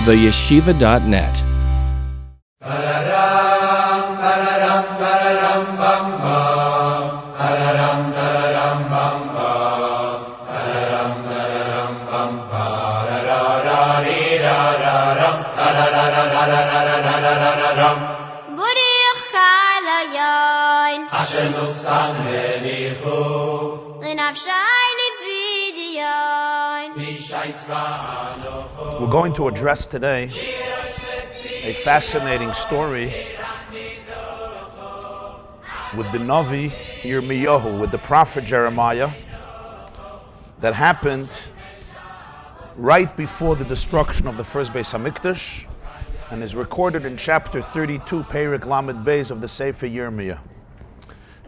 theyeshiva.net. We're going to address today a fascinating story with the Navi Yirmiyahu, with the prophet Jeremiah, that happened right before the destruction of the first Beis HaMikdash, and is recorded in chapter 32, Perek Lamed Beis of the Sefer Yirmiyah.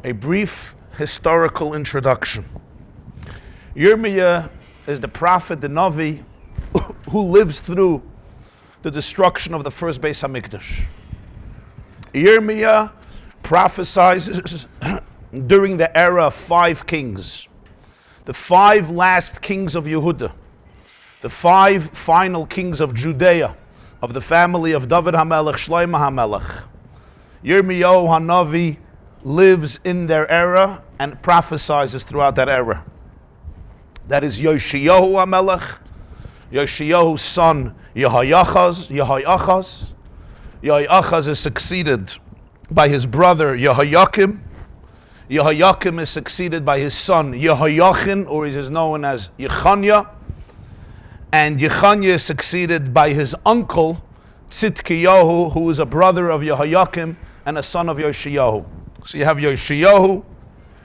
A brief historical introduction. Yirmiyah is the prophet, the Navi, who lives through the destruction of the first Beis HaMikdash. Yirmiyah prophesies during the era of 5 kings, the 5 last kings of Yehuda, the 5 final kings of Judea, of the family of David HaMelech, Shlomo HaMelech. Yirmiyahu HaNavi lives in their era and prophesies throughout that era. That is Yoshiyahu HaMelech, Yoshiyahu's son Yehoiachaz. Yehoiachaz is succeeded by his brother Yehoiakim. Yehoiakim is succeeded by his son Yehoiachin, or he is known as Yechaniah. And Yechaniah is succeeded by his uncle Tzidkiyahu, who is a brother of Yehoiakim and a son of Yoshiyahu. So you have Yoshiyahu,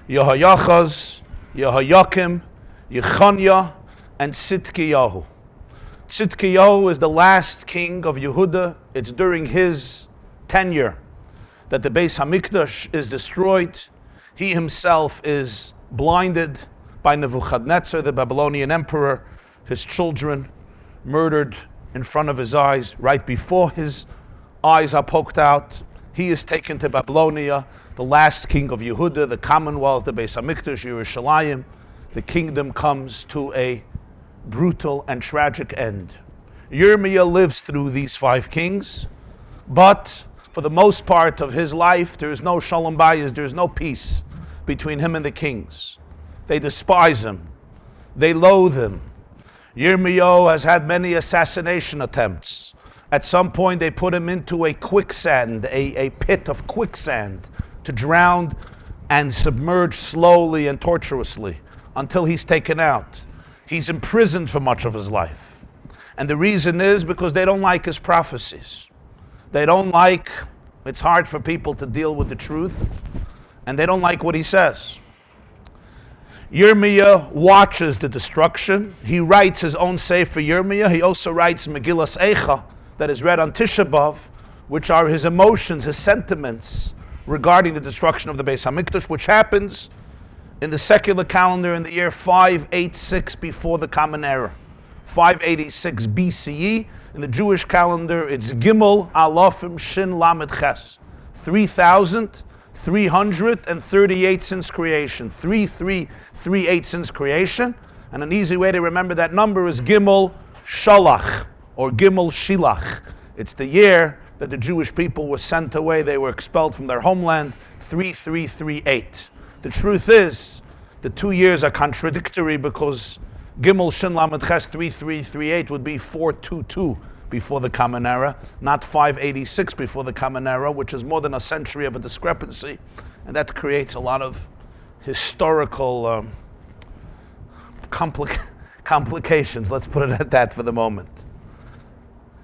Yehoiachaz, Yehoiakim, Yechaniah, and Tzidkiyahu. Tzidkiyahu is the last king of Yehuda. It's during his tenure that the Beis HaMikdash is destroyed. He himself is blinded by Nebuchadnezzar, the Babylonian emperor. His children murdered in front of his eyes. Right before his eyes are poked out, he is taken to Babylonia, the last king of Yehuda, the commonwealth, the Beis HaMikdash, Yerushalayim. The kingdom comes to a brutal and tragic end. Yirmiyah lives through these 5 kings, but for the most part of his life, there is no Sholom Bayis, there is no peace between him and the kings. They despise him. They loathe him. Yirmiyahu has had many assassination attempts. At some point, they put him into a quicksand, a pit of quicksand, to drown and submerge slowly and tortuously until he's taken out. He's imprisoned for much of his life. And the reason is because they don't like his prophecies. It's hard for people to deal with the truth, and they don't like what he says. Yirmiyah watches the destruction. He writes his own Sefer Yirmiyah. He also writes Megillas Eicha, that is read on Tisha B'Av, which are his emotions, his sentiments regarding the destruction of the Beis HaMikdash, which happens in the secular calendar in the year 586 before the Common Era. 586 BCE. In the Jewish calendar, it's Gimel Alofim Shin Lamed Ches. 3,338 since creation. 3338 since creation. And an easy way to remember that number is Gimel Shalach, or Gimel Shilach. It's the year that the Jewish people were sent away. They were expelled from their homeland. 3338. The truth is, the 2 years are contradictory because Gimel Shin Lamed Ches 3338 would be 422 before the Common Era, not 586 before the Common Era, which is more than a century of a discrepancy, and that creates a lot of historical complications. Let's put it at that for the moment.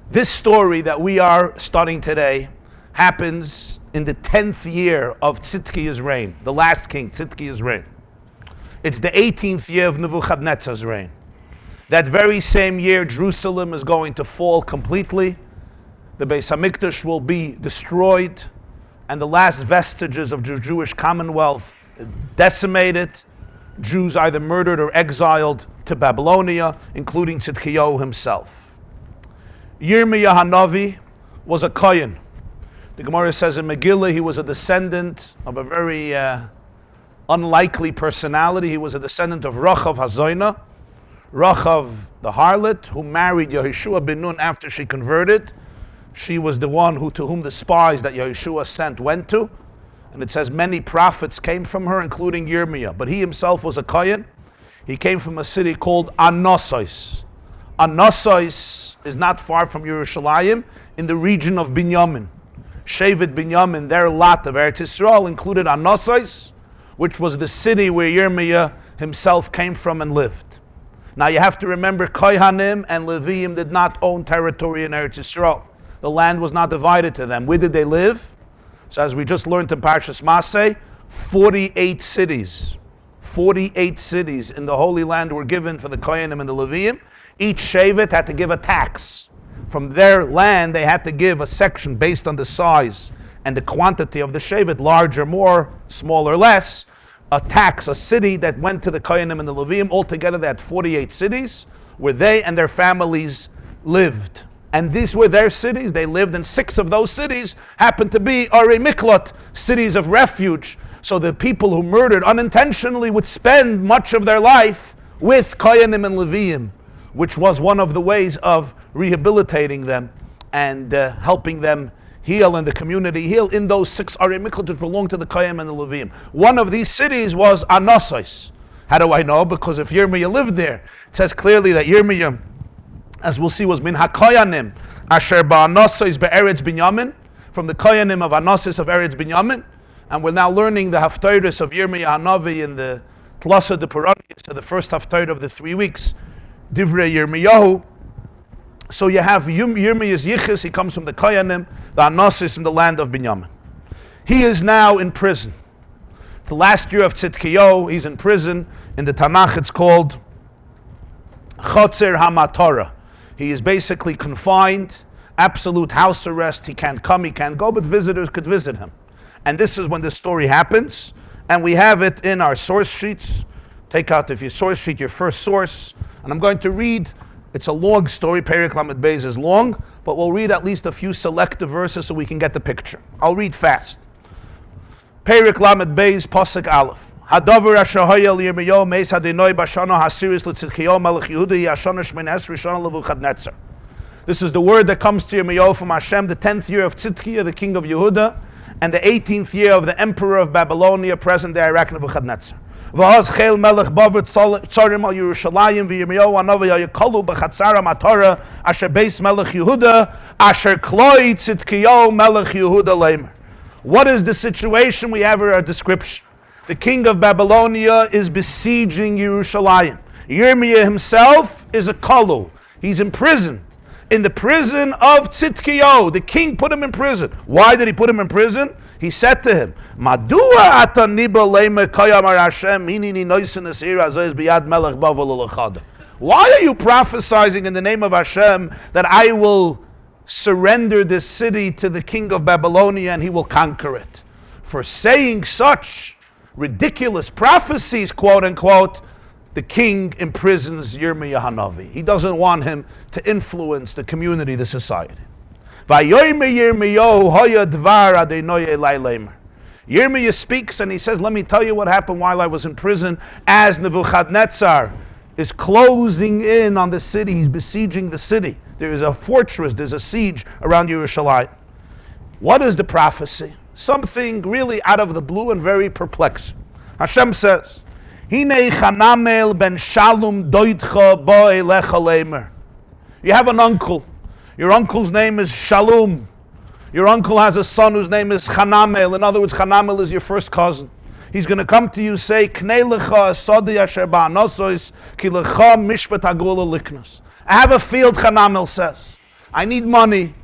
This story that we are studying today happens in the 10th year of Tzidkiya's reign, the last king, Tzidkiya's reign. It's the 18th year of Nebuchadnezzar's reign. That very same year, Jerusalem is going to fall completely. The Beis HaMikdash will be destroyed, and the last vestiges of the Jewish commonwealth decimated. Jews either murdered or exiled to Babylonia, including Tzidkiyahu himself. Yirmiyah HaNavi was a Kohen. The Gemara says in Megillah he was a descendant of a very unlikely personality. He was a descendant of Rachav HaZoina. Rachav, the harlot, who married Yehoshua ben Nun after she converted. She was the one to whom the spies that Yehoshua sent went to. And it says many prophets came from her, including Yirmiyah. But he himself was a Kohen. He came from a city called Anossos. Anossos is not far from Yerushalayim, in the region of Binyamin. Shevet Binyamin, their lot of Eretz Yisrael, included Anossos, which was the city where Yirmiyah himself came from and lived. Now you have to remember, Kohanim and Leviim did not own territory in Eretz Yisrael. The land was not divided to them. Where did they live? So as we just learned in Parshas Mosey, 48 cities. 48 cities in the Holy Land were given for the Kohanim and the Leviim. Each Shevet had to give a tax. From their land, they had to give a section based on the size and the quantity of the Shevet, larger, more, smaller, less, a tax, a city that went to the Kohanim and the Leviim. Altogether, they had 48 cities where they and their families lived. And these were their cities. They lived in 6 of those cities, happened to be Arei Miklot, cities of refuge. So the people who murdered unintentionally would spend much of their life with Kohanim and Leviim, which was one of the ways of rehabilitating them and helping them heal and the community heal in those 6 Arei Miklot which belonged to the Kohanim and the Leviim. One of these cities was Anossos. How do I know? Because if Yirmiyah lived there, it says clearly that Yirmiyah, as we'll see, was min ha-Kohanim asher ba'Anossos be'eretz Binyamin, from the Kohanim of Anossos of Eretz Binyamin. And we're now learning the Haftarahs of Yirmiyah Hanavi in the Tlasa de Purani, so the first Haftarah of the 3 weeks, Divrei Yirmiyahu. So you have Yirmiyah's Yichus, he comes from the Kohanim, the Anossos in the land of Binyamin. He is now in prison. The last year of Tzidkiyahu, he's in prison. In the Tanakh it's called Chotzer HaMatorah. He is basically confined, absolute house arrest. He can't come, he can't go, but visitors could visit him. And this is when this story happens. And we have it in our source sheets. Take out, if your source sheet, your first source. And I'm going to read, it's a long story, Perek Lamed Beis is long, but we'll read at least a few selective verses so we can get the picture. I'll read fast. Perek Lamed Beis, Pasuk Aleph. Hadavar asher haya lYirmiyahu meis hadinoi b'shana hasiris l'tzidkiyahu melech Yehuda yashana shmin esrei shana leVuchadnezzar. This is the word that comes to Yirmiyahu from Hashem, the 10th year of Tzidkiyahu, the king of Yehuda, and the 18th year of the emperor of Babylonia, present-day Iraq, Nebuchadnezzar. V'haz chel melech bavet tzarim al Yerushalayim v'Yirmiyahu anavi yakalu b'chatzara matorah asher beis melech Yehuda asher kloi Tzidkiyahu melech Yehuda leimer. What is the situation? We have a description. The king of Babylonia is besieging Yerushalayim. Yirmiyah himself is a kalu. He's imprisoned in the prison of Tzidkiyahu. The king put him in prison. Why did he put him in prison? He said to him, Madua ata niba leimer kayamar Hashem hinini noisen esir azois biyad melech bavel ulachad. Why are you prophesying in the name of Hashem that I will surrender this city to the king of Babylonia and he will conquer it? For saying such ridiculous prophecies, quote unquote, the king imprisons Yirmiyah Hanavi. He doesn't want him to influence the community, the society. Yirmiyah speaks and he says, let me tell you what happened while I was in prison. As Nebuchadnezzar is closing in on the city, he's besieging the city. There is a fortress, there's a siege around Yerushalayim. What is the prophecy? Something really out of the blue and very perplexing. Hashem says, Hinei chanamel ben shalom doitcha bo elecha leimer. You have an uncle. Your uncle's name is Shalom. Your uncle has a son whose name is Chanamel. In other words, Chanamel is your first cousin. He's going to come to you, say, Knei lecha asodi asher ba'anosos ki lecha mishpat hagula liknos. I have a field, Chanamel says. I need money.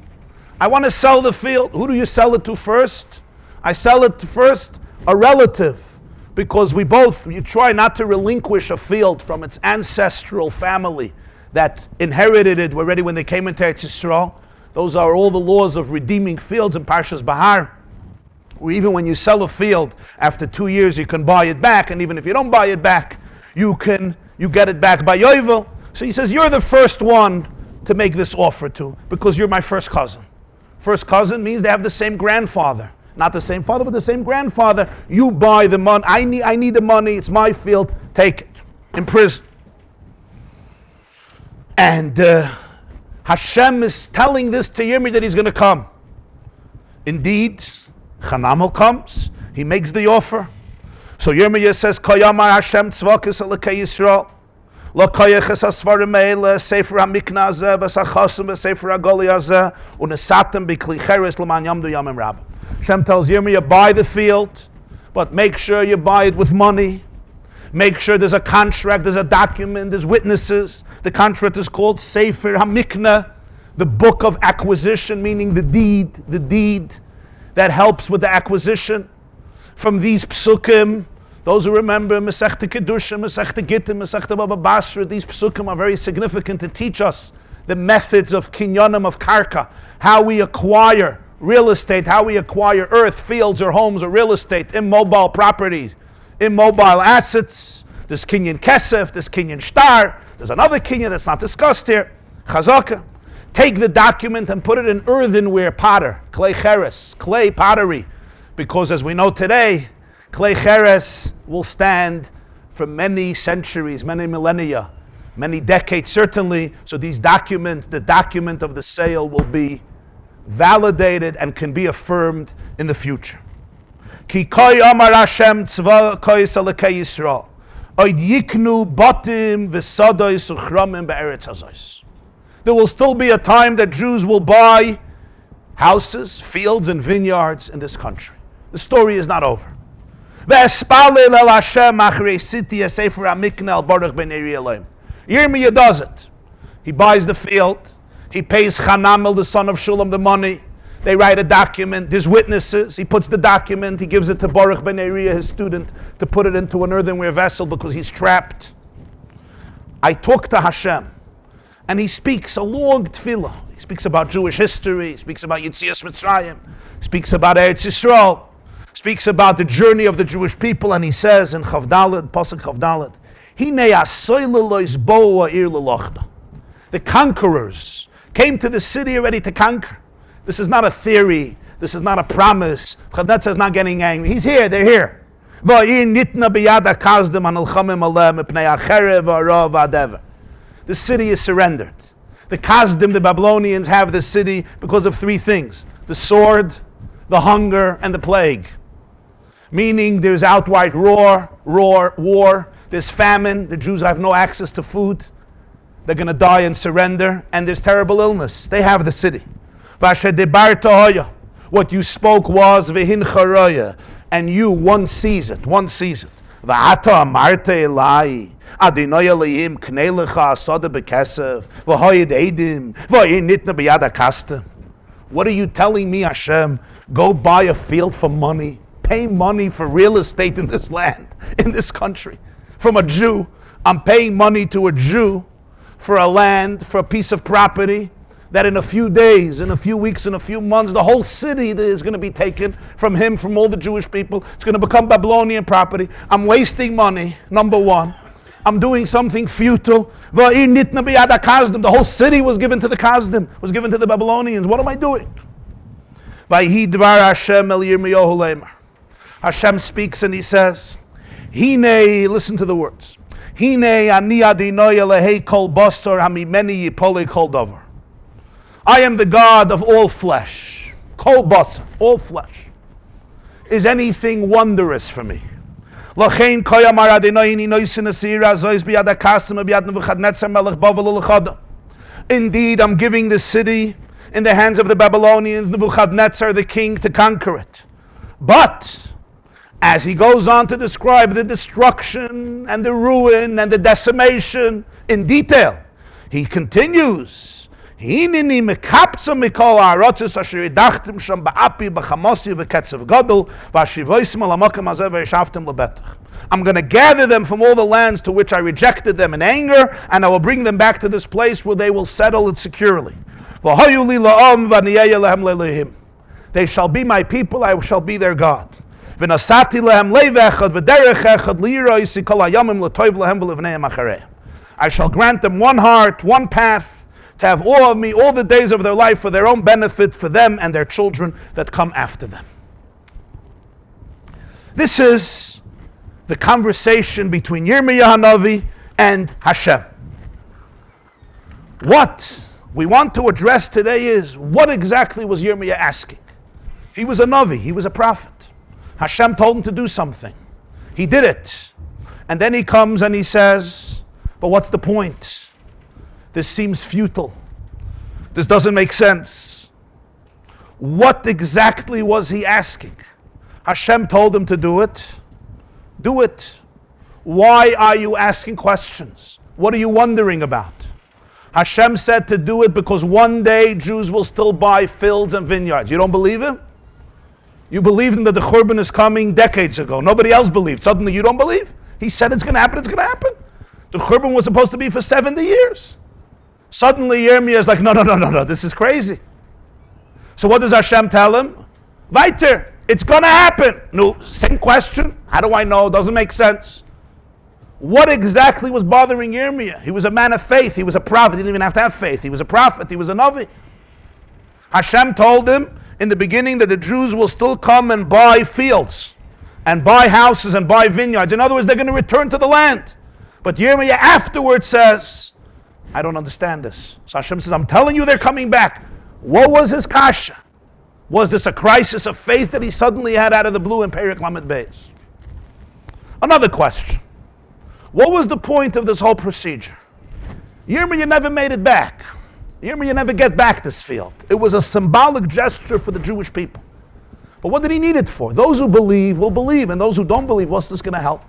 I want to sell the field. Who do you sell it to first? I sell it to first a relative, because you try not to relinquish a field from its ancestral family that inherited it already when they came into Eretz Yisrael. Those are all the laws of redeeming fields in Parshas Bahar. Or even when you sell a field, after 2 years you can buy it back, and even if you don't buy it back, you get it back by Yovel. So he says, you're the first one to make this offer to, because you're my first cousin. First cousin means they have the same grandfather. Not the same father, but the same grandfather. You buy the money. I need the money. It's my field. Take it. In prison. And Hashem is telling this to Yirmiyah that he's going to come. Indeed, Chanamel comes. He makes the offer. So Yirmiyah says, Koyamar Hashem tzvakis alekei Yisrael. Lo koyeches asvarim meile, sefer ha-mikna hazeh, v'sachosem v'sefer ha-goli hazeh, unesatem b'kli cheres l'man yamdu yamim rabba. Hashem tells Yirmiyah, buy the field, but make sure you buy it with money. Make sure there's a contract, there's a document, there's witnesses. The contract is called Sefer HaMikna, the book of acquisition, meaning the deed that helps with the acquisition. From these psukim, those who remember Masechta Kedusha, Masechta Gittim, Masechta Baba Basra, these psukim are very significant to teach us the methods of kinyanim, of karka, how we acquire real estate, how we acquire earth, fields, or homes, or real estate, immobile properties, immobile assets. There's kinyan kesef, there's kinyan shtar, there's another kinyan that's not discussed here, chazaka. Take the document and put it in earthenware potter, clay cheres, clay pottery, because as we know today, clay cheres will stand for many centuries, many millennia, many decades certainly. So the document of the sale will be validated and can be affirmed in the future. Ki koy amar Hashem tzva koyis alekei Yisrael, oid yiknu batim v'sadois uchramim be'eretz hazos. There will still be a time that Jews will buy houses, fields, and vineyards in this country. The story is not over. Yirmiyah does it. He buys the field. He pays Chanamel, the son of Sholom, the money. They write a document. There's witnesses. He puts the document. He gives it to Baruch ben Neriah, his student, to put it into an earthenware vessel because he's trapped. I talk to Hashem, and he speaks a long tefillah. He speaks about Jewish history. He speaks about Yetzias Mitzrayim. He speaks about Eretz Yisrael. Speaks about the journey of the Jewish people, and he says in Chavdalad, Pasuk Chavdalad, the conquerors came to the city ready to conquer. This is not a theory. This is not a promise. Nebuchadnezzar is not getting angry. He's here. They're here. The city is surrendered. The Kasdim, the Babylonians, have the city because of three things: the sword, the hunger, and the plague. Meaning there's outright war, there's famine, the Jews have no access to food, they're going to die and surrender, and there's terrible illness. They have the city. What you spoke was v'hin charaya, and you, one sees it. V'ata amarte elai, adinoi elayim knei lecha asada bekesef, v'hoyed edim, v'yin nitna b'yad akastem. What are you telling me, Hashem? Go buy a field for money. Pay money for real estate in this land, in this country. From a Jew, I'm paying money to a Jew for a land, for a piece of property, that in a few days, in a few weeks, in a few months, the whole city is going to be taken from him, from all the Jewish people. It's going to become Babylonian property. I'm wasting money, number one. I'm doing something futile. The whole city was given to the Kasdim, was given to the Babylonians. What am I doing? Hashem speaks and he says, Hine, listen to the words. Hine ani adinoi elehei kol basar hamimeni yipolei kol davar. I am the God of all flesh. Kol basar, all flesh. Is anything wondrous for me? Lachein koyamar adinoi ini noisin asira zois biyad akastem biyad Nebuchadnezzar melech Bavel ulechada. Indeed, I'm giving the city in the hands of the Babylonians, Nebuchadnezzar the king, to conquer it. But as he goes on to describe the destruction and the ruin and the decimation in detail, he continues, I'm going to gather them from all the lands to which I rejected them in anger, and I will bring them back to this place where they will settle it securely. They shall be my people, I shall be their God. I shall grant them one heart, one path, to have all of me all the days of their life for their own benefit, for them and their children that come after them. This is the conversation between Yirmiyah Hanavi and Hashem. What we want to address today is, what exactly was Yirmiyah asking? He was a Navi, he was a prophet. Hashem told him to do something. He did it. And then he comes and he says, but what's the point? This seems futile. This doesn't make sense. What exactly was he asking? Hashem told him to do it. Do it. Why are you asking questions? What are you wondering about? Hashem said to do it because one day Jews will still buy fields and vineyards. You don't believe him? You believed him that the Churban is coming decades ago. Nobody else believed. Suddenly you don't believe? He said it's going to happen, it's going to happen. The Churban was supposed to be for 70 years. Suddenly Yirmiyah is like, no, this is crazy. So what does Hashem tell him? Weiter, it's going to happen. No, same question. How do I know? Doesn't make sense. What exactly was bothering Yirmiyah? He was a man of faith. He was a prophet. He didn't even have to have faith. He was a prophet. He was a Navi. Hashem told him in the beginning that the Jews will still come and buy fields and buy houses and buy vineyards. In other words, they're going to return to the land. But Yirmiyah afterwards says, I don't understand this. So Hashem says, I'm telling you they're coming back. What was his kasha? Was this a crisis of faith that he suddenly had out of the blue in Perek Lamed Beis? Another question. What was the point of this whole procedure? Yirmiyah never made it back. Yirmiyah never get back this field. It was a symbolic gesture for the Jewish people. But what did he need it for? Those who believe will believe, and those who don't believe, what's this going to help?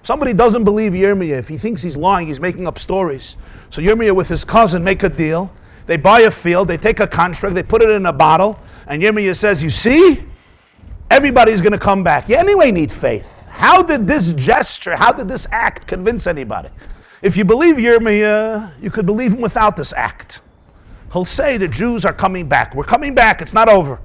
Somebody doesn't believe Yirmiyah. If he thinks he's lying, he's making up stories. So Yirmiyah with his cousin make a deal. They buy a field, they take a contract, they put it in a bottle, and Yirmiyah says, you see? Everybody's going to come back. You anyway need faith. How did this gesture, how did this act convince anybody? If you believe Yirmiyah, you could believe him without this act. He'll say the Jews are coming back. We're coming back, it's not over.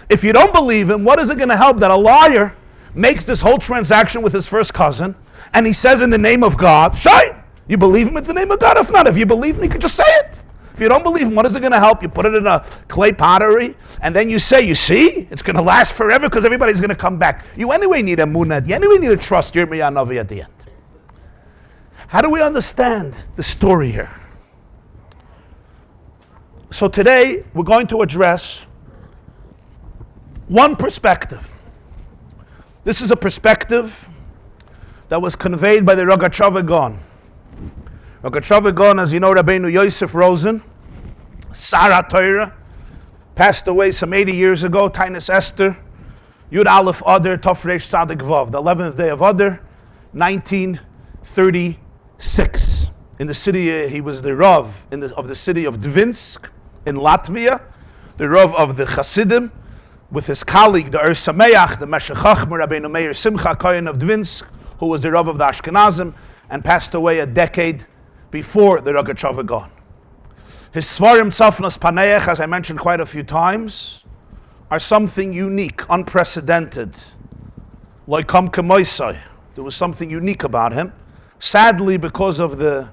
If you don't believe him, what is it going to help that a liar makes this whole transaction with his first cousin, and he says in the name of God, shine! You believe him, it's the name of God. If not, if you believe him, you could just say it. If you don't believe him, what is it going to help? You put it in a clay pottery, and then you say, you see, it's going to last forever because everybody's going to come back. You anyway need a munad. You anyway need to trust Yirmiyah Navi at the end. How do we understand the story here? So today, we're going to address one perspective. This is a perspective that was conveyed by the Rogatchover Gaon. Rogatchover Gaon, as you know, Rabbeinu Yosef Rosen, Sarah Torah, passed away some 80 years ago, Tainus Esther, Yud Aleph Adar, Tofresh Tzadik Vav, the 11th day of Adar, 1936. In the city, he was the Rav of the city of Dvinsk in Latvia, the Rav of the Chassidim, with his colleague, the Ohr Sameach, the Meshech Chachma, Rabbeinu Meir Simcha Kohen of Dvinsk, who was the Rav of the Ashkenazim, and passed away a decade before the Rogatchover Gaon. His Svarim Tzafnos Paneach, as I mentioned quite a few times, are something unique, unprecedented. Like Kam Monsey, there was something unique about him. Sadly, because of the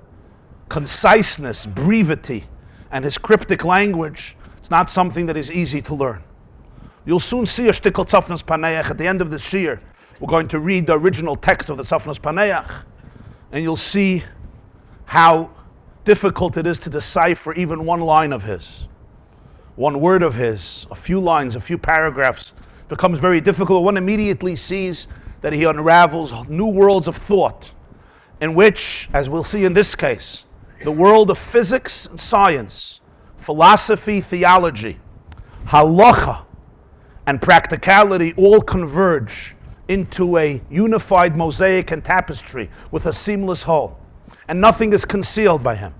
conciseness, brevity, and his cryptic language, it's not something that is easy to learn. You'll soon see a shtickle Tzafnos Paneach at the end of this year. We're going to read the original text of the Tzafnos Paneach, and you'll see how difficult it is to decipher even one line of his. One word of his, a few lines, a few paragraphs, becomes very difficult. One immediately sees that he unravels new worlds of thought, in which, as we'll see in this case, the world of physics and science, philosophy, theology, halacha, and practicality all converge into a unified mosaic and tapestry with a seamless whole. And nothing is concealed by him.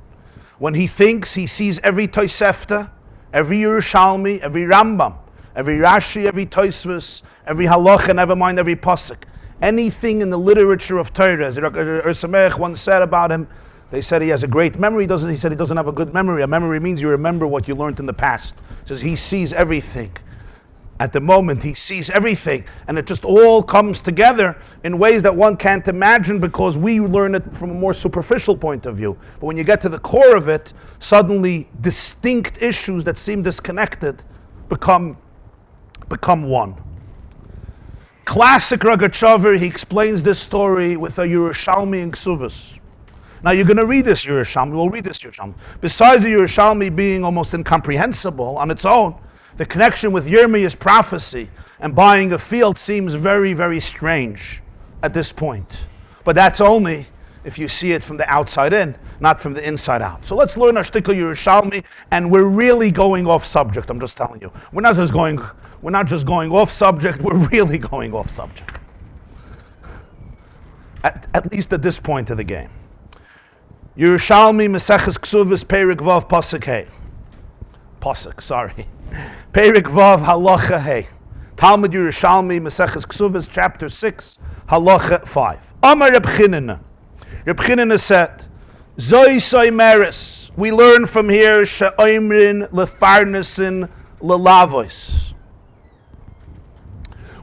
When he thinks, he sees every Tosefta, every Yerushalmi, every Rambam, every Rashi, every Tosfos, every Halacha, never mind every Pasuk. Anything in the literature of Torah, as Ohr Sameach once said about him, they said he has a great memory. He said he doesn't have a good memory. A memory means you remember what you learned in the past. He says he sees everything. At the moment, he sees everything, and it just all comes together in ways that one can't imagine because we learn it from a more superficial point of view. But when you get to the core of it, suddenly distinct issues that seem disconnected become one. Classic Rogatchover, he explains this story with a Yerushalmi in Ksuvas. Now you're going to read this Yerushalmi. We'll read this Yerushalmi. Besides the Yerushalmi being almost incomprehensible on its own, the connection with Yirmiyah's prophecy and buying a field seems very, very strange at this point. But that's only if you see it from the outside in, not from the inside out. So let's learn our shtickle Yerushalmi, and we're really going off subject. I'm just telling you, we're not just going off subject. We're really going off subject. At least at this point of the game. Yerushalmi Meseches Ksuvos Perek Vav Pasuk Hey. Perek Vav Halacha Hey. Talmud Yerushalmi Meseches Ksuvos chapter 6 Halacha 5. Amar Reb Chinina. Reb Chinina said, Zoi Soimeres. We learn from here She'oimrin Lefarnesin Lelavos.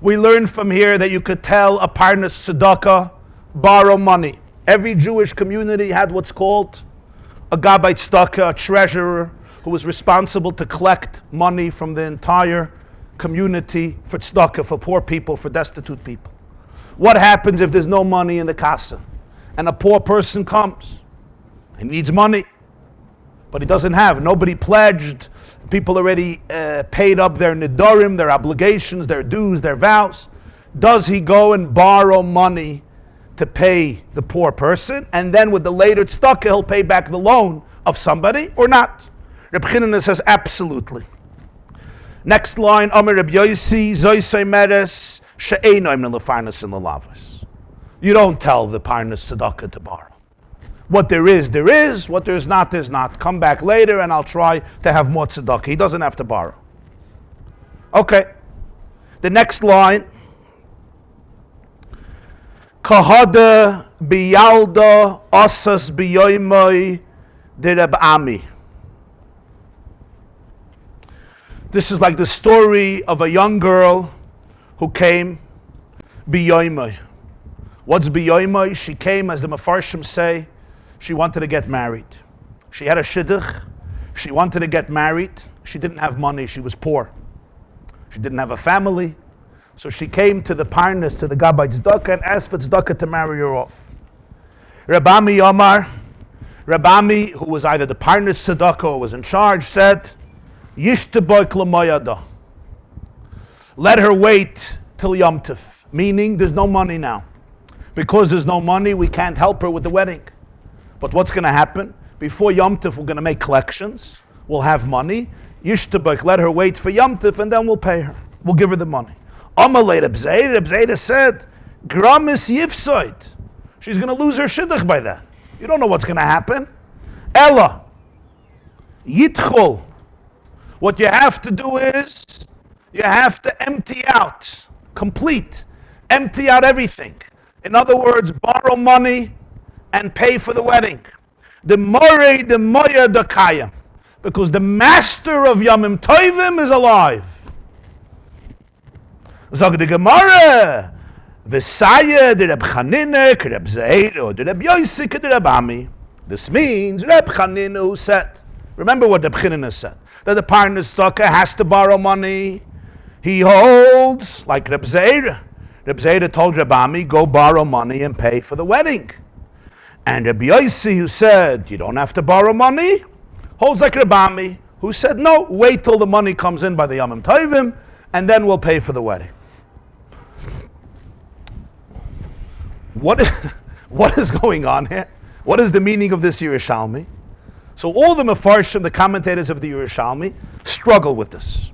We learn from here that you could tell a parnas tzedakah, borrow money. Every Jewish community had what's called a gabait tzedakah, a treasurer who was responsible to collect money from the entire community for tzedakah, for poor people, for destitute people. What happens if there's no money in the casa and a poor person comes? He needs money, but he doesn't have. Nobody pledged. People already paid up their nidorim, their obligations, their dues, their vows. Does he go and borrow money to pay the poor person, and then with the later tzedakah he'll pay back the loan of somebody, or not? Reb Chinina says absolutely. Next line, Amar Reb Yosi, Zoisei Meres, She'einoim Lefarnas in Lelavos. You don't tell the parnas tzedakah to borrow. What there is, there is. What there's not, there's not. Come back later and I'll try to have more tzedakah. He doesn't have to borrow. Okay. The next line, Kahada biyalda asas biyoimai de Reb Ami. This is like the story of a young girl who came biyoimai. What's biyoimai? She came, as the Mefarshim say, she wanted to get married. She had a shidduch. She wanted to get married. She didn't have money. She was poor. She didn't have a family. So she came to the parnas, to the gabbai tzedakah, and asked for tzedakah to marry her off. Rabbi Omar, Rabbi, who was either the parnas tzedakah or was in charge, said, Yishtaboy klamayada. Let her wait till Yom Tov. Meaning, there's no money now. Because there's no money, we can't help her with the wedding. But what's going to happen? Before Yom Tov, we're going to make collections. We'll have money. Yishtabak, let her wait for Yom Tov, and then we'll pay her. We'll give her the money. Amalei Reb Zayda said, Gramis Yifsoid. She's going to lose her shidduch by that. You don't know what's going to happen. Ella, Yitchol. What you have to do is, you have to empty out, complete, empty out everything. In other words, borrow money and pay for the wedding. The Morei, the Moya, the Kaya. Because the master of Yamim Tovim is alive. Zog the Gemara, V'saya de Reb Chanina, Reb Zeir, de Reb Yosik, de Reb Ami. This means Reb Chanina who said, remember what Reb Chanina said, that the parnas tzedakah has to borrow money. He holds, like Reb Zeir. Reb Zeir told Reb Ami, go borrow money and pay for the wedding. And Reb Yosi, who said, you don't have to borrow money, holds like Reb Ami, who said, no, wait till the money comes in by the Yamim Tovim, and then we'll pay for the wedding. What is going on here? What is the meaning of this Yerushalmi? So all the Mefarshim, the commentators of the Yerushalmi, struggle with this.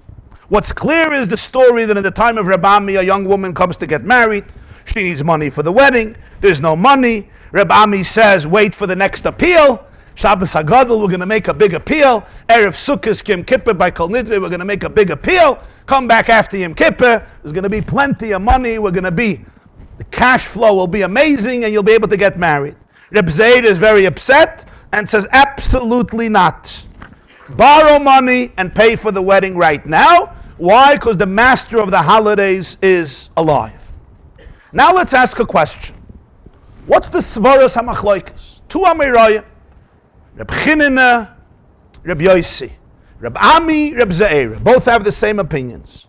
What's clear is the story that in the time of Rabbi, a young woman comes to get married. She needs money for the wedding. There's no money. Rabbi says, wait for the next appeal. Shabbos HaGadol, we're going to make a big appeal. Erev Sukkot, Yom Kippur, by Kol Nidre, we're going to make a big appeal. Come back after Yom Kippur. There's going to be plenty of money. The cash flow will be amazing, and you'll be able to get married. Reb Zayd is very upset and says, absolutely not. Borrow money and pay for the wedding right now. Why? Because the master of the holidays is alive. Now let's ask a question. What's the Svaras HaMachloikes? Two Amirayim, Reb Chinina, Reb Yosi, Reb Ami, Reb Ze'er. Both have the same opinions.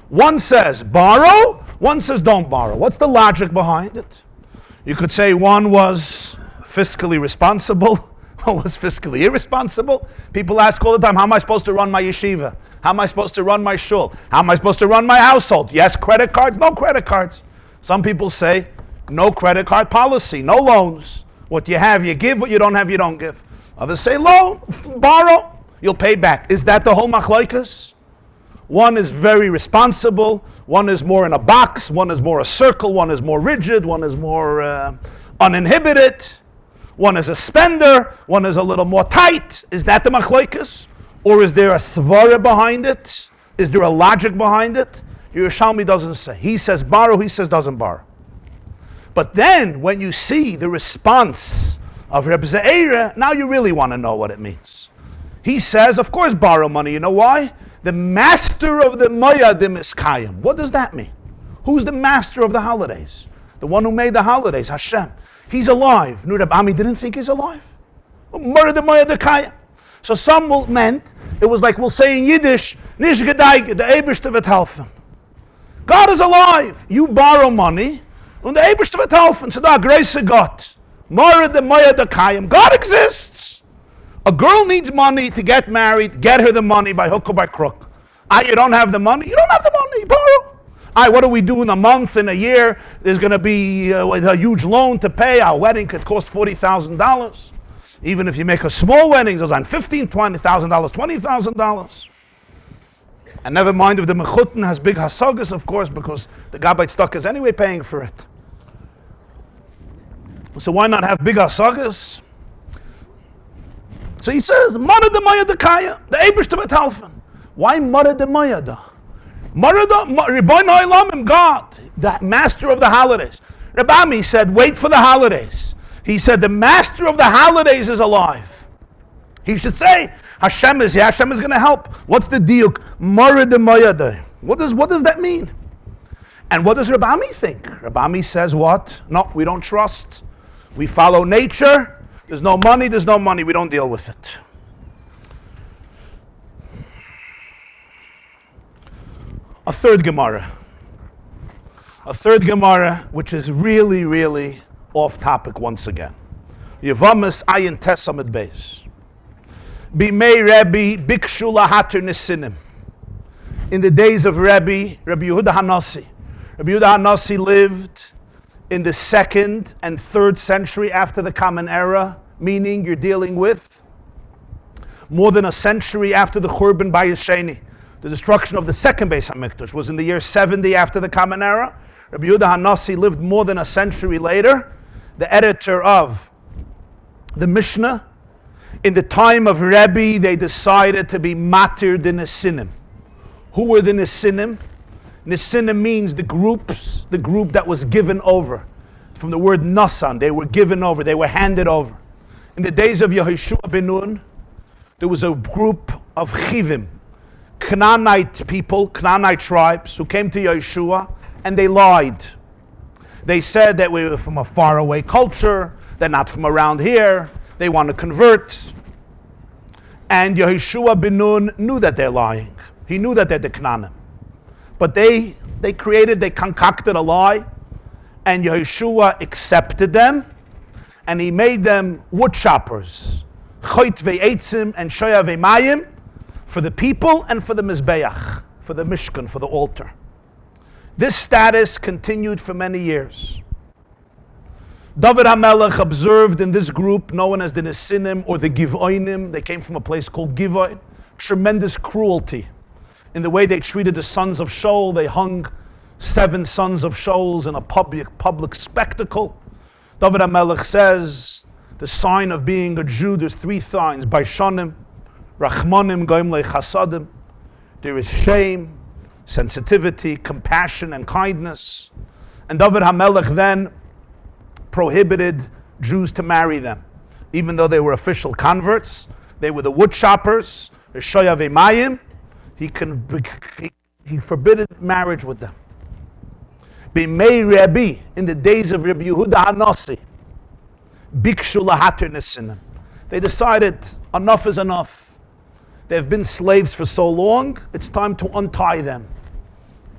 One says borrow, one says don't borrow. What's the logic behind it? You could say one was Fiscally responsible? What was fiscally irresponsible? People ask all the time, how am I supposed to run my yeshiva? How am I supposed to run my shul? How am I supposed to run my household? Yes, credit cards, no credit cards. Some people say, no credit card policy, no loans. What you have, you give. What you don't have, you don't give. Others say, loan, borrow, you'll pay back. Is that the whole machlokes? One is very responsible. One is more in a box. One is more a circle. One is more rigid. One is more uninhibited. One is a spender. One is a little more tight. Is that the machlokes? Or is there a svara behind it? Is there a logic behind it? Yerushalmi doesn't say. He says borrow. He says doesn't borrow. But then when you see the response of Reb Ze'era, now you really want to know what it means. He says, of course, borrow money. You know why? The master of the moyadim is Kayim. What does that mean? Who's the master of the holidays? The one who made the holidays, Hashem. He's alive. Nu Reb Ami didn't think he's alive. So some meant, it was like we'll say in Yiddish, Nish Gedaige, the Eberste wird helfen. God is alive. You borrow money, and the Eberste wird helfen. So da grace Gott. God exists. A girl needs money to get married. Get her the money by hook or by crook. You don't have the money? You don't have the money. Borrow. What do we do in a month, in a year? There's going to be a huge loan to pay. Our wedding could cost $40,000. Even if you make a small wedding, it's on $15,000, $20,000, $20,000. And never mind if the mechutin has big hasagas, of course, because the gabbai stock is anyway paying for it. So why not have big hasagas? So he says, Mara de Maya de Kaya, the Eberste wird helfen. Why Mara de Maya da? Mara de Ribono Olamim, God, the master of the holidays. Rabbi said, wait for the holidays. He said, the master of the holidays is alive. He should say, Hashem is here, Hashem is going to help. What's the diuk? Mara de Maya da. What does that mean? And what does Rabbi think? Rabbi says what? No, we don't trust. We follow nature. There's no money, we don't deal with it. A third Gemara, which is really, really off topic once again. Yevamis ayin tesamid beis. Bimei Rabbi bikshu lahater nesinim. In the days of Rabbi Yehuda Hanasi. Rabbi Yehuda Hanasi lived in the 2nd and 3rd century after the Common Era, meaning you're dealing with more than a century after the Churban Bayis Sheni. The destruction of the second Beis HaMikdash was in the year 70 after the Common Era. Rabbi Yehuda Hanasi lived more than a century later. The editor of the Mishnah, in the time of Rabbi, they decided to be matir the Nesinim. Who were the Nesinim? Nesinim means the group that was given over. From the word Nasan, they were given over, they were handed over. In the days of Yehoshua ben Nun, there was a group of Chivim, Canaanite people, Canaanite tribes, who came to Yehoshua and they lied. They said that we were from a faraway culture, they're not from around here, they want to convert. And Yehoshua ben Nun knew that they're lying. He knew that they're the Canaanim. But they concocted a lie, and Yehoshua accepted them, and he made them wood choppers, choit ve'etzim and shoya ve'mayim, for the people and for the mizbeach, for the mishkan, for the altar. This status continued for many years. David HaMelech observed in this group known as the Nesinim or the Givoinim, they came from a place called Givoin, tremendous cruelty in the way they treated the sons of Shaul. They hung 7 sons of Shaul's in a public spectacle. David HaMelech says, the sign of being a Jew, there's 3 signs: Baishanim, Rachmanim, Goim Chasadim. There is shame, sensitivity, compassion, and kindness. And David HaMelech then prohibited Jews to marry them. Even though they were official converts, they were the wood choppers, the Shoya Ve'mayim. He forbidden marriage with them. Bimei Rabbi, in the days of Rabbi Yehuda Hanasi, bikshu lahater nesinim. They decided enough is enough. They've been slaves for so long, it's time to untie them.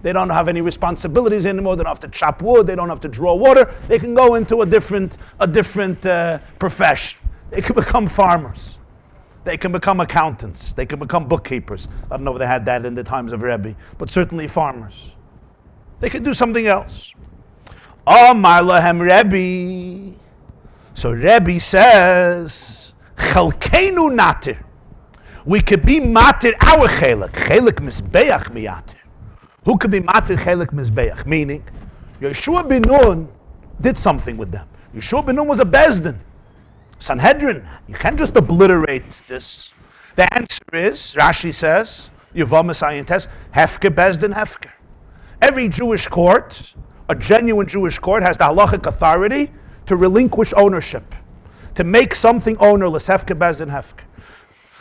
They don't have any responsibilities anymore. They don't have to chop wood. They don't have to draw water. They can go into a different profession. They can become farmers. They can become accountants. They can become bookkeepers. I don't know if they had that in the times of Rabbi, but certainly farmers. They can do something else. Amar lahem Rabbi. So Rabbi says, Chalkeinu natir. We could be matir our chelik. Chelik mizbeach miyatir. Who could be matir chelik mizbeach? Meaning, Yeshua ben Nun did something with them. Yeshua ben Nun was a bezdin. Sanhedrin. You can't just obliterate this. The answer is, Rashi says, Yuva Messiah test, hefker bezdin hefker. Every Jewish court, a genuine Jewish court, has the halachic authority to relinquish ownership, to make something ownerless, hefker bezdin hefker.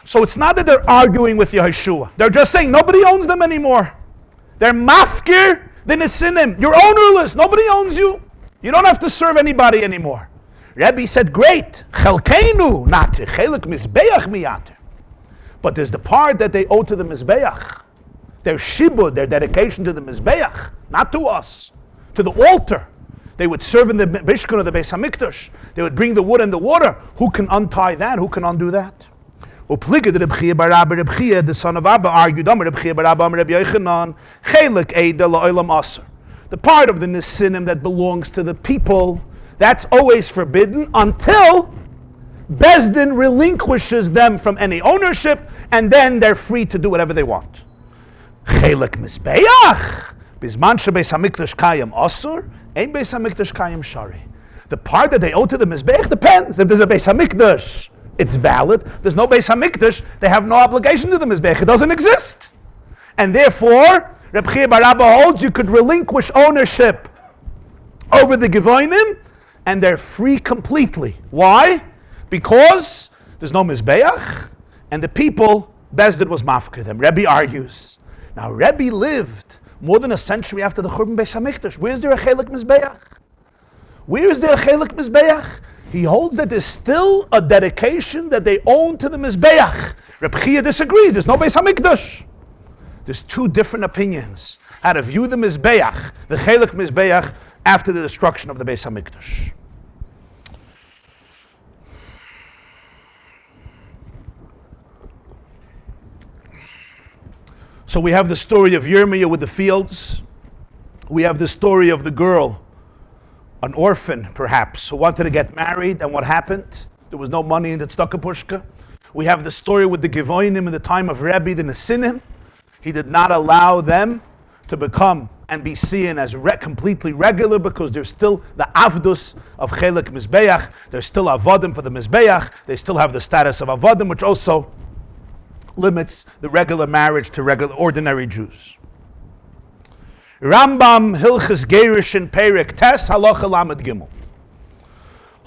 So it's not that they're arguing with Yeshua. They're just saying nobody owns them anymore. They're mafkir, the nesinim. You're ownerless. Nobody owns you. You don't have to serve anybody anymore. Rabbi said, great. Chelkeinu natir. Chelik mizbeach miyatir. But there's the part that they owe to the mizbeach. Their shibud, their dedication to the mizbeach, not to us, to the altar. They would serve in the Mishkan of the Beis HaMikdash. They would bring the wood and the water. Who can untie that? Who can undo that? The son of Abba argued, the part of the nesinim that belongs to the people, that's always forbidden until Bezdin relinquishes them from any ownership, and then they're free to do whatever they want. Chelik mizbeach, bizman shebeis hamikdash kayim asur, ein beis hamikdash kayim shari. The part that they owe to the mizbeach depends. If there's a beis hamikdash, it's valid. There's no beis hamikdash, they have no obligation to the mizbeach. It doesn't exist, and therefore, Reb Chia bar Abba holds you could relinquish ownership over the Gevonim, and they're free completely. Why? Because there's no Mizbeach, and the people, Bezdin was mafker them. Rebbe argues. Now, Rebbe lived more than a century after the Churban Beis HaMikdash. Where's there a Chelik Mizbeach? Where is there a Chelik Mizbeach? He holds that there's still a dedication that they own to the Mizbeach. Reb Chia disagrees. There's no Beis HaMikdash. There's two different opinions how to view the Mizbeach, the Chelik Mizbeach, after the destruction of the Beis HaMikdash. So we have the story of Yirmiyah with the fields. We have the story of the girl, an orphan perhaps, who wanted to get married, and what happened? There was no money in the tzedakah pushka. We have the story with the Gevonim in the time of Rabbi, the Nesinim. He did not allow them to become and be seen as completely regular, because there's still the avdus of Chelik Mizbeach. There's still avodim for the Mizbeach. They still have the status of avodim, which also limits the regular marriage to regular, ordinary Jews. Rambam Hilchis Gerishin Perek Tes Halacha Lamed Gimel.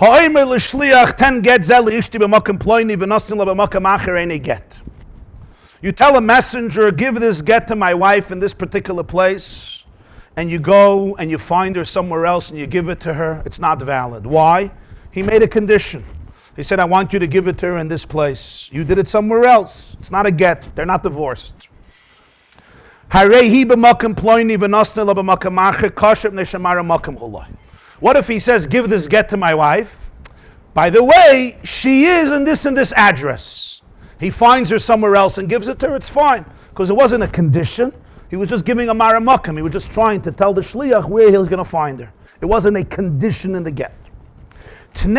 Ha'omer l'shliach ten get zel ishti b'makom ploini v'nostin la b'makom acher ein get. You tell a messenger, give this get to my wife in this particular place, and you go and you find her somewhere else and you give it to her. It's not valid. Why? He made a condition. He said, I want you to give it to her in this place. You did it somewhere else. It's not a get. They're not divorced. What if he says, give this get to my wife? By the way, she is in this address. He finds her somewhere else and gives it to her. It's fine, because it wasn't a condition. He was just giving a maramakam. He was just trying to tell the shliach where he was going to find her. It wasn't a condition in the get. Give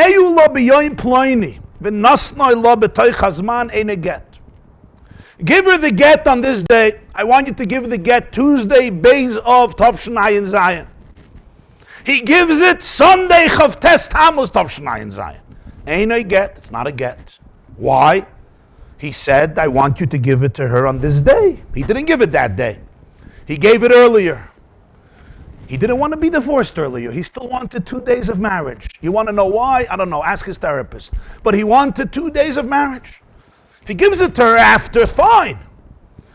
her the get on this day. I want you to give the get Tuesday, Beis of Tavshin Ayin Zayin. He gives it Sunday, Chavtes Tamuz Tavshin Ayin Zayin. Ain't a get. It's not a get. Why? He said, I want you to give it to her on this day. He didn't give it that day. He gave it earlier. He didn't want to be divorced earlier. He still wanted 2 days of marriage. You want to know why? I don't know. Ask his therapist. But he wanted 2 days of marriage. If he gives it to her after, fine.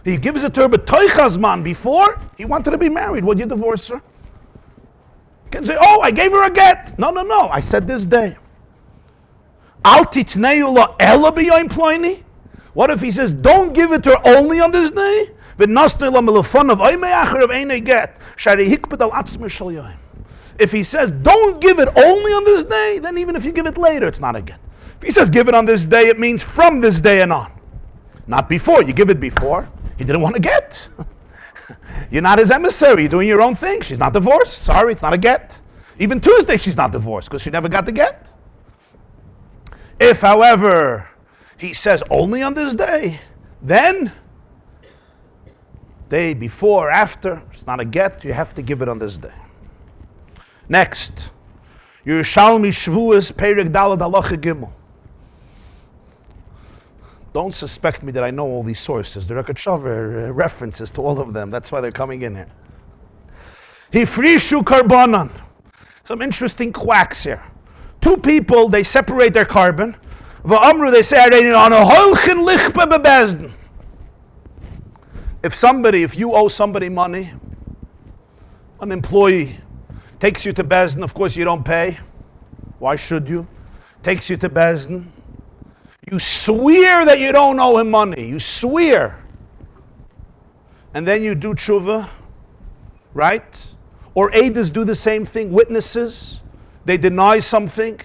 He gives it to her, but Toichazman, before, he wanted to be married. Would you divorce her? You can say, oh, I gave her a get. No. I said this day. Al titneu la ela b'yoyim ploini. What if he says, don't give it to her only on this day? If he says, don't give it only on this day, then even if you give it later, it's not a get. If he says, give it on this day, it means from this day and on. Not before. You give it before. He didn't want to get. You're not his emissary. You're doing your own thing. She's not divorced. Sorry, it's not a get. Even Tuesday, she's not divorced because she never got the get. If, however, he says only on this day, then day before, after, it's not a get. You have to give it on this day. Next, Yerushalmi Shvuas Perek Dalad Halacha Gimel. Don't suspect me that I know all these sources. The Rogatchover references to all of them. That's why they're coming in here. Hifrishu Karbanan. Some interesting quacks here. Two people, they separate their carbon. Va'amru, they say, if you owe somebody money, an employee takes you to Bezdin, of course you don't pay. Why should you? Takes you to Bezdin. You swear that you don't owe him money. You swear. And then you do tshuva, right? Or Eidas do the same thing. Witnesses, they deny something.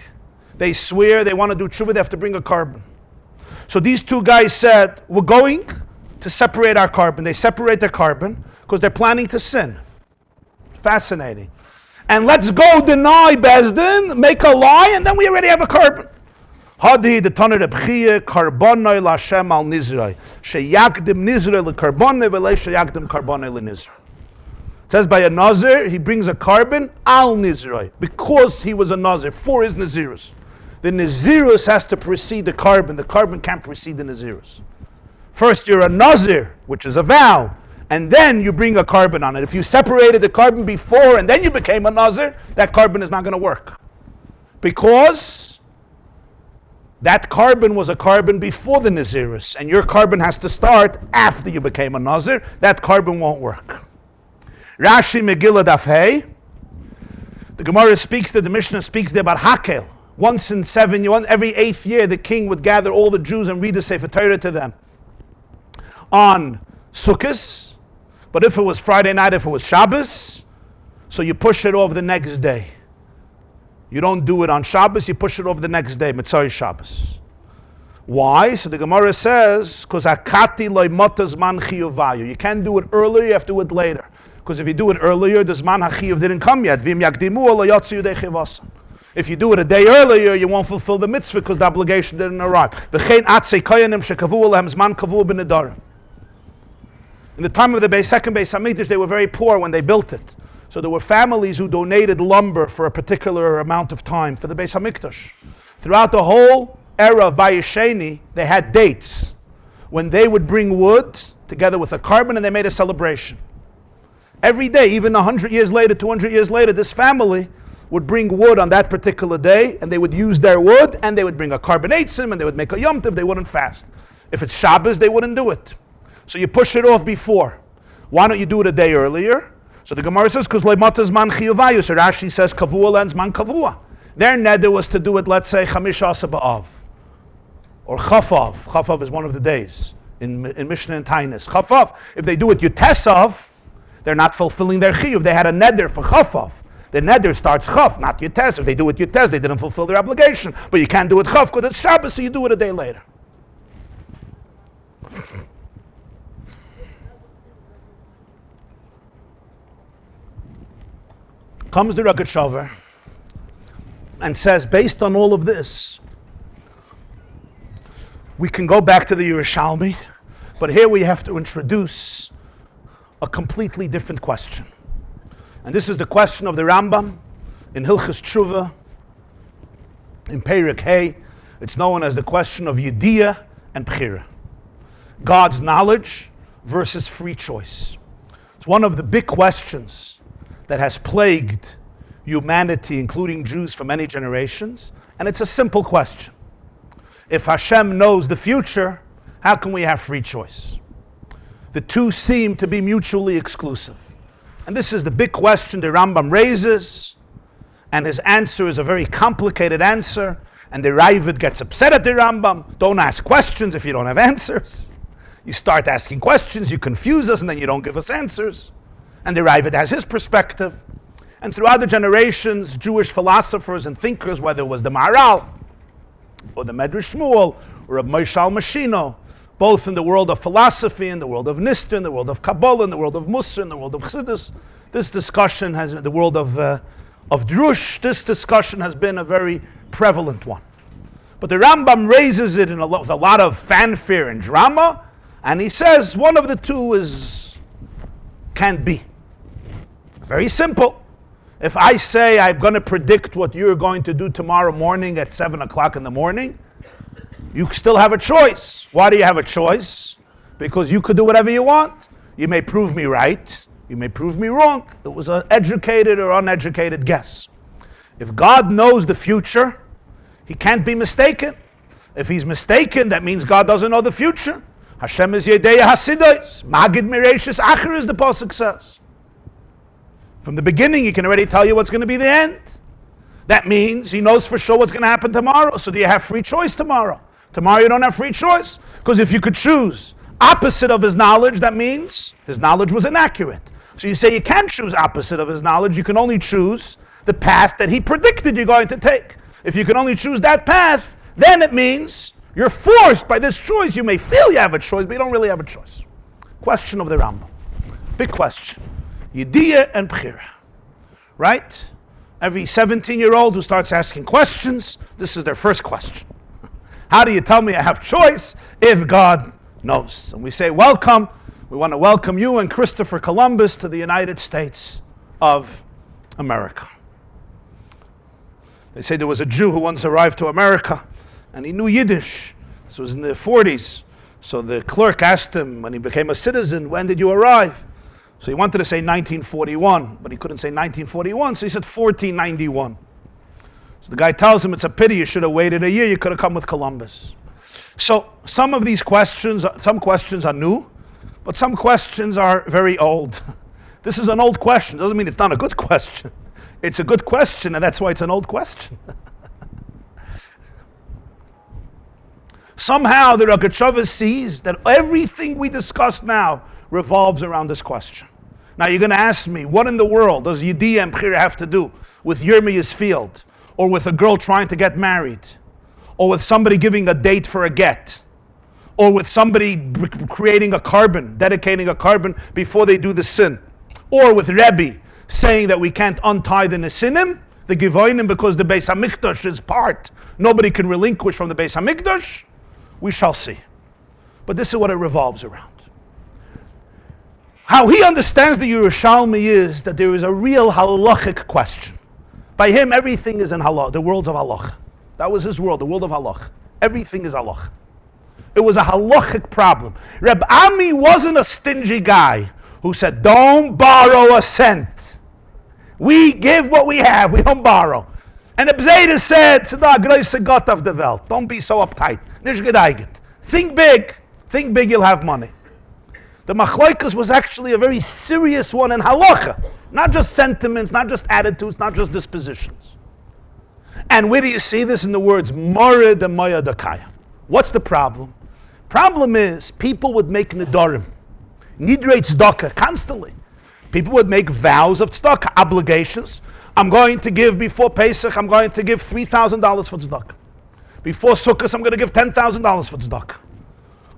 They swear they want to do tshuva. They have to bring a carbon. So these two guys said, we're going to separate our carbon. They separate their carbon because they're planning to sin. Fascinating. And let's go deny Bezdin, make a lie, and then we already have a carbon. Hadi the Tanur Rebchia Karbonai Lashem al Nizrai Sheyakdim Nizrai le Karbonai v'le Sheyakdim Karbonai le Nizrai. It says by a Nazir, he brings a carbon al Nizrai because he was a Nazir for his Nazirus. The Nazirus has to precede the carbon. The carbon can't precede the Nazirus. First, you're a Nazir, which is a vow, and then you bring a carbon on it. If you separated the carbon before and then you became a Nazir, that carbon is not going to work because that carbon was a carbon before the Nazirus, and your carbon has to start after you became a Nazir. That carbon won't work. Rashi Megillah Daf Hey. The Gemara speaks there, the Mishnah speaks there about Hakel. Once in every 8th year, the king would gather all the Jews and read the Sefer Torah to them on Sukkot. But if it was Friday night, if it was Shabbos, so you push it off the next day. You don't do it on Shabbos, you push it over the next day, Mitzvah Shabbos. Why? So the Gemara says, because akati loy motas man chiyuvayu. You can't do it earlier, you have to do it later. Because if you do it earlier, the zman hachiyuv didn't come yet. Vim yakdimu lo yotzu yudei chivasan. If you do it a day earlier, you won't fulfill the mitzvah because the obligation didn't arrive. V'chein atzei koyanim shekavu lehem zman kavu b'nedarim. In the time of the second Beis Hamikdash, they were very poor when they built it. So there were families who donated lumber for a particular amount of time for the Beis Hamikdash. Throughout the whole era of Bayis Sheni, they had dates when they would bring wood together with a carbon and they made a celebration. Every day, even 100 years later, 200 years later, this family would bring wood on that particular day and they would use their wood and they would bring a carbon eitzim and they would make a yom tov, they wouldn't fast. If it's Shabbos, they wouldn't do it. So you push it off before. Why don't you do it a day earlier? So the Gemara says, because loimatas man chiyuvayu. So Rashi says, kavua lens man kavua. Their neder was to do it, let's say, chamish asa ba'av. Or chafav. Chafav is one of the days in Mishnah and Tainis. Chafav, if they do it yutesav, they're not fulfilling their chiyuv. They had a neder for chafav. The neder starts chaf, not yutes. If they do it yutes, they didn't fulfill their obligation. But you can't do it chaf because it's Shabbos, so you do it a day later. Comes the Rogatchover and says, based on all of this, we can go back to the Yerushalmi, but here we have to introduce a completely different question. And this is the question of the Rambam in Hilchas Tshuva, in Perek Hey. It's known as the question of Yediyah and Bchira. God's knowledge versus free choice. It's one of the big questions that has plagued humanity, including Jews, for many generations. And it's a simple question. If Hashem knows the future, how can we have free choice? The two seem to be mutually exclusive. And this is the big question the Rambam raises, and his answer is a very complicated answer, and the Ravid gets upset at the Rambam. Don't ask questions if you don't have answers. You start asking questions, you confuse us, and then you don't give us answers. And the Rabbi has his perspective. And throughout the generations, Jewish philosophers and thinkers, whether it was the Maharal, or the Medrash Shmuel, or Rabbi Moshiach Mashino, both in the world of philosophy, in the world of Nister, in the world of Kabbalah, in the world of Mussar, in the world of Chassidus, this discussion has, the world of Drush, this discussion has been a very prevalent one. But the Rambam raises it with a lot of fanfare and drama, and he says one of the two can't be. Very simple. If I say I'm going to predict what you're going to do tomorrow morning at 7 o'clock in the morning, you still have a choice. Why do you have a choice? Because you could do whatever you want. You may prove me right. You may prove me wrong. It was an educated or uneducated guess. If God knows the future, he can't be mistaken. If he's mistaken, that means God doesn't know the future. Hashem is Yedeya Hasidais. Magid Mireishis Acher, as the Pasuk says. From the beginning, he can already tell you what's going to be the end. That means he knows for sure what's going to happen tomorrow. So do you have free choice tomorrow? Tomorrow you don't have free choice. Because if you could choose opposite of his knowledge, that means his knowledge was inaccurate. So you say you can't choose opposite of his knowledge. You can only choose the path that he predicted you're going to take. If you can only choose that path, then it means you're forced by this choice. You may feel you have a choice, but you don't really have a choice. Question of the Rambam. Big question. Yediyah and Bchira. Right? Every 17-year-old who starts asking questions, this is their first question. How do you tell me I have choice if God knows? And we say, welcome. We want to welcome you and Christopher Columbus to the United States of America. They say there was a Jew who once arrived to America, and he knew Yiddish. This was in the 40s. So the clerk asked him, when he became a citizen, when did you arrive? So he wanted to say 1941, but he couldn't say 1941, so he said 1491. So the guy tells him, it's a pity, you should have waited a year, you could have come with Columbus. So some of these questions, some questions are new, but some questions are very old. This is an old question, doesn't mean it's not a good question. It's a good question, and that's why it's an old question. Somehow the Rogatchover sees that everything we discuss now revolves around this question. Now you're going to ask me, what in the world does Yediyah and Bchira have to do with Yirmiyah's field, or with a girl trying to get married, or with somebody giving a date for a get, or with somebody creating a carbon, dedicating a carbon before they do the sin, or with Rabbi saying that we can't untie the Nesinim, the Givoinim, because the Beis HaMikdash is part nobody can relinquish from the Beis HaMikdash? We shall see. But this is what it revolves around. How he understands the Yerushalmi is that there is a real halachic question. By him, everything is in halach, the world of halach. That was his world, the world of halach. Everything is halach. It was a halachic problem. Reb Ami wasn't a stingy guy who said, don't borrow a cent. We give what we have, we don't borrow. And Abzeda said, don't be so uptight. Think big, you'll have money. The machlokes was actually a very serious one in halacha. Not just sentiments, not just attitudes, not just dispositions. And where do you see this in the words, Mored and Maya Dakaya? What's the problem? Problem is, people would make nidorim, nidrei tzedakah, constantly. People would make vows of tzedakah, obligations. I'm going to give before Pesach, I'm going to give $3,000 for tzedakah. Before Sukkot, I'm going to give $10,000 for tzedakah.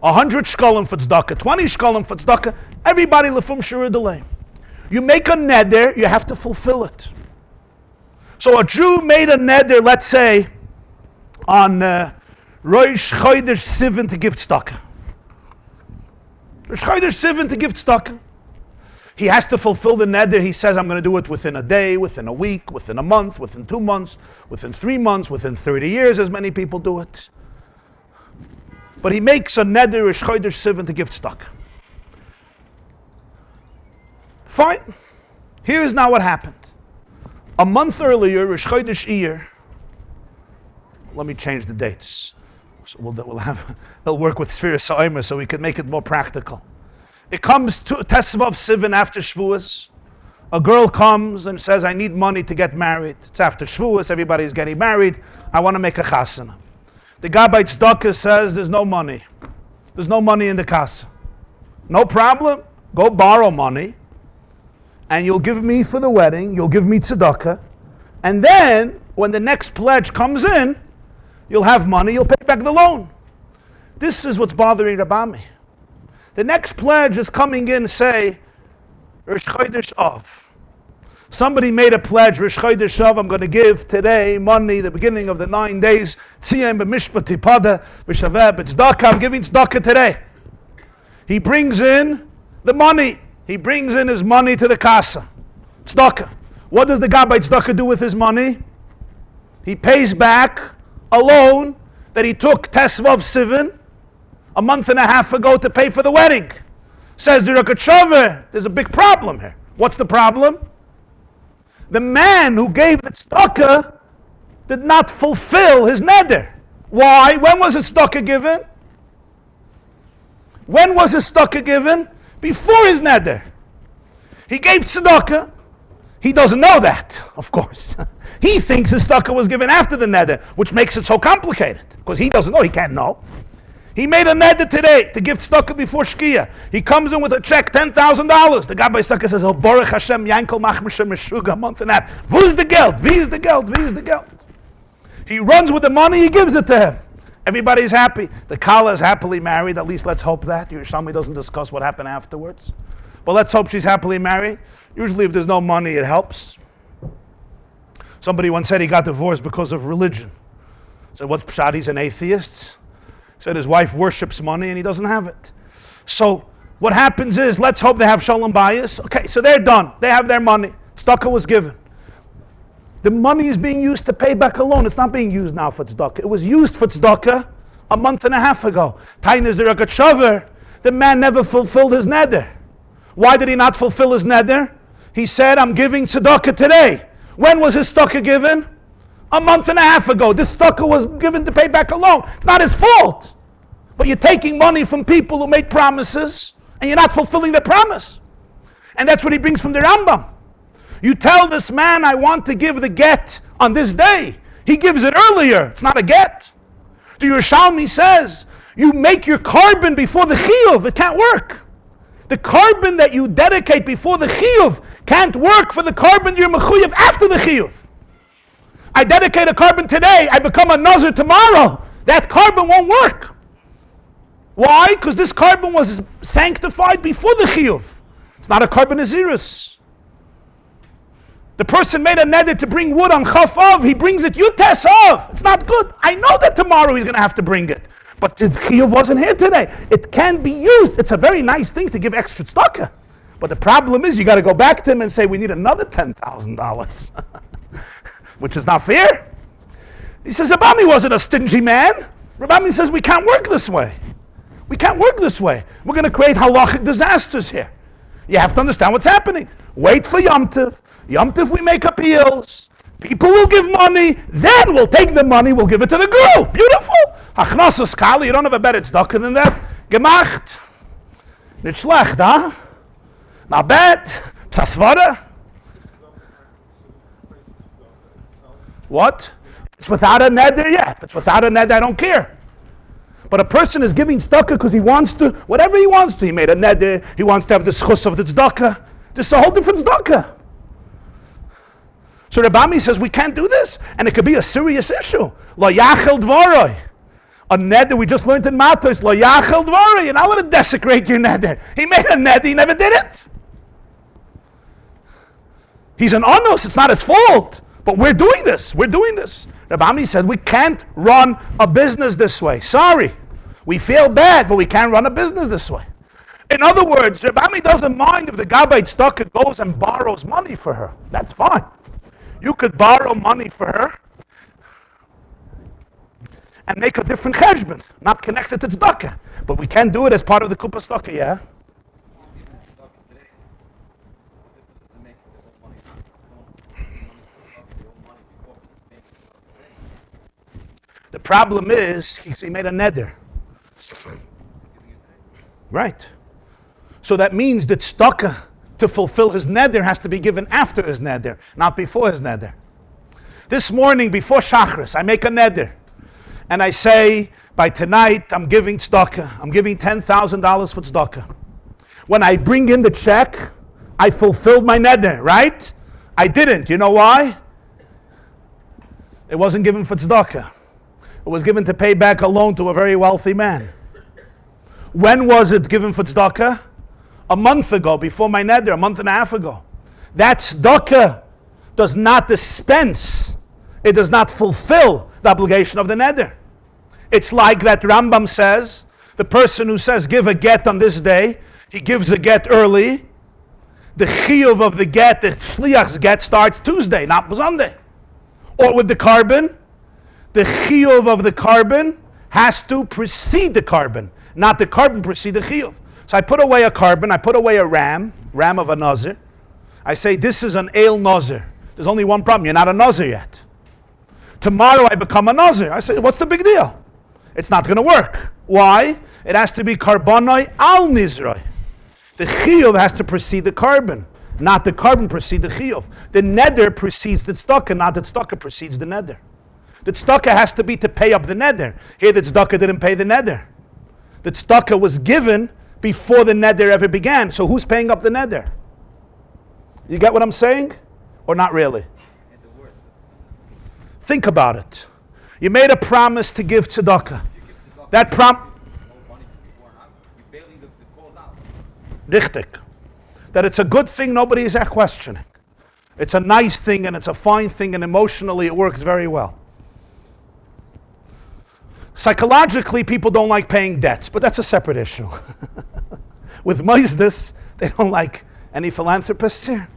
100 shkolim for tzedakah, 20 shkolim for tzedakah. Everybody lefum shura delay. You make a neder, you have to fulfill it. So a Jew made a neder, let's say, on Rosh Chodesh Sivan to give tzedakah. Rosh Chodesh Sivan to give tzedakah. He has to fulfill the neder. He says, I'm going to do it within a day, within a week, within a month, within 2 months, within 3 months, within 30 years, as many people do it. But he makes a neder, Rosh Chodesh Sivan, to give tzedakah. Fine. Here's now what happened. A month earlier, Rosh Chodesh Iyar, let me change the dates. So it'll work with Sfiras HaOmer so we can make it more practical. It comes to Tesvav Sivan after Shavuos. A girl comes and says, I need money to get married. It's after Shavuos, everybody's getting married. I want to make a chasana. The guy by tzedakah says, there's no money. There's no money in the kasa. no problem. Go borrow money, and you'll give me for the wedding, you'll give me tzedakah, and then, when the next pledge comes in, you'll have money, you'll pay back the loan. This is what's bothering Rabbi. The next pledge is coming in, say, Rosh Chodesh Av. Somebody made a pledge, Rosh Chodesh Av, I'm going to give today money, the beginning of the 9 days, Tziyam b'mishpat tipada, v'shaveh b'tzdaka, I'm giving tzedakah today. He brings in the money. He brings in his money to the casa. Tzedakah. What does the guy by tzedakah do with his money? He pays back a loan that he took Tesvav Sivan a month and a half ago to pay for the wedding. Says the Rogatchover, there's a big problem here. What's the problem? The man who gave the tzedakah did not fulfill his neder. Why? When was his tzedakah given? When was his tzedakah given? Before his neder. He gave tzedakah. He doesn't know that, of course. He thinks his tzedakah was given after the neder, which makes it so complicated. Because he doesn't know, he can't know. He made a neder today to give tzedakah before Shkia. He comes in with a check, $10,000. The guy by tzedakah says, "Oh, Baruch Hashem, Yankel Machmashem Meshuga, a month and a half. Who's the geld? Who's the geld? Who's the geld?" He runs with the money, he gives it to him. Everybody's happy. The Kala is happily married. At least let's hope that. Yerushalmi doesn't discuss what happened afterwards. But let's hope she's happily married. Usually if there's no money, it helps. Somebody once said he got divorced because of religion. Said, what's pshat? He's an atheist. Said his wife worships money and he doesn't have it. So what happens is, let's hope they have Sholom bias. Okay, so they're done. They have their money. Tzedakah was given. The money is being used to pay back a loan. It's not being used now for tzedakah. It was used for tzedakah a month and a half ago. Tain is the Rogatchover. The man never fulfilled his neder. Why did he not fulfill his neder? He said, I'm giving tzedakah today. When was his tzedakah given? A month and a half ago. This tzedakah was given to pay back a loan. It's not his fault. But you're taking money from people who make promises and you're not fulfilling the promise. And that's what he brings from the Rambam. You tell this man, I want to give the get on this day. He gives it earlier. It's not a get. The Yerushalmi says, you make your carbon before the chiyuv. It can't work. The carbon that you dedicate before the chiyuv can't work for the carbon you're mechuyev after the chiyuv. I dedicate a carbon today, I become a nazir tomorrow. That carbon won't work. Why? Because this carbon was sanctified before the chiyuv. It's not a carbon nazirus. The person made a neder to bring wood on Chaf Av. He brings it Yutes Av. It's not good. I know that tomorrow he's going to have to bring it. But the chiyuv wasn't here today. It can be used. It's a very nice thing to give extra tzedakah. But the problem is you got to go back to him and say, we need another $10,000. Which is not fair. He says, Rabbi wasn't a stingy man. Rabbi says, we can't work this way. We can't work this way. We're going to create halachic disasters here. You have to understand what's happening. Wait for Yom Tov. Yom Tov we make appeals. People will give money. Then we'll take the money. We'll give it to the girl. Beautiful. Hachnasas kali. You don't have a better tzedakah than that. Gemacht. Nicht schlecht, huh? Not bad. Psasvara. What? It's without a neder, yeah. If it's without a neder, I don't care. But a person is giving tzedakah because he wants to, whatever he wants to. He made a neder, he wants to have the schus of the tzedakah. This is a whole different tzedakah. So Rabbi says we can't do this, and it could be a serious issue. Lo yachel dvaroi. A neder we just learned in Matos. Lo yachel dvaroi. You're not allowed to desecrate your neder. He made a neder, he never did it. He's an onus, it's not his fault. But we're doing this. We're doing this. Rabbi said we can't run a business this way. Sorry. We feel bad, but we can't run a business this way. In other words, Rabbi doesn't mind if the Gabbai tzedakah goes and borrows money for her. That's fine. You could borrow money for her and make a different cheshbon, not connected to tzedakah. But we can't do it as part of the kuppah tzedakah, yeah? The problem is, he made a neder. Right. So that means that tzedakah to fulfill his neder has to be given after his neder, not before his neder. This morning, before Shachris, I make a neder. And I say, by tonight, I'm giving tzedakah. I'm giving $10,000 for tzedakah. when I bring in the check, I fulfilled my neder, right? I didn't. You know why? It wasn't given for tzedakah. It was given to pay back a loan to a very wealthy man. When was it given for tzedakah? A month ago, before my neder, a month and a half ago. That tzedakah does not dispense, it does not fulfill the obligation of the neder. It's like that Rambam says, the person who says give a get on this day, he gives a get early. The chiyuv of the get, the shliach's get, starts Tuesday, not Sunday. Or with the carbon, the chiyuv of the carbon has to precede the carbon, not the carbon precede the chiyuv. So I put away a carbon, I put away a ram of a nazir. I say this is an ale nazir. There's only one problem, you're not a nazir yet. Tomorrow I become a nazir. I say, what's the big deal? It's not going to work. Why? It has to be carbonoi al nizroi. The chiyuv has to precede the carbon, not the carbon precede the chiyuv. The neder precedes the tzedakah, not the tzedakah precedes the neder. The tzedakah has to be to pay up the neder. Here the tzedakah didn't pay the neder. The tzedakah was given before the neder ever began. So who's paying up the neder? You get what I'm saying? Or not really? Think about it. You made a promise to give tzedakah. That Richtig. That it's a good thing, nobody is questioning. It's a nice thing and it's a fine thing and emotionally it works very well. Psychologically, people don't like paying debts, but that's a separate issue. With Mosey, they don't like any philanthropists here.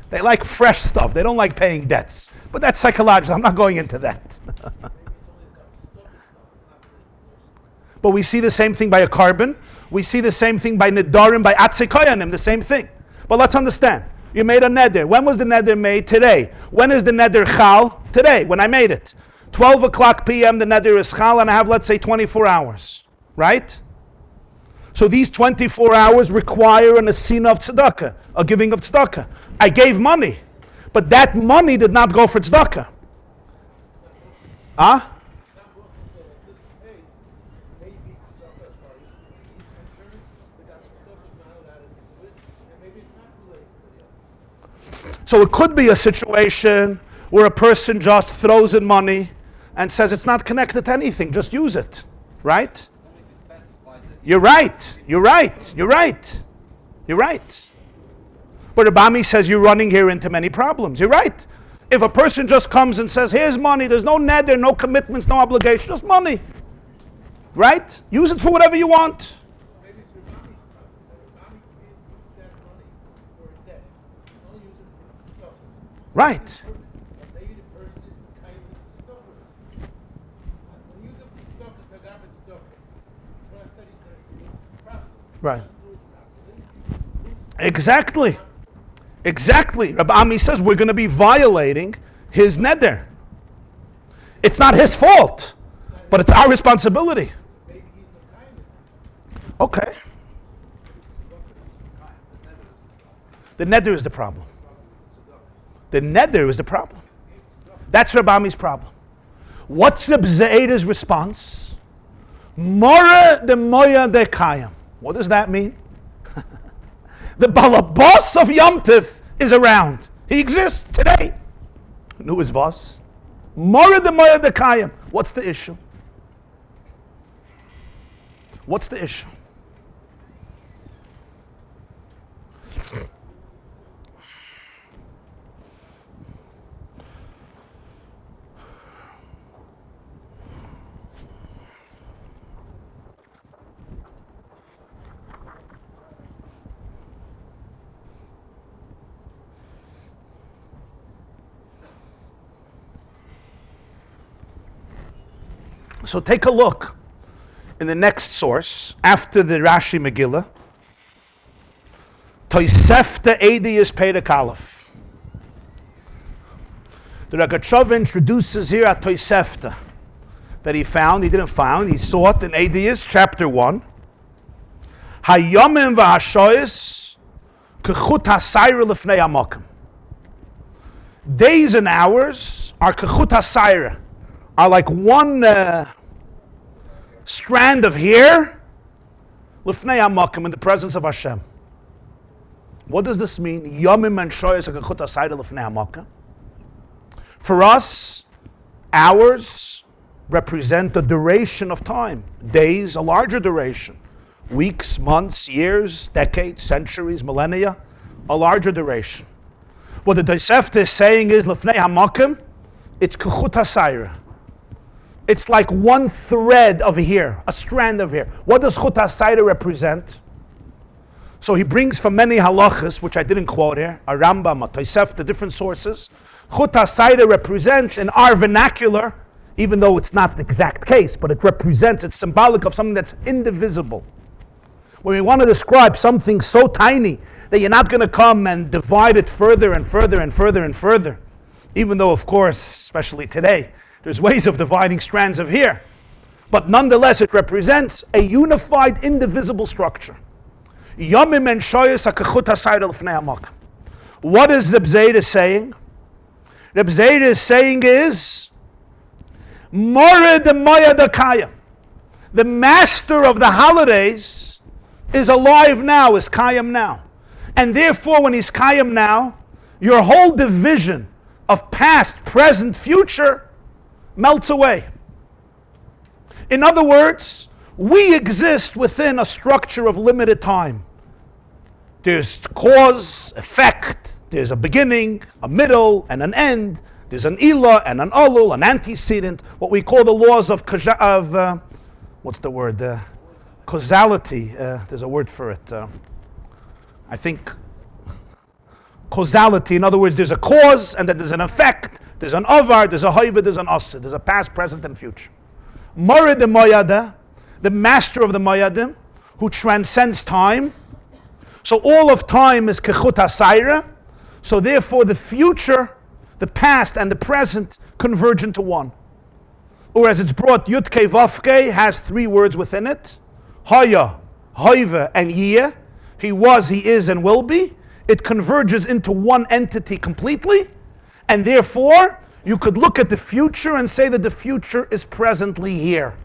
They like fresh stuff. They don't like paying debts. But that's psychological. I'm not going into that. But we see the same thing by a carbon. We see the same thing by nedarim, by atzikoyanim, the same thing. But let's understand. You made a neder. When was the neder made? Today. When is the neder chal? Today, when I made it. 12 o'clock p.m. the neder is chal, and I have, let's say, 24 hours. Right? So these 24 hours require an asina of tzedakah, a giving of tzedakah. I gave money, but that money did not go for tzedakah. Huh? So it could be a situation where a person just throws in money and says it's not connected to anything, just use it, right? You're right. But Rabbi says you're running here into many problems. You're right. If a person just comes and says, here's money, there's no neder, no commitments, no obligation, just money. Right? Use it for whatever you want. Right. Right. Exactly. Rabbi Ami says we're going to be violating his neder. It's not his fault, but it's our responsibility. Okay. The neder is the problem. The neder is the problem. That's Rabbi Ami's problem. What's the Bze'eda's response? Mora de moya de kayam. What does that mean? The balabas of Yom Tif is around. He exists today. And who is Vos? Mora de moya de kayam. What's the issue? What's the issue? So take a look in the next source, after the Rashi Megillah, Toisefta Eidiyus Perek Aleph. The Rogatchover introduces here a Toisefta that he didn't find, he sought in Eidiyus, chapter 1. Hayomim v'hashoyes kechut hasayra lefnei hamokim. Days and hours are kechut hasayra, are like one strand of hair lefnei hamokim, in the presence of Hashem. What does this mean? Yomim and shoyes hakachut asayda lefnei hamaka. For us, hours represent the duration of time. Days, a larger duration. Weeks, months, years, decades, centuries, millennia, a larger duration. What the Tosefta is saying is, lefnei hamakim, it's kachut hasayra. It's like one thread of here, a strand of here. What does chut hasayra represent? So he brings from many halachas, which I didn't quote here, a Rambam, a Tosefta, different sources. Chut hasayra represents, in our vernacular, even though it's not the exact case, but it represents, it's symbolic of something that's indivisible. When we want to describe something so tiny that you're not going to come and divide it further and further and further and further, even though, of course, especially today, there's ways of dividing strands of hair. But nonetheless, it represents a unified, indivisible structure. Yomim and shoyes hakachut hasayda lefnei hamak. What is Reb Zayda saying? Reb Zayda is saying is, Mored Moya Dakaya. The master of the holidays is alive now, is Kayam now. And therefore, when he's Kayam now, your whole division of past, present, future melts away. In other words, we exist within a structure of limited time. There's cause, effect, there's a beginning, a middle, and an end. There's an ilah and an alul, an antecedent, what we call the laws of what's the word? Causality. There's a word for it. I think causality. In other words, there's a cause and then there's an effect. There's an avar, there's a hayva, there's an asid. There's a past, present, and future. Mored moyada, the master of the moyadim, who transcends time. So all of time is kechut hasayra. So therefore the future, the past, and the present converge into one. Or as it's brought, Yudke Vavke has three words within it. Haya, Haiva, and Yeh. He was, he is, and will be. It converges into one entity completely. And therefore, you could look at the future and say that the future is presently here.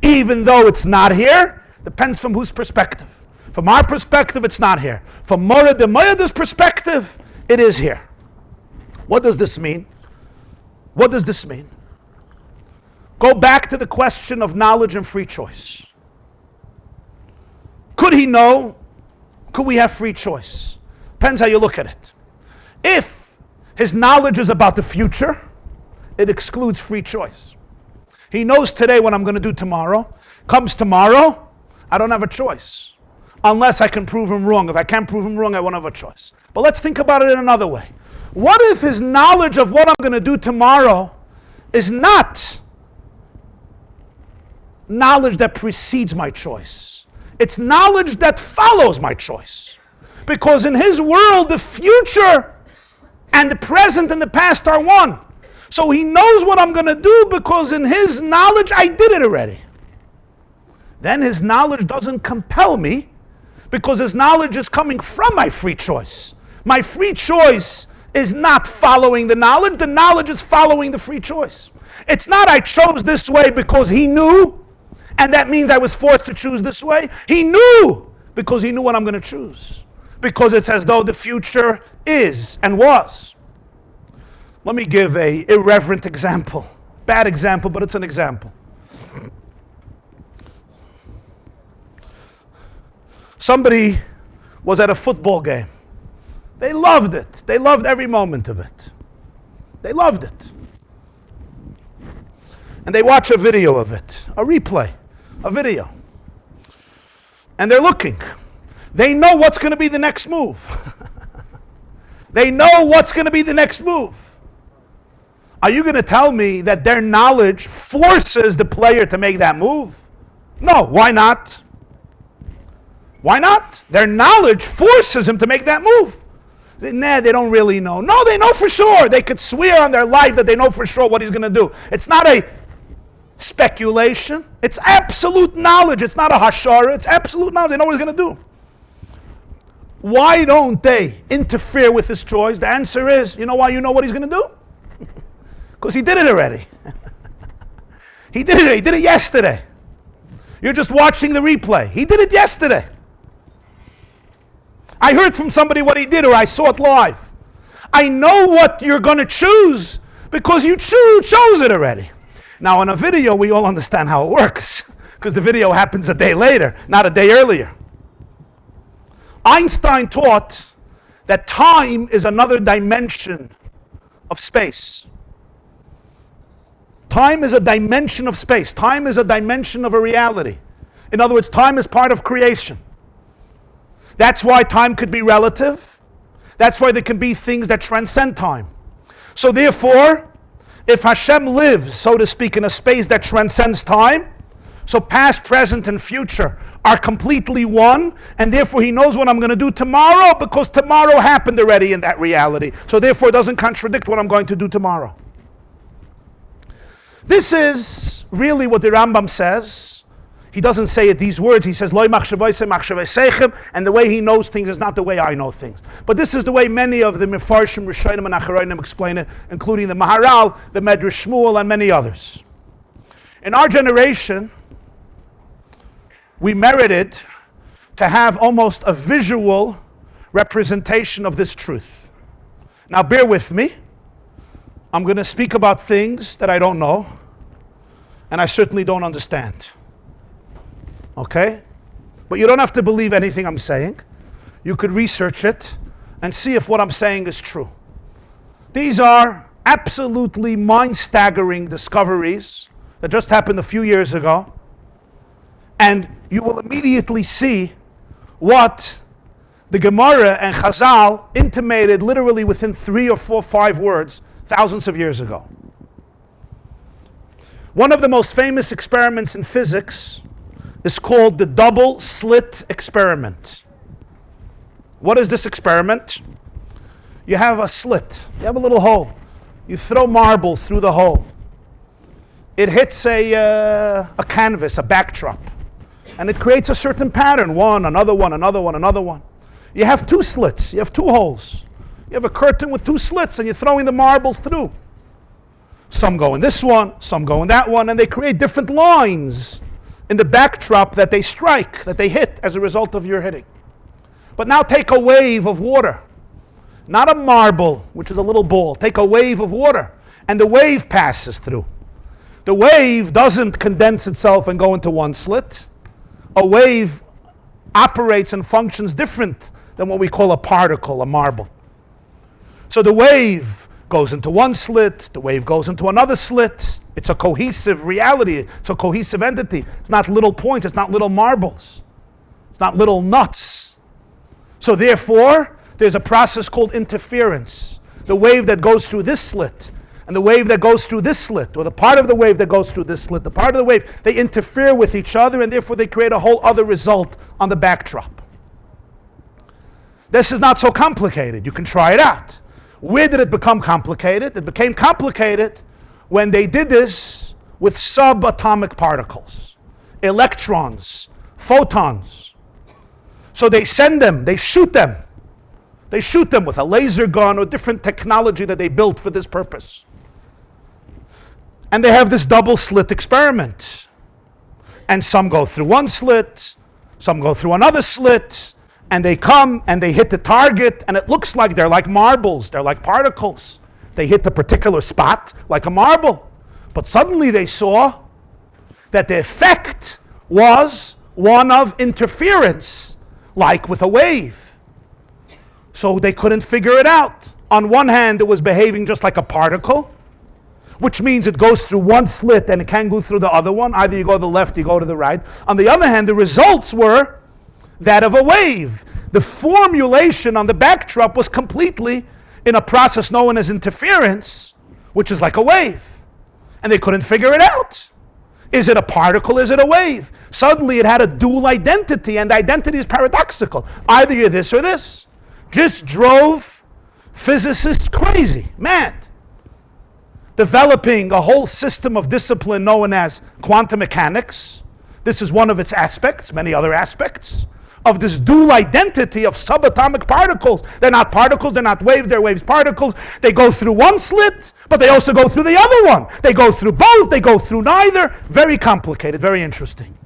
Even though it's not here, depends from whose perspective. From our perspective, it's not here. From Mored Moyada's perspective, it is here. What does this mean? What does this mean? Go back to the question of knowledge and free choice. Could he know? Could we have free choice? Depends how you look at it. If his knowledge is about the future, it excludes free choice. He knows today what I'm going to do tomorrow. Comes tomorrow, I don't have a choice. Unless I can prove him wrong. If I can't prove him wrong, I won't have a choice. But let's think about it in another way. What if his knowledge of what I'm going to do tomorrow is not knowledge that precedes my choice? It's knowledge that follows my choice. Because in his world, the future and the present and the past are one. So he knows what I'm going to do because in his knowledge, I did it already. Then his knowledge doesn't compel me because his knowledge is coming from my free choice. My free choice is not following the knowledge is following the free choice. It's not I chose this way because he knew, and that means I was forced to choose this way. He knew because he knew what I'm going to choose. Because it's as though the future is and was. Let me give an irreverent example. Bad example, but it's an example. Somebody was at a football game. They loved it. They loved every moment of it. They loved it. And they watch a video of it, a replay, a video. And they're looking. They know what's going to be the next move. They know what's going to be the next move. Are you going to tell me that their knowledge forces the player to make that move? No, why not? Why not? Their knowledge forces him to make that move. Nah, they don't really know. No, they know for sure. They could swear on their life that they know for sure what he's going to do. It's not a speculation. It's absolute knowledge. It's not a hashara. It's absolute knowledge. They know what he's going to do. Why don't they interfere with his choice? The answer is, you know why you know what he's going to do? Because he did it already. He did it. He did it yesterday. You're just watching the replay. He did it yesterday. I heard from somebody what he did, or I saw it live. I know what you're going to choose because you chose it already. Now, in a video, we all understand how it works because the video happens a day later, not a day earlier. Einstein taught that time is another dimension of space. Time is a dimension of space. Time is a dimension of a reality. In other words, time is part of creation. That's why time could be relative. That's why there can be things that transcend time. So therefore, if Hashem lives, so to speak, in a space that transcends time, so past, present, and future are completely one, and therefore he knows what I'm going to do tomorrow because tomorrow happened already in that reality. So therefore it doesn't contradict what I'm going to do tomorrow. This is really what the Rambam says. He doesn't say it these words. He says, Loi machshavosem machshavosechem, and the way he knows things is not the way I know things. But this is the way many of the Mefarshim, Rishonim, and Acharonim explain it, including the Maharal, the Medrash Shmuel, and many others. In our generation, we merited to have almost a visual representation of this truth. Now bear with me. I'm going to speak about things that I don't know, and I certainly don't understand. Okay? But you don't have to believe anything I'm saying. You could research it and see if what I'm saying is true. These are absolutely mind-staggering discoveries that just happened a few years ago. And you will immediately see what the Gemara and Chazal intimated literally within 3 or 4, 5 words thousands of years ago. One of the most famous experiments in physics is called the double slit experiment. What is this experiment? You have a slit. You have a little hole. You throw marbles through the hole. It hits a canvas, a backdrop. And it creates a certain pattern. One, another one, another one, another one. You have 2 slits. You have 2 holes. You have a curtain with 2 slits and you're throwing the marbles through. Some go in this one, some go in that one, and they create different lines in the backdrop that they strike, that they hit as a result of your hitting. But now take a wave of water. Not a marble, which is a little ball. Take a wave of water, and the wave passes through. The wave doesn't condense itself and go into one slit. A wave operates and functions different than what we call a particle, a marble. So the wave goes into one slit, the wave goes into another slit. It's a cohesive reality. It's a cohesive entity. It's not little points. It's not little marbles. It's not little nuts. So therefore, there's a process called interference. The wave that goes through this slit and the wave that goes through this slit, or the part of the wave that goes through this slit, the part of the wave, they interfere with each other, and therefore they create a whole other result on the backdrop. This is not so complicated. You can try it out. Where did it become complicated? It became complicated when they did this with subatomic particles, electrons, photons. So they send them, they shoot them. They shoot them with a laser gun or different technology that they built for this purpose. And they have this double slit experiment. And some go through one slit, some go through another slit, and they come and they hit the target, and it looks like they're like marbles, they're like particles. They hit the particular spot like a marble. But suddenly they saw that the effect was one of interference, like with a wave. So they couldn't figure it out. On one hand, it was behaving just like a particle, which means it goes through one slit and it can't go through the other one. Either you go to the left, you go to the right. On the other hand, the results were that of a wave. The formulation on the backdrop was completely in a process known as interference, which is like a wave. And they couldn't figure it out. Is it a particle? Is it a wave? Suddenly it had a dual identity, and the identity is paradoxical. Either you're this or this. Just drove physicists crazy, mad. Developing a whole system of discipline known as quantum mechanics. This is one of its aspects, many other aspects, of this dual identity of subatomic particles. They're not particles, they're not waves, they're waves, particles. They go through one slit, but they also go through the other one. They go through both, they go through neither. Very complicated, very interesting.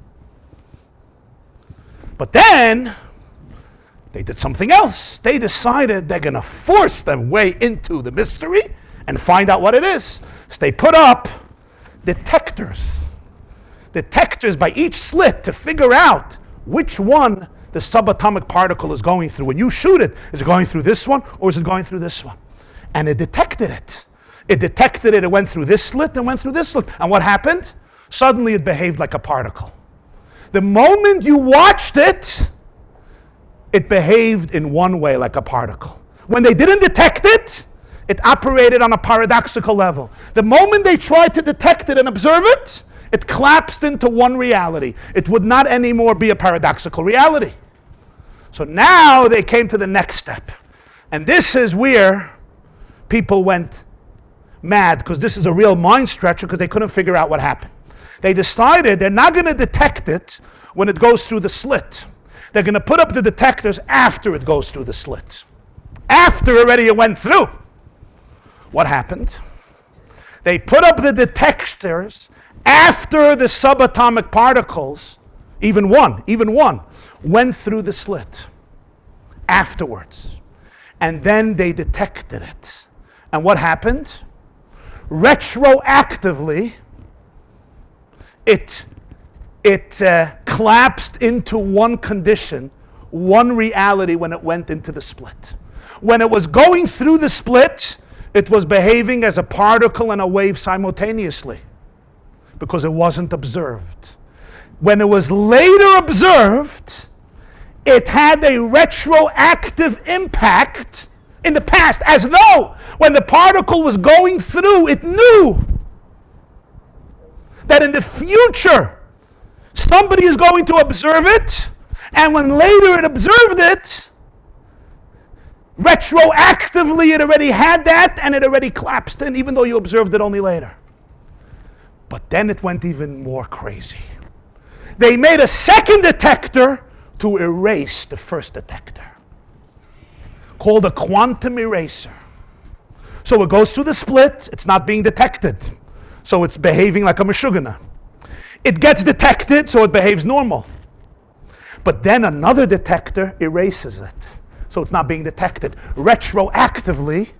But then, They did something else. They decided they're going to force their way into the mystery and find out what it is. So they put up detectors by each slit to figure out which one the subatomic particle is going through. When you shoot it, is it going through this one or is it going through this one? And it detected it. It went through this slit and went through this slit. And what happened? Suddenly it behaved like a particle. The moment you watched it, it behaved in one way like a particle. When they didn't detect it, it operated on a paradoxical level. The moment they tried to detect it and observe it, it collapsed into one reality. It would not anymore be a paradoxical reality. So now they came to the next step. And this is where people went mad, because this is a real mind stretcher, because they couldn't figure out what happened. They decided they're not going to detect it when it goes through the slit. They're going to put up the detectors after it goes through the slit. After already it went through. What happened? They put up the detectors after the subatomic particles, even one, went through the slit. Afterwards. And then they detected it. And what happened? Retroactively, it collapsed into one condition, one reality when it went into the split. When it was going through the split, it was behaving as a particle and a wave simultaneously because it wasn't observed. When it was later observed, it had a retroactive impact in the past, as though when the particle was going through, it knew that in the future, somebody is going to observe it, and when later it observed it, retroactively it already had that, and it already collapsed in, even though you observed it only later. But then it went even more crazy. They made a second detector to erase the first detector, called a quantum eraser. So it goes through the split, it's not being detected. So it's behaving like a meshugana. It gets detected, so it behaves normal. But then another detector erases it. So it's not being detected. Retroactively,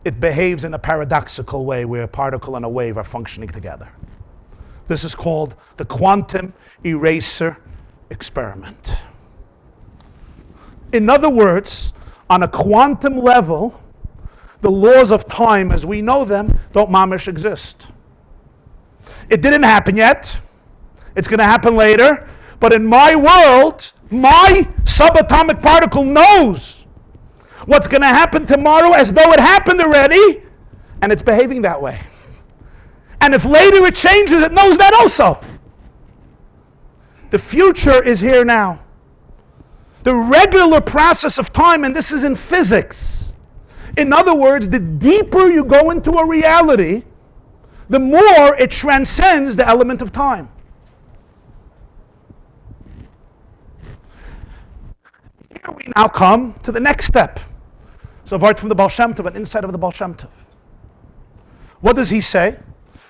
it behaves in a paradoxical way where a particle and a wave are functioning together. This is called the quantum eraser experiment. In other words, on a quantum level, the laws of time as we know them don't mamish exist. It didn't happen yet. It's going to happen later. But in my world, my subatomic particle knows what's going to happen tomorrow as though it happened already, and it's behaving that way. And if later it changes, it knows that also. The future is here now. The regular process of time, and this is in physics. In other words, the deeper you go into a reality, the more it transcends the element of time. Here we now come to the next step. So, a word from the Baal Shem Tov, an insight of the Baal Shem Tov. What does he say?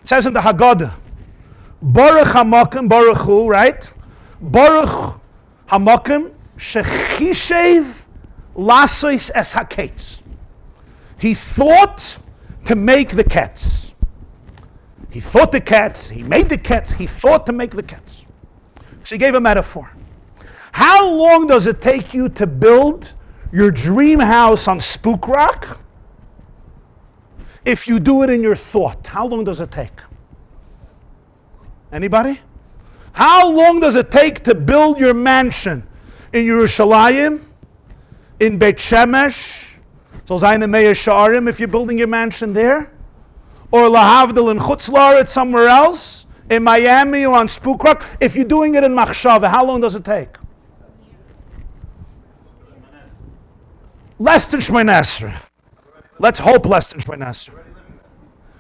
It says in the Haggadah, Baruch HaMakim, Baruch Hu, right? Baruch HaMakim, Shechishev Lasois Es HaKetz. He thought to make the ketz. He thought the ketz, he made the ketz, he thought to make the ketz. So he gave a metaphor. How long does it take you to build your dream house on Spook Rock? If you do it in your thought, how long does it take? Anybody? How long does it take to build your mansion in Yerushalayim, in Beit Shemesh, so Zayin Meir Sha'arim, if you're building your mansion there, or Lahavdil in Chutz La'aretz somewhere else, in Miami or on Spook Rock? If you're doing it in Machshava, how long does it take? Less than Shmoneh Esrei. Let's hope less than Shmoneh Esrei.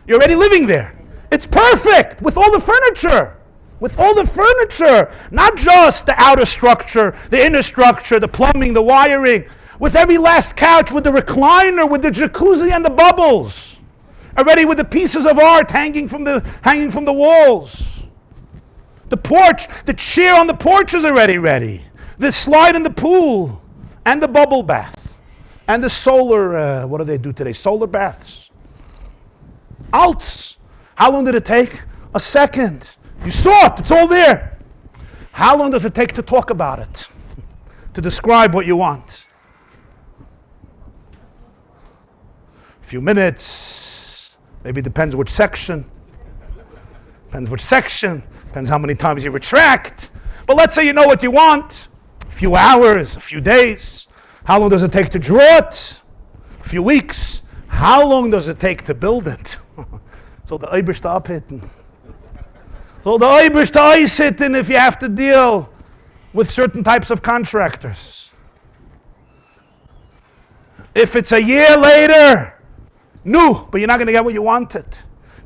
You're already living there. It's perfect with all the furniture. With all the furniture. Not just the outer structure, the inner structure, the plumbing, the wiring. With every last couch, with the recliner, with the jacuzzi and the bubbles. Already with the pieces of art hanging from the walls. The porch, the chair on the porch is already ready. The slide in the pool. and the bubble bath, and the solar, what do they do today? Solar baths. Alts. How long did it take? A second. You saw it. It's all there. How long does it take to talk about it? To describe what you want? A few minutes. Maybe it depends which section. Depends which section. Depends how many times you retract. But let's say you know what you want. A few hours, a few days. How long does it take to draw it? A few weeks. How long does it take to build it? So the Eiberste abhitten. So the Eiberste eishitten if you have to deal with certain types of contractors. If it's a year later, no, but you're not going to get what you wanted.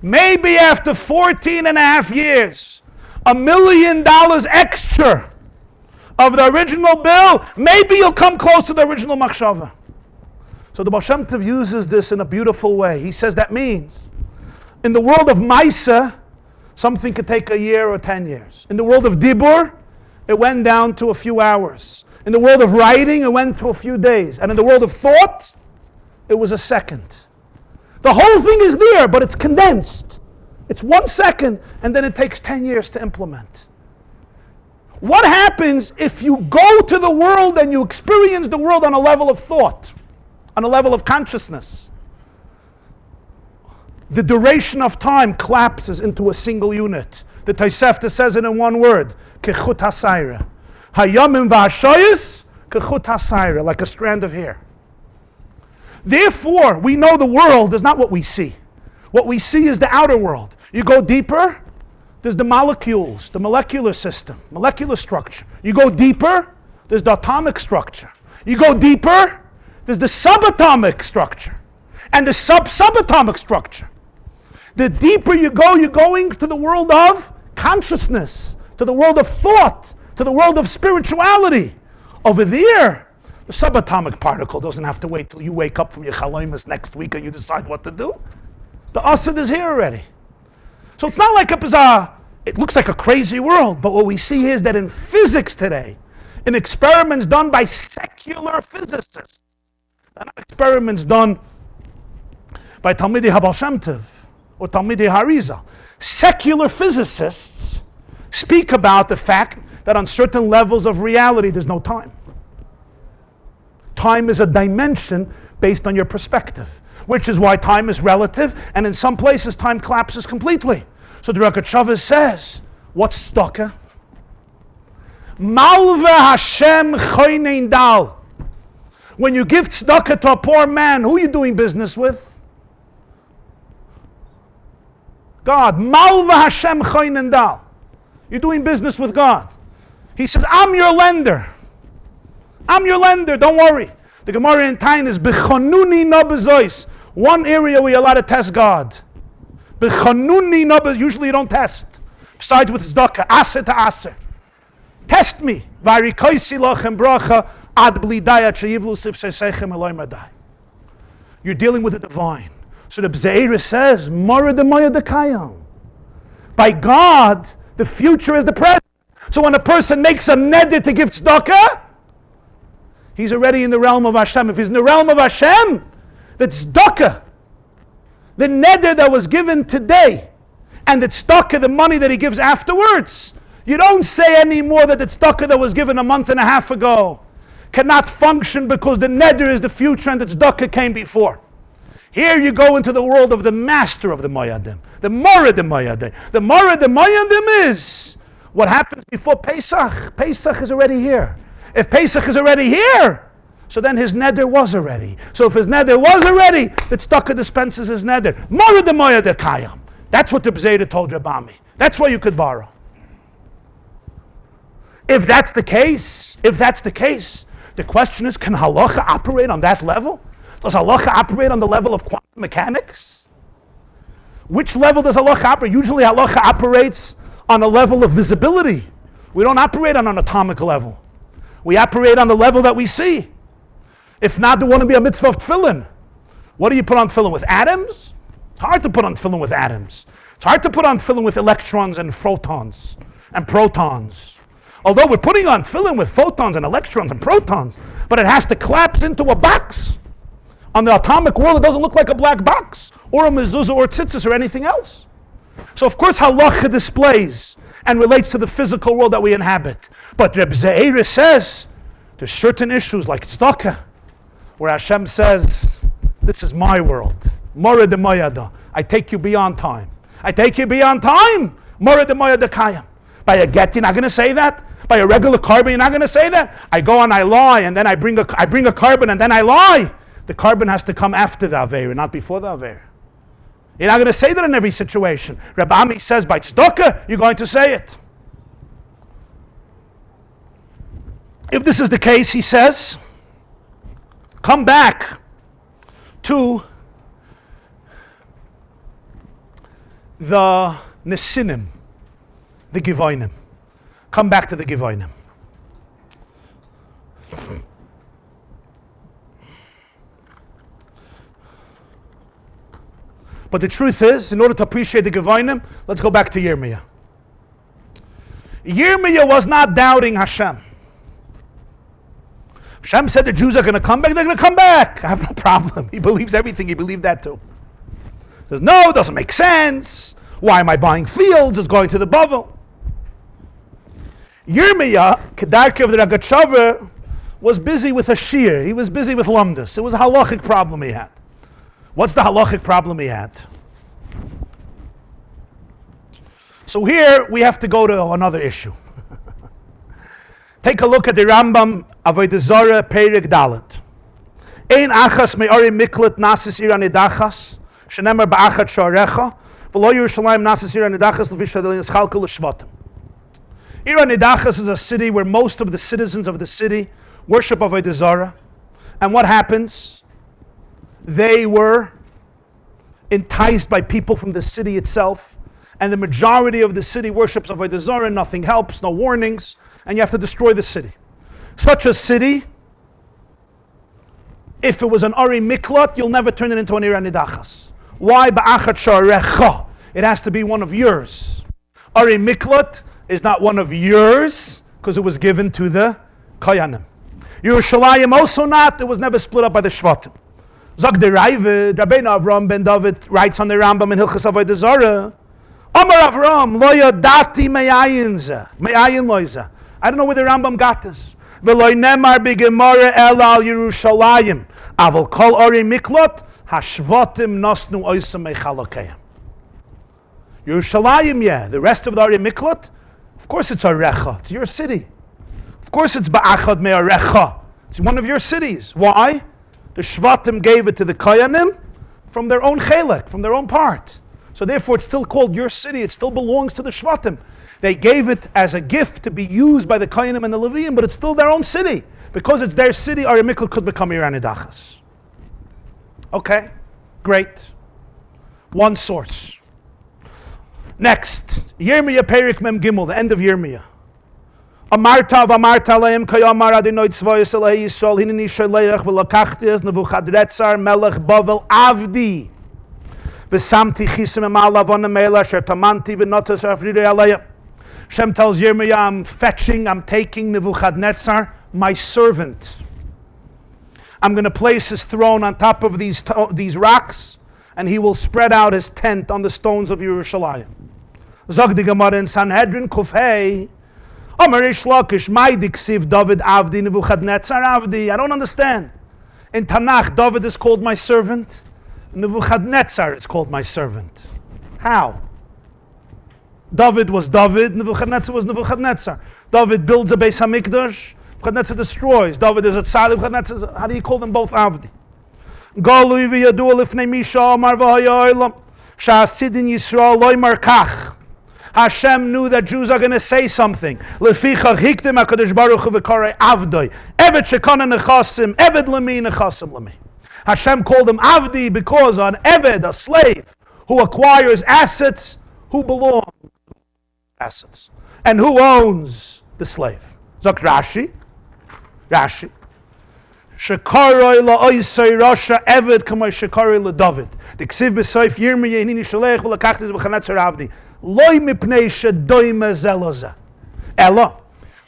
Maybe after 14 and a half years, $1 million extra of the original bill, maybe you'll come close to the original machshava. So the Baal Shem Tov uses this in a beautiful way. He says that means, in the world of Maisa, something could take a year or 10 years. In the world of Dibur, it went down to a few hours. In the world of writing, it went to a few days. And in the world of thought, it was a second. The whole thing is there, but it's condensed. It's 1 second, and then it takes 10 years to implement. What happens if you go to the world and you experience the world on a level of thought, on a level of consciousness? The duration of time collapses into a single unit. The Tosefta says it in one word, kechut hasayra. Hayamim v'hashoyis, kechut hasayra, like a strand of hair. Therefore, we know the world is not what we see. What we see is the outer world. You go deeper, there's the molecules, the molecular system, molecular structure. You go deeper, there's the atomic structure. You go deeper, there's the subatomic structure and the subatomic structure. The deeper you go, you're going to the world of consciousness, to the world of thought, to the world of spirituality. Over there, the subatomic particle doesn't have to wait till you wake up from your chaloimus next week and you decide what to do. The asad is here already. So it's not like it looks like a crazy world, but what we see here is that in physics today, in experiments done by secular physicists, not experiments done by Talmidei HaBaal Shem Tov or Talmidei HaRizal, secular physicists speak about the fact that on certain levels of reality there's no time. Time is a dimension based on your perspective, which is why time is relative, and in some places time collapses completely. So the Rogatchover says, what's tzedakah? Malve Hashem choynein dal. When you give tzedakah to a poor man, who are you doing business with? God. Malve Hashem choynein dal. You're doing business with God. He says, I'm your lender. I'm your lender, don't worry. The Gemara in Tain is B'chonuni no bezois. One area where you're allowed to test God. B'chonuni no bezois. Usually you don't test. Besides with tzedakah, aser to aser. Test me. V'arikoisi lochem bracha ad blidaya chayivlu sif seisechem eloy madai. You're dealing with the divine. So the Bzeira says, Mora de moya de kayam. By God, the future is the present. So when a person makes a neder to give tzedakah, he's already in the realm of Hashem. If he's in the realm of Hashem, the tzedakah, the neder that was given today, and the tzedakah, the money that he gives afterwards, you don't say anymore that the tzedakah that was given a month and a half ago cannot function because the neder is the future and the tzedakah came before. Here you go into the world of the master of the Moyadim, the Mora de Moyadim. The Mora de Moyadim is what happens before Pesach. Pesach is already here. If Pesach is already here, so then his neder was already. So if his neder was already, the tzedakah dispenses his neder. Mora de Moyadim kayam. That's what the Bzeira told Rabbi. That's why you could borrow. If that's the case, the question is, can halacha operate on that level? Does halacha operate on the level of quantum mechanics? Which level does halacha operate? Usually halacha operates on a level of visibility. We don't operate on an atomic level. We operate on the level that we see. If not, there wouldn't be a mitzvah of tefillin. What do you put on tefillin with atoms? It's hard to put on tefillin with atoms. It's hard to put on tefillin with electrons and photons and protons. Although we're putting on tefillin with photons and electrons and protons, but it has to collapse into a box. On the atomic world, it doesn't look like a black box, or a mezuzah, or tzitzis, or anything else. So of course halacha displays and relates to the physical world that we inhabit. But Reb Ze'era says, there's certain issues like tzedakah, where Hashem says, this is my world. Mora de mayada. I take you beyond time. I take you beyond time. Mora de mayada kayam. By a get, you're not going to say that. By a regular carbon, you're not going to say that. I go and I lie, and then I bring a carbon, and then I lie. The carbon has to come after the Aveira, not before the Aveira. You're not going to say that in every situation. Rabbi Ami says by tzedakah, you're going to say it. If this is the case, he says, come back to the Nesinim, the Givonim. Come back to the Givonim. But the truth is, in order to appreciate the Givonim, let's go back to Yirmiyah. Yirmiyah was not doubting Hashem. Hashem said the Jews are going to come back, they're going to come back. I have no problem. He believes everything, he believed that too. He says, no, it doesn't make sense. Why am I buying fields? It's going to the Bavel. Yirmiyah, Kedarki of the Rogatchover, was busy with a shir. He was busy with lumdus. It was a halachic problem he had. What's the halachic problem he had? So here we have to go to another issue. Take a look at the Rambam Avodah Zarah Perek Dalet. Ein achas me'ori miklat nasis ira nidachas shenemar ba'achat shorecha v'lo Yerushalayim nasis ira nidachas l'fi shadel yischalkel l'shvatim. Ira nidachas is a city where most of the citizens of the city worship Avodah Zarah. And what happens? They were enticed by people from the city itself, and the majority of the city worships Avodah Zarah. Nothing helps, no warnings, and you have to destroy the city. Such a city, if it was an Ari Miklat, you'll never turn it into an Ira Nidachas. Why? Ba'achat sharecha. It has to be one of yours. Ari Miklat is not one of yours because it was given to the Koyanim. Yerushalayim also not. It was never split up by the Shvatim. Zog the Raive, Rabbeinu Avram ben David writes on the Rambam in Hilchas Avodah Zarah, Amar Avram, lo yadati me'ayin loiza. I don't know where the Rambam got this. V'lo nemar b'gemara el al Yerushalayim. Aval kol ori miklot, hashvatim nosnu oisa mechalokeyam. Yerushalayim, yeah. The rest of the ori miklot, of course it's Arecha. It's your city. Of course it's ba'achad me'arecha. It's one of your cities. Why? The Shvatim gave it to the Koyanim from their own chelek, from their own part. So therefore it's still called your city. It still belongs to the Shvatim. They gave it as a gift to be used by the Koyanim and the Leviim, but it's still their own city. Because it's their city, Ari Mikl could become Iranidachas. Okay, great. One source. Next, Yirmiyah Perik Mem Gimel, the end of Yirmiyah. Amarta v'amarta leim kayamar adinoi tzvayis elei Yisrael hineni shaleach v'lakachtis Nebuchadnezzar melech Bavel avdi v'samti chisim emal avon emela asher tamanti v'notas afridei aleya. Shem tells Yirmiyah, I'm taking Nebuchadnezzar, my servant. I'm going to place his throne on top of these rocks, and he will spread out his tent on the stones of Yerushalayim. Zog di Gemara in Sanhedrin Kufhei. Amarish Lakish, Maidiksiv David Avdi Nebuchadnezzar Avdi. I don't understand. In Tanakh, David is called my servant. Nebuchadnezzar is called my servant. How? David was David, Nebuchadnezzar was Nebuchadnezzar. David builds a Beis HaMikdash, Nebuchadnezzar destroys. David is a tzaddik, Nebuchadnezzar. How do you call them both Avdi? Galui v'yadu lifnei Misha Amar v'haya olam Chassid in Yisrael loy markach. Hashem knew that Jews are going to say something. Lefichach hikdim HaKadosh Baruch Hu v'karei avdoi. Eved shekana nechasim, eved lemi nechasim lemi. Hashem called him avdi because an eved, a slave, who acquires assets, who belong to assets. And who owns the slave? Zok Rashi. Shekaroi la'oisei rasha eved kamay shekaroi la'David. Diksiv b'soif Yirmiyah hinini shalech v'lakachtis v'chanetzer avdi. Loi mipnei shedoime zeloza. Ella,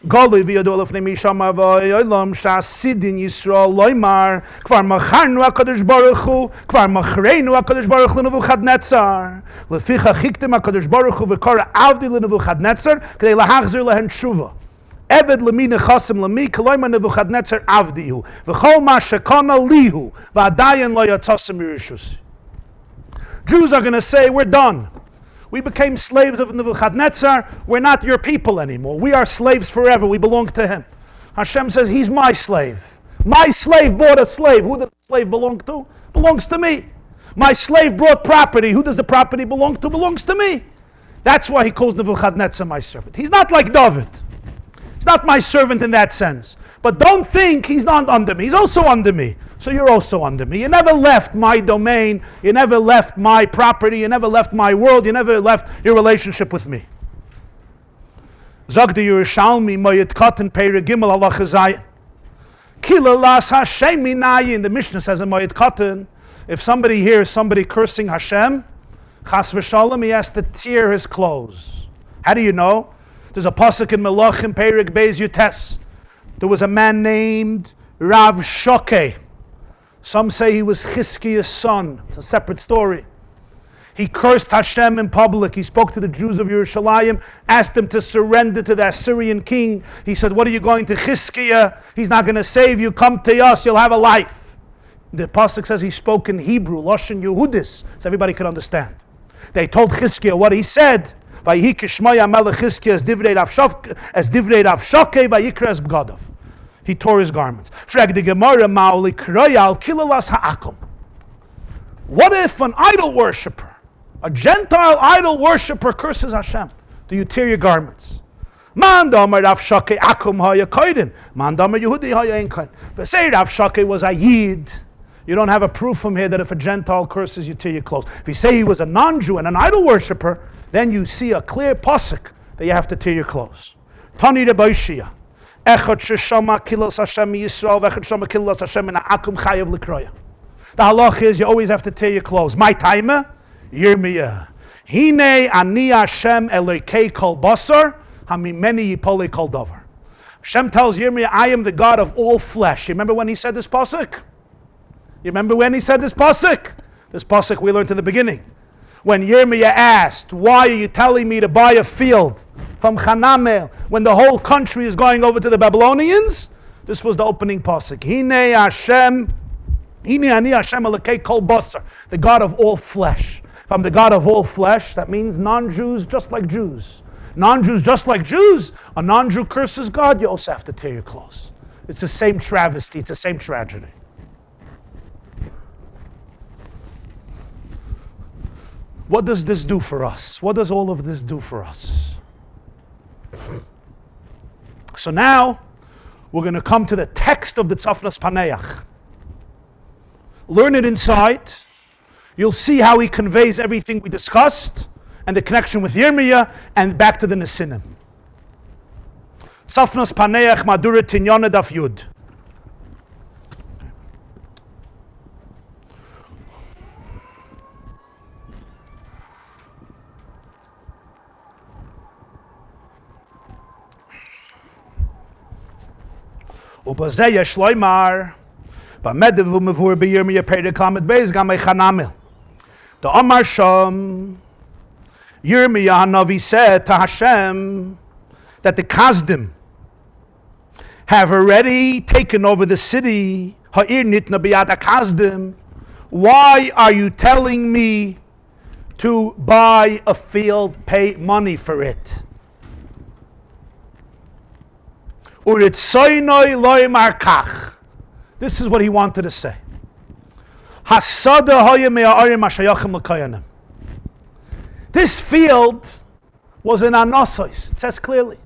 Golui v'yadu lefnei mishama v'olam sh'asidin Yisrael loymar kvar macharnu HaKadosh Baruch Hu kvar machreinu HaKadosh Baruch Hu Nebuchadnezzar leficha chiktim HaKadosh Baruch Hu v'kora avdi leNebuchadnezzar k'dei lahachzir lehen tshuva Eved lemi nechasim lemi k'loymar Nebuchadnezzar avdihu v'chol ma shekona lihu v'adayin lo yatzasim mirishus. Jews are going to say, we're done. We became slaves of Nebuchadnezzar. We're not your people anymore. We are slaves forever. We belong to him. Hashem says, he's my slave. My slave bought a slave. Who does the slave belong to? Belongs to me. My slave brought property. Who does the property belong to? Belongs to me. That's why he calls Nebuchadnezzar my servant. He's not like David. He's not my servant in that sense. But don't think he's not under me. He's also under me. So you're also under me. You never left my domain. You never left my property. You never left my world. You never left your relationship with me. Zog the Yerushalmi moyet katan peire gimel halacha zayin. Kila las Hashem minayin. The Mishnah says in moyet katan, if somebody hears somebody cursing Hashem, chas v'shalom, he has to tear his clothes. How do you know? There's a pasuk in Melachim Perik Beis Yutes. There was a man named Rav Shokeh. Some say he was Chizkiah's son. It's a separate story. He cursed Hashem in public. He spoke to the Jews of Yerushalayim, asked them to surrender to the Assyrian king. He said, what are you going to Chizkiah? He's not going to save you. Come to us. You'll have a life. The pasuk says he spoke in Hebrew, Lashon Yehudis, so everybody could understand. They told Chizkiah what he said. Vayhi kishmaya melech Chizkiah as divrei Rav Shokeh vayikra es b'gadav. He tore his garments. Frag the Gemara ma'oli kroyal kilalas ha'akum. What if an idol worshiper, a Gentile idol worshiper, curses Hashem? Do you tear your garments? Man damer Rav Shokeh akum haya koydin. Man damer Yehudi haya ein koydin. If say Rav Shokeh was a Yid, you don't have a proof from here that if a Gentile curses, you tear your clothes. If you say he was a non-Jew and an idol worshiper, then you see a clear pasuk that you have to tear your clothes. Tani Rabbi Yeshaya. Echad sheshama kilas Hashem Yisrael v'echad shama kilas Hashem in ha'akum chayav l'kroya. The halacha is you always have to tear your clothes. My timer, Yirmiyah. Hine ani Hashem Elokei kol basar hamimeni yipolei kol davar. Hashem tells Yirmiyah, I am the God of all flesh. You remember when he said this pasuk? You remember when he said this pasuk? This pasuk we learned in the beginning. When Yirmiyah asked, why are you telling me to buy a field from Hanamel when the whole country is going over to the Babylonians? This was the opening pasuk. Hine Hashem, Hine ani Hashem Elokei kol basar, the God of all flesh. If I'm the God of all flesh, that means non-Jews just like Jews. Non-Jews just like Jews. A non-Jew curses God, you also have to tear your clothes. It's the same travesty, it's the same tragedy. What does this do for us? What does all of this do for us? So now, we're going to come to the text of the Tzafnas Paneach. Learn it inside. You'll see how he conveys everything we discussed, and the connection with Yirmiyah, and back to the Nesinim. Tzafnas Paneach Madura Tinyana Daf Yud. Ubazeh yeshloimar, b'medev u'mevur b'Yirmiyah perek lamed beis gamei chanamil. The Amar Sham, Yirmiyah Hanavi said to Hashem that the Kasdim have already taken over the city. Ha'ir nitna b'yad Kasdim. Why are you telling me to buy a field, pay money for it? This is what he wanted to say. This field was in Anasos. It says clearly.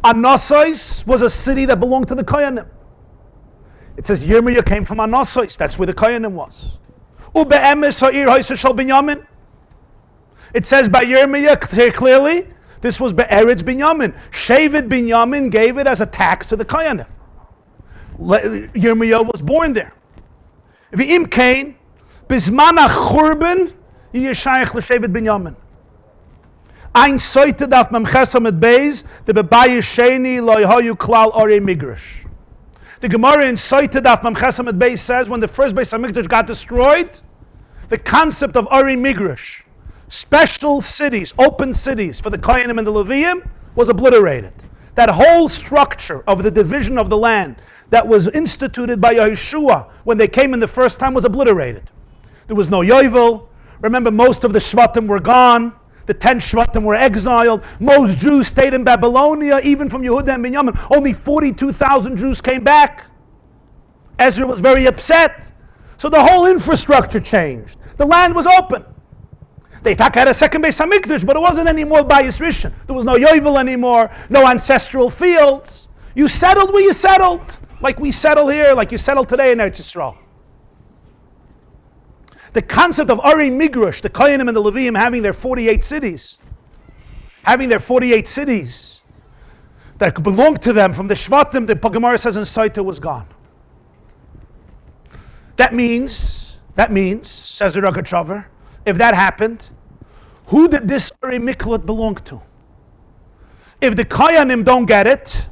Anasos was a city that belonged to the Koyanim. It says Yirmiyah came from Anasos. That's where the Koyanim was. It says by Yirmiyah clearly, this was Be'eretz Binyamin. Shevet Binyamin gave it as a tax to the Koyanim. Yirmiyah was born there. V'im kain, bizman ha'churban, yishayich l'Shevet Binyamin. Ein Seite daf memchesa mit Beis, the bebayi sheni lo yahayu klal orei migrash. The Gemara in Seite daf memchesa mit Beis says when the first Beis HaMikdash got destroyed, the concept of orei migrash, special cities, open cities for the Kohanim and the Leviim, was obliterated. That whole structure of the division of the land that was instituted by Yeshua when they came in the first time was obliterated. There was no Yovel. Remember, most of the Shvatim were gone. The 10 Shvatim were exiled. Most Jews stayed in Babylonia, even from Yehuda and Binyamin. Only 42,000 Jews came back. Ezra was very upset. So the whole infrastructure changed. The land was open. They had a second Beis HaMikdash, but it wasn't anymore Bayis Rishon. There was no Yovel anymore, no ancestral fields. You settled where you settled, like we settle here, like you settle today in Eretz Yisrael. The concept of Orei Migrash, the Kohanim and the Leviim having their 48 cities, that belonged to them from the Shvatim, the Gemara says in Saita, was gone. That means, says the Rogatchover, if that happened, who did this Orei Miklat belong to? If the Kohanim don't get it,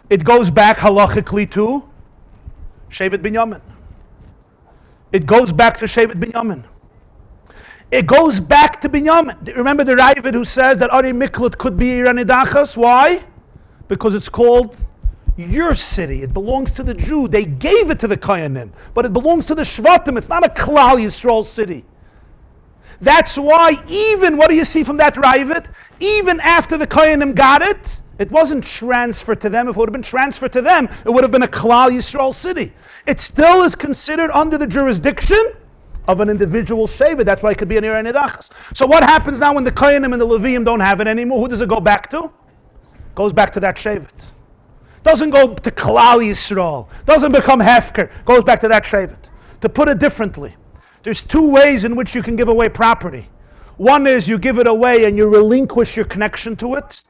it goes back halachically to Shevet Binyamin. It goes back to Shevet Binyamin. It goes back to Binyamin. Remember the Ravid who says that Orei Miklat could be Iranidachas? Why? Because it's called your city. It belongs to the Jew. They gave it to the Kohanim, but it belongs to the Shvatim. It's not a Klal Yisrael city. That's why even, what do you see from that Ravid? Even after the Kohanim got it, it wasn't transferred to them. If it would have been transferred to them, it would have been a Klal Yisrael city. It still is considered under the jurisdiction of an individual Shevet. That's why it could be an Irei Nidachas. So what happens now when the Kohanim and the Leviim don't have it anymore? Who does it go back to? It goes back to that Shevet. Doesn't go to Klal Yisrael. Doesn't become Hefker. Goes back to that Shevet. To put it differently, there's two ways in which you can give away property. One is you give it away and you relinquish your connection to it.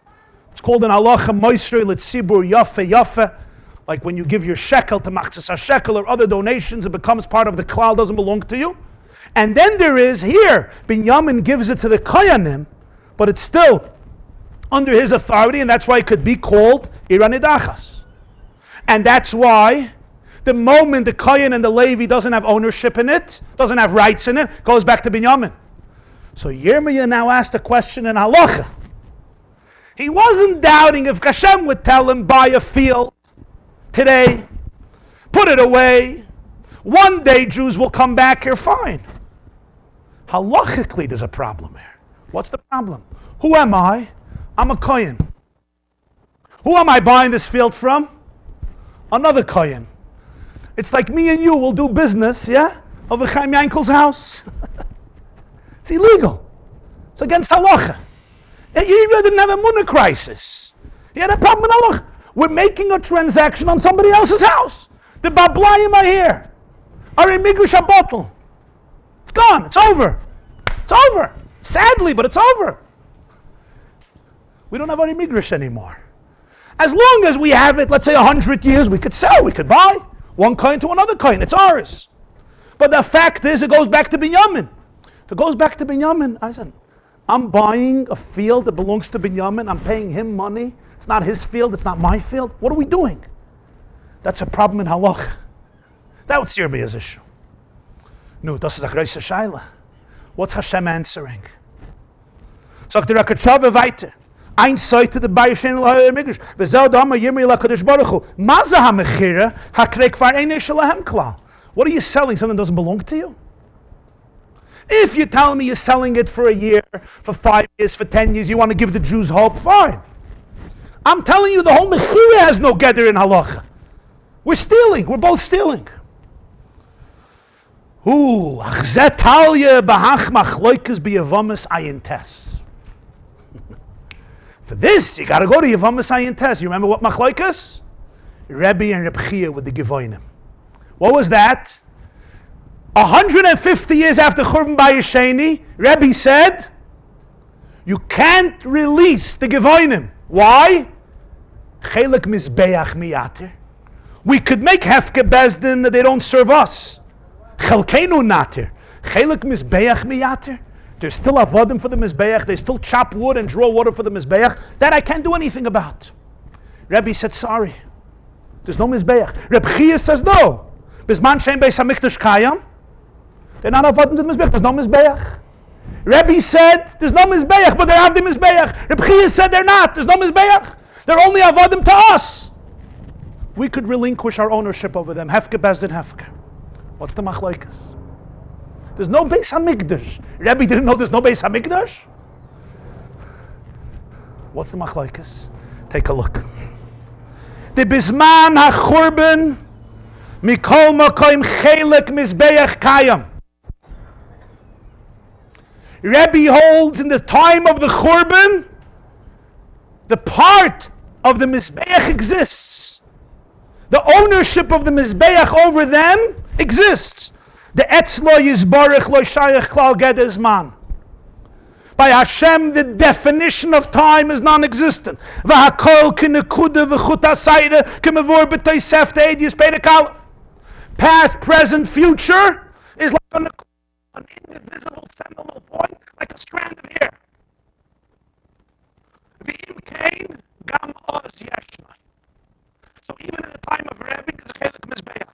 It's called an Halacha Moisrei L'tzibur Yafe Yafe. Like when you give your shekel to Machzas HaShekel or other donations, it becomes part of the klal, doesn't belong to you. And then there is here, Binyamin gives it to the Kohanim, but it's still under his authority, and that's why it could be called Iranidachas. And that's why the moment the Kohen and the Levi doesn't have ownership in it, doesn't have rights in it, goes back to Binyamin. So Yirmiyah now asked a question in Halacha. He wasn't doubting if Hashem would tell him, buy a field today, put it away. One day Jews will come back here, fine. Halachically, there's a problem here. What's the problem? Who am I? I'm a Kohen. Who am I buying this field from? Another Kohen. It's like me and you will do business, yeah? Over Chaim Yankel's house. It's illegal. It's against halacha. He didn't have a munah crisis. He had a problem with halacha. We're making a transaction on somebody else's house. The bablayim are here. Are in Migrush bottle. It's gone. It's over. It's over. Sadly, but it's over. We don't have any Migrush anymore. As long as we have it, let's say 100 years, we could sell, we could buy. One coin to another coin. It's ours. But the fact is, it goes back to Binyamin. If it goes back to Binyamin, I said, I'm buying a field that belongs to Binyamin. I'm paying him money. It's not his field. It's not my field. What are we doing? That's a problem in Halacha. That would be his issue. No, das ist a große Shaila. What's Hashem answering? Sagt der Rogatchover weiter. Ein Seite der Bayeshen L'Hoyer Migrash. V'zeh Dama Yirmi L'Kadosh Baruch Hu. Maza HaMechira HaKrek Far Einei Shalahem Klal. What are you selling? Something that doesn't belong to you? If you're telling me you're selling it for a year, for 5 years, for 10 years, you want to give the Jews hope, fine. I'm telling you the whole Mechira has no gather in Halacha. We're stealing. We're both stealing. Ooh, Achzeh Talya Bahach Machloikas B'Yavamas Ayin Tes. For this, you got to go to Yavamas Ayin Tes. You remember what Machloikas? Rabbi and Reb Chia with the Gevoinim. What was that? 150 years after Churban Bayesheni, Rabbi said, you can't release the Gevoinim. Why? Chelek Mizbeach Miyater. We could make Hefke Bezdin that they don't serve us. Chelkeinu Nater. Chelek Mizbeach Miyater. There's still avodim for the Mizbeach. They still chop wood and draw water for the Mizbeach. That I can't do anything about. Rabbi said, sorry. There's no Mizbeach. Reb Chia says, no. Bisman Shem Beis HaMikdash Kayam. They're not avodim to the Mizbeach. There's no Mizbeach. Rabbi said, there's no Mizbeach, but they have the Mizbeach. Reb Chia said they're not. There's no Mizbeach. They're only avodim to us. We could relinquish our ownership over them. Hefke bezdin hefke. What's the machlokes? There's no Beis HaMikdash. Rabbi didn't know there's no Beis HaMikdash? What's the machlokes? Take a look. The Bisman HaChurban Mikol Makoim Chelek Mizbeach Kayam. Rabbi holds in the time of the Churban, the part of the Mizbeach exists. The ownership of the Mizbeach over them exists. The Etz lo yizbarech lo shayach klal gedez man. By Hashem, the definition of time is non-existent. V'hakol k'nekuda v'chut ha'sayda k'mevor b'toysef te'ediyas perek aleph. Past, present, future is like an indivisible seminal point, like a strand of hair. V'im kain gam oz yeshna. So even in the time of Rabbi, there's a chelik mizbeach.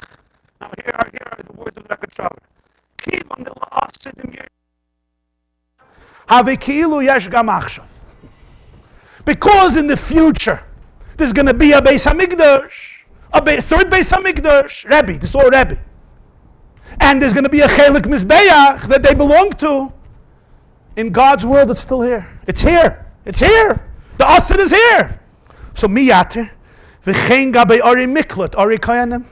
Now here are the words of Rogatchover. Kiv on the la'asidim yer. Havikilu yesh gam achshav. Because in the future, there's going to be a Beis HaMikdash, third Beis HaMikdash, Rabbi, this is all Rabbi. And there's going to be a chelik mizbeach that they belong to. In God's world, it's still here. It's here. It's here. The asid is here. So miyater. V'chein gabei ori miklat, ori koyanim.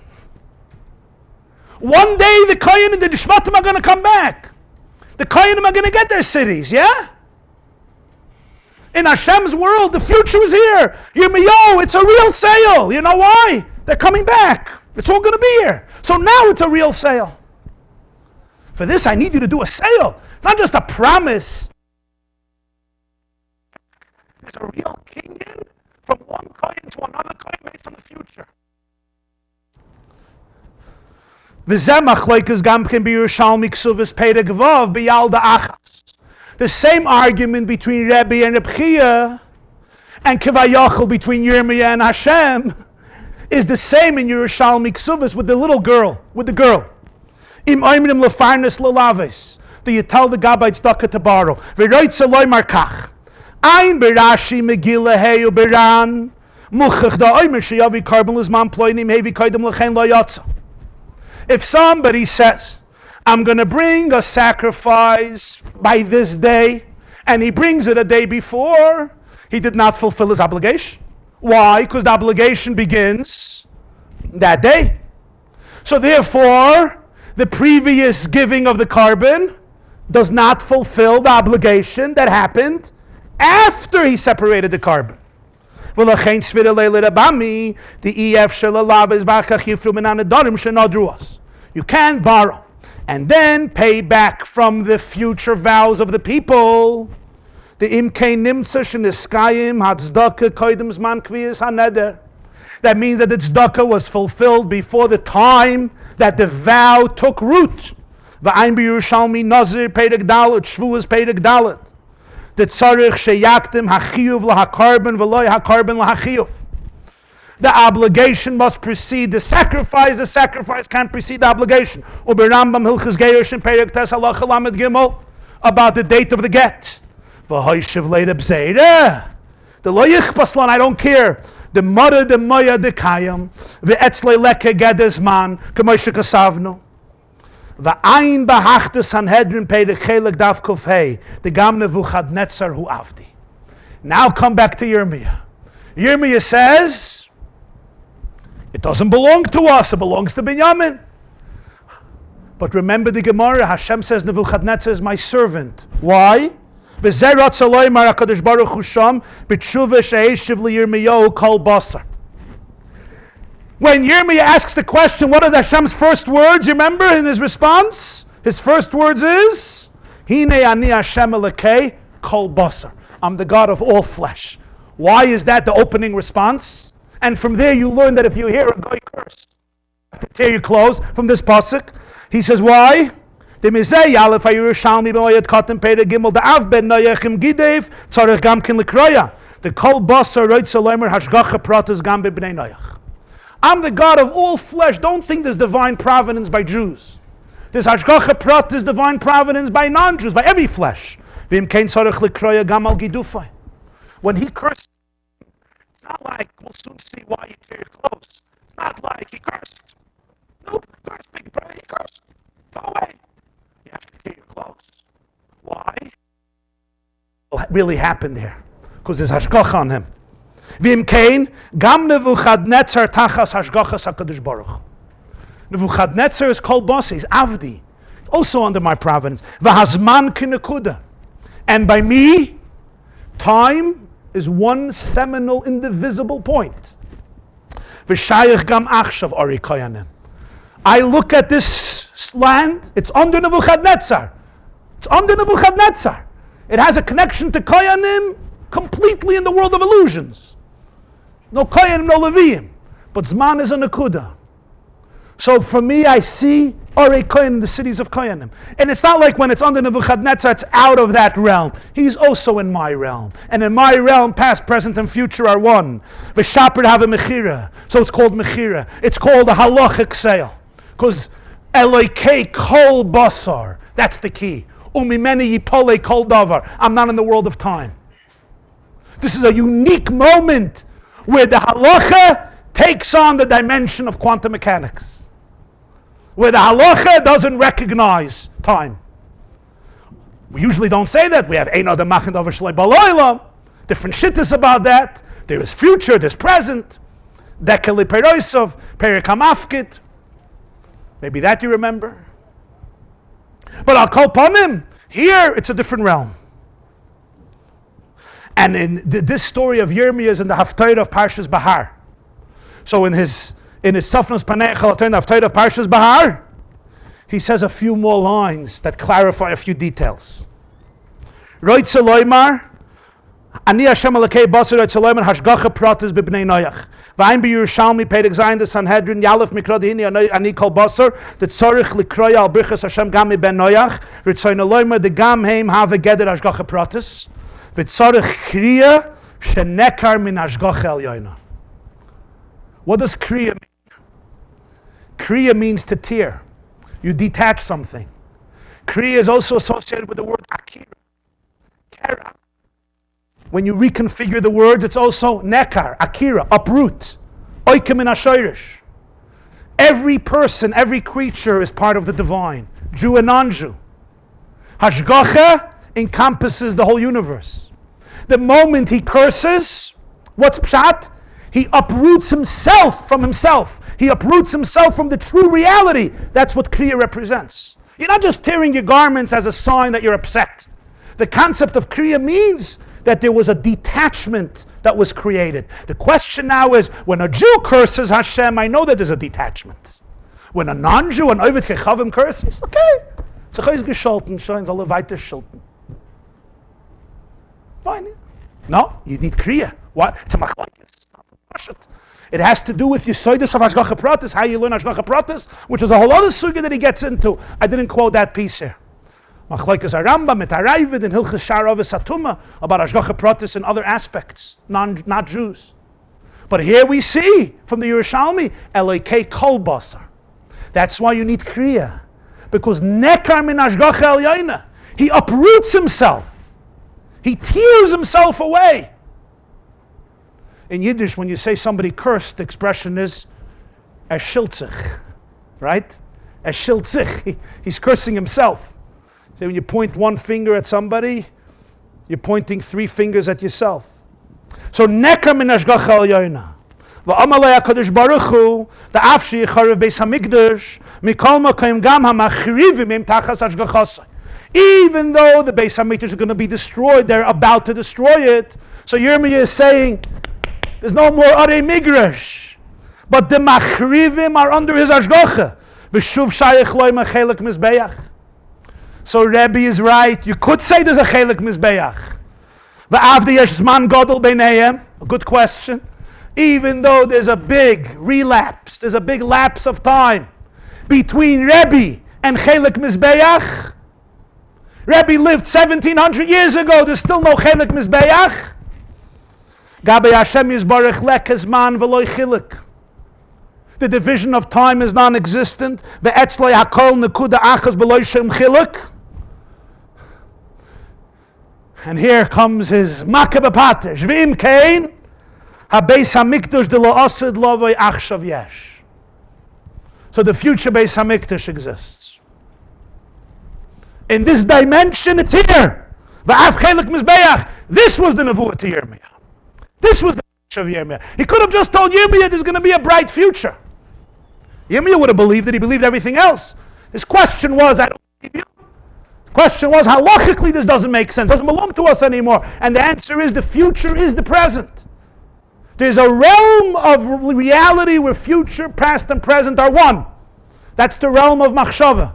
One day the koyanim and the shmatim are going to come back. The koyanim are going to get their cities, yeah? In Hashem's world, the future is here. Yirmiyahu, it's a real sale. You know why? They're coming back. It's all going to be here. So now it's a real sale. For this, I need you to do a sale. It's not just a promise. There's a real kingdom from one coin to another coin based on the future. The same argument between Rabbi and Reb Chia and Kivayachal between Yirmiyah and Hashem is the same in Yerushalmi Ksuvas with the little girl, with the girl. Im oimrim lefarnes lelaves. Do you tell the Gabayt tzedakah to borrow? V'roitze loy markach. Ein berashi megillah heyu beran. Muchach da oimer sheyavi karbon lezman ploinim hevi koidem lechen lo yotza. If somebody says, I'm going to bring a sacrifice by this day, and he brings it a day before, he did not fulfill his obligation. Why? Because the obligation begins that day. So therefore, the previous giving of the carbon does not fulfill the obligation that happened after he separated the carbon. The you can borrow and then pay back from the future vows of the people. The imkei nimtza sheniskayim hatzdaka koydem zman kviyas haneder. That means that the tzedakah was fulfilled before the time that the vow took root. V'ayin b'Yerushalmi nazir perek dalet, shvuas perek dalet. The tzarich sheyaktim hachiyuv lahakarben v'loy hakarben lahachiyuv. The obligation must precede the sacrifice can't precede the obligation. Uber Rambam Hilchas Geirushin Perek Tes Halacha Lamed Gimel about the date of the get. V'hoishiv leida b'zeira. The lo yichpaslan, I don't care. The mother, the moya, the kayam. V'etzle leke gedes man, k'moishe kasavnu. V'ayin b'hachta Sanhedrin Perek Chelek Daf Kufhei. The gam Nebuchadnezzar hu avdi. Now come back to Yirmiyah. Yirmiyah says, it doesn't belong to us, it belongs to Binyamin. But remember the Gemara, Hashem says, Nebuchadnezzar is my servant. Why? When Yirmiyah asks the question, what are Hashem's first words? You remember in his response? His first words is, Hine ani Hashem elokei kol basar. I'm the God of all flesh. Why is that the opening response? And from there you learn that if you hear a guy curse, you have to tear your clothes from this pasuk. He says, why? The Mizei Yalef HaYerushalmi B'Moyed Katan Pei Gimel Da'av Ben Noyach Im Gidev Tzarech Gam Kin L'Kroya. The Kol Basar Roitza Loimer Hashgacha Pratas Gam B'Bnei Noyach. I'm the God of all flesh. Don't think there's divine providence by Jews. There's Hashgacha Pratas, divine providence by non-Jews, by every flesh. V'im Kein Tzarech L'Kroya Gam Al Gidufay. When he cursed, it's not like we'll soon see why you tear your clothes. It's not like he cursed. Nope, cursed, big brother, he cursed. Go away. You have to tear your clothes. Why? What really happened there? Because there's hashgacha on him. V'im kein, gam Nebuchadnezzar tachas hashgachas HaKadosh Baruch. Nebuchadnezzar is called Monsey, he's Avdi, also under my providence. V'hazman kinekuda. And by me, time is one seminal, indivisible point. V'shayich gam achshav ori koyanim. I look at this land, it's under Nebuchadnezzar. It's under Nebuchadnezzar. It has a connection to Koyanim completely in the world of illusions. No Koyanim, no Leviim. But Zman is a Nakuda. So for me, I see Orei Koyanim in the cities of Koyanim. And it's not like when it's under Nebuchadnezzar, it's out of that realm. He's also in my realm. And in my realm, past, present, and future are one. V'shaper have a Mechira. So it's called Mechira. It's called a halachic sale. Because Eloikei kol basar. That's the key. Umimeni yipole kol davar. I'm not in the world of time. This is a unique moment where the halacha takes on the dimension of quantum mechanics. Where the halacha doesn't recognize time. We usually don't say that. We have ein adam machin davar shlei baloilam. Different shittas about that. There is future, there's present. Dekeli peroisov, perikam afkit. Maybe that you remember. But I'll call upon him. Here, it's a different realm. And in this story of Yirmiyah is in the Haftarah of Parshas Bahar. So in his Tzafnos Panei Chalaton, the Haftarah of Parshas Bahar, he says a few more lines that clarify a few details. Roitze loymar, Ani Hashem Elokei Basar Roitze loymar hashgacha pratis b'bnei Noyach. V'ayim b'Yerushalmi Perek Zayin the Sanhedrin Yalef Mikra Dehini Ani Kol Basar the Tzorich Likroya Al Brichas Hashem Gam Ben Noyach Ritzoyna loymar the Gam Heim Have Geder Hashgacha Pratis V'Tzorich Kriya Shenekar Min Hashgacha Elyoina. What does Kriya mean? Kriya means to tear. You detach something. Kriya is also associated with the word akira. Kera. When you reconfigure the words, it's also nekar, akira, uproot. Oikim in ashoirish. Every person, every creature is part of the divine, Jew and non-Jew. Hashgacha encompasses the whole universe. The moment he curses, what's pshat? He uproots himself from himself. He uproots himself from the true reality. That's what Kriya represents. You're not just tearing your garments as a sign that you're upset. The concept of Kriya means that there was a detachment that was created. The question now is, when a Jew curses Hashem, I know that there's a detachment. When a non-Jew, an Ovid Chechavim curses, okay. Zechayz gescholten, shoins alle weiter schulten. Fine. No, you need Kriya. What? It's a machlokes. It has to do with Yesodus of Hashgacha Pratis, how you learn Hashgacha Pratis, which is a whole other sugya that he gets into. I didn't quote that piece here. Machlokes Aramba mit Arayvid and Hilchas Sharavis Satuma about Hashgacha Pratis and other aspects, not Jews. But here we see from the Yerushalmi, Eloikei Kol Basar. That's why you need Kriya. Because Nekar min Hashgacha Elyoina. He uproots himself. He tears himself away. In Yiddish, when you say somebody cursed, the expression is shiltzich, right? Shiltzich. He's cursing himself. So when you point one finger at somebody, you're pointing three fingers at yourself. So nekar min hashgacha elyoina. V'amalei HaKadosh Baruch Hu, the afshi yicharev beis hamikdash, mikol makom gam hamachrivim im tachas hashgachasai. Even though the beis hamikdash is going to be destroyed, they're about to destroy it. So Yirmiyah is saying, there's no more Arei Migrash. But the Machrivim are under his Hashgacha. V'shuv shayich loy machelek mizbeach. So Rabbi is right. You could say there's a chelek mizbeach. V'avdi yesh zman gadol beinayim. A good question. Even though there's a big relapse, there's a big lapse of time between Rabbi and Chelik Mizbeach? Rabbi lived 1700 years ago. There's still no Chelik Mizbeach. Gabe Hashem Yisbarach Lekes Man V'loi Chilik. The division of time is non-existent. Ve'etzloi Hakol Nekuda Achas B'loi Shem Chilik. And here comes his Makabah Pater. Shvim Kain HaBeis HaMikdash De Lo Osid Lovoi Achshav Yesh. So the future Beis HaMikdash exists. In this dimension, it's here. V'af Chelik Mizbeach. This was the Nevuah to Yirmiyah. This was the future of Yirmiyah. He could have just told Yirmiyah there's going to be a bright future. Yirmiyah would have believed that he believed everything else. His question was, I don't believe you. The question was, halachically this doesn't make sense. It doesn't belong to us anymore. And the answer is, the future is the present. There's a realm of reality where future, past, and present are one. That's the realm of machshava.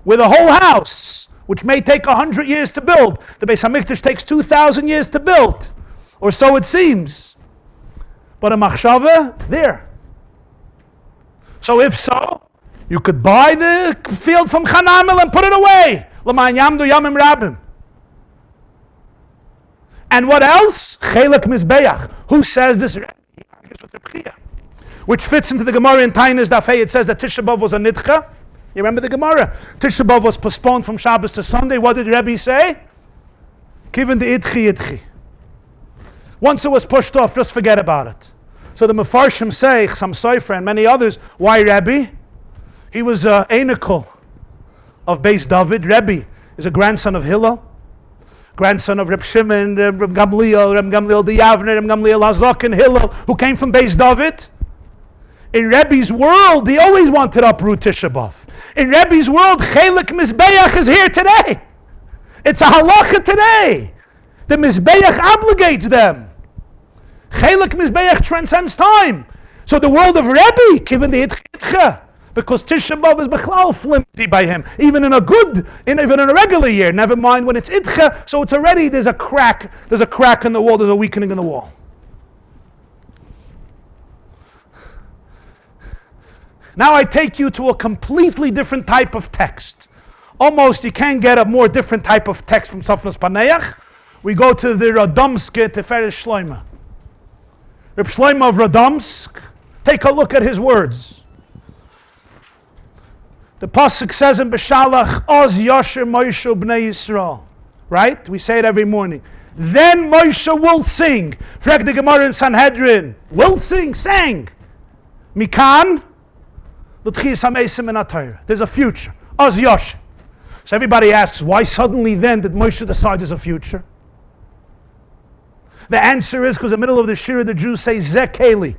Where the whole house, which may take 100 years to build, the Beis HaMikdash takes 2,000 years to build. Or so it seems. But a machshava, it's there. So if so, you could buy the field from Chanamel and put it away. L'man yamdu yamim rabim. And what else? Chelik Mizbeach. Who says this? Which fits into the Gemara in Tainis Dafei. It says that Tisha B'Av was a nidcha. You remember the Gemara? Tisha B'Av was postponed from Shabbos to Sunday. What did Rabbi say? Kiven de idchi. Once it was pushed off, just forget about it. So the Mefarshim say, Chasam Sofer and many others, why Rabbi? He was Einikol of Beis David. Rabbi is a grandson of Hillel, grandson of Reb Shimon, Reb Gamliel the Yavner, Reb Gamliel Hazak and Hillel, who came from Beis David. In Rabbi's world, he always wanted to uproot Tisha B'Av. In Rabbi's world, Chelik Mizbeach is here today. It's a halacha today. The Mizbeach obligates them. Chelik Mizbeach transcends time. So the world of Rabbi, given the Itcha, because Tisha B'Av is bechlal flimsy by him, even in a regular year, never mind when it's Itcha, so it's already, there's a crack in the wall, there's a weakening in the wall. Now I take you to a completely different type of text. Almost you can't get a more different type of text from Safnas Paneach. We go to the Radomske Teferes Shloima. Reb Shloima of Radomsk, take a look at his words. The pasuk says in Beshalach, Oz Yosher Moshe Bnei Yisrael. Right? We say it every morning. Then Moshe will sing. Frag the Gemara in Sanhedrin. Will sing, sang. Mikan, L'tchiyas HaMeisim in HaTorah. There's a future. Oz Yosher. So everybody asks, why suddenly then did Moshe decide there's a future? The answer is because in the middle of the Shira, the Jews say, Zek Heli.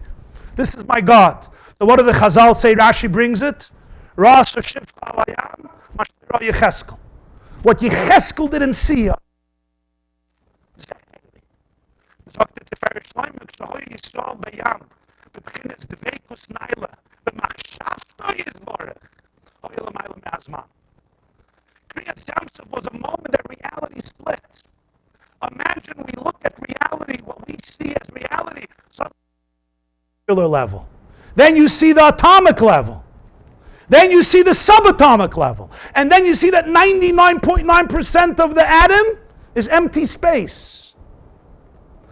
This is my God. So what do the Chazal say? Rashi brings it. Ras Shivcha Alayam, Mashira Yecheskel. What Yecheskel didn't see. Zek Heli. Sagt the Teferes Shloimeh, Kshahoy Yisrael Bayam, B'bchinas Dveikus Naila, B'machshavto Yizborech, Hoy L'mayla Me'azman. Kriyas Yamsuf was a moment that reality split. Imagine we look at reality, what we see as reality, level. Then you see the atomic level. Then you see the subatomic level. And then you see that 99.9% of the atom is empty space.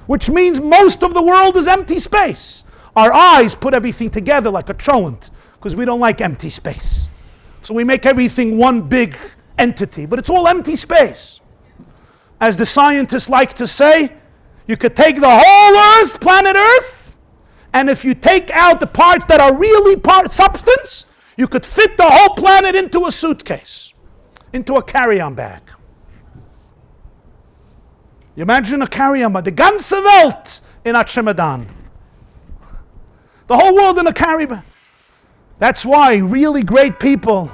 Which means most of the world is empty space. Our eyes put everything together like a cholent, because we don't like empty space. So we make everything one big entity, but it's all empty space. As the scientists like to say, you could take the whole Earth, planet Earth, and if you take out the parts that are really substance, you could fit the whole planet into a suitcase, into a carry-on bag. You imagine a carry-on bag, the ganze Welt in a chemedan. The whole world in a carry-on bag. That's why really great people,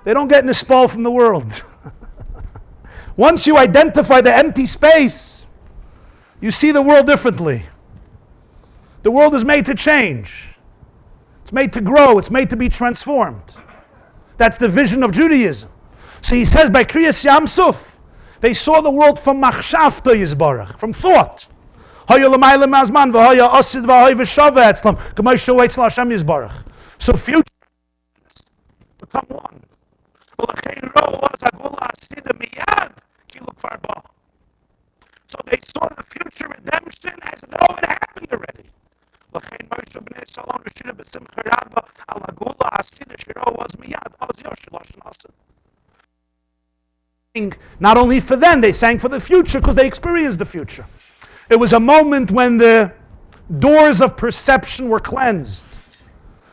they don't get nispal from the world. Once you identify the empty space, you see the world differently. The world is made to change. It's made to grow. It's made to be transformed. That's the vision of Judaism. So he says by Kriyas Yamsuf, they saw the world from machshavto yizbarach, from thought. So future, become one. So they saw the future redemption as though it happened already. Not only for them, they sang for the future because they experienced the future. It was a moment when the doors of perception were cleansed,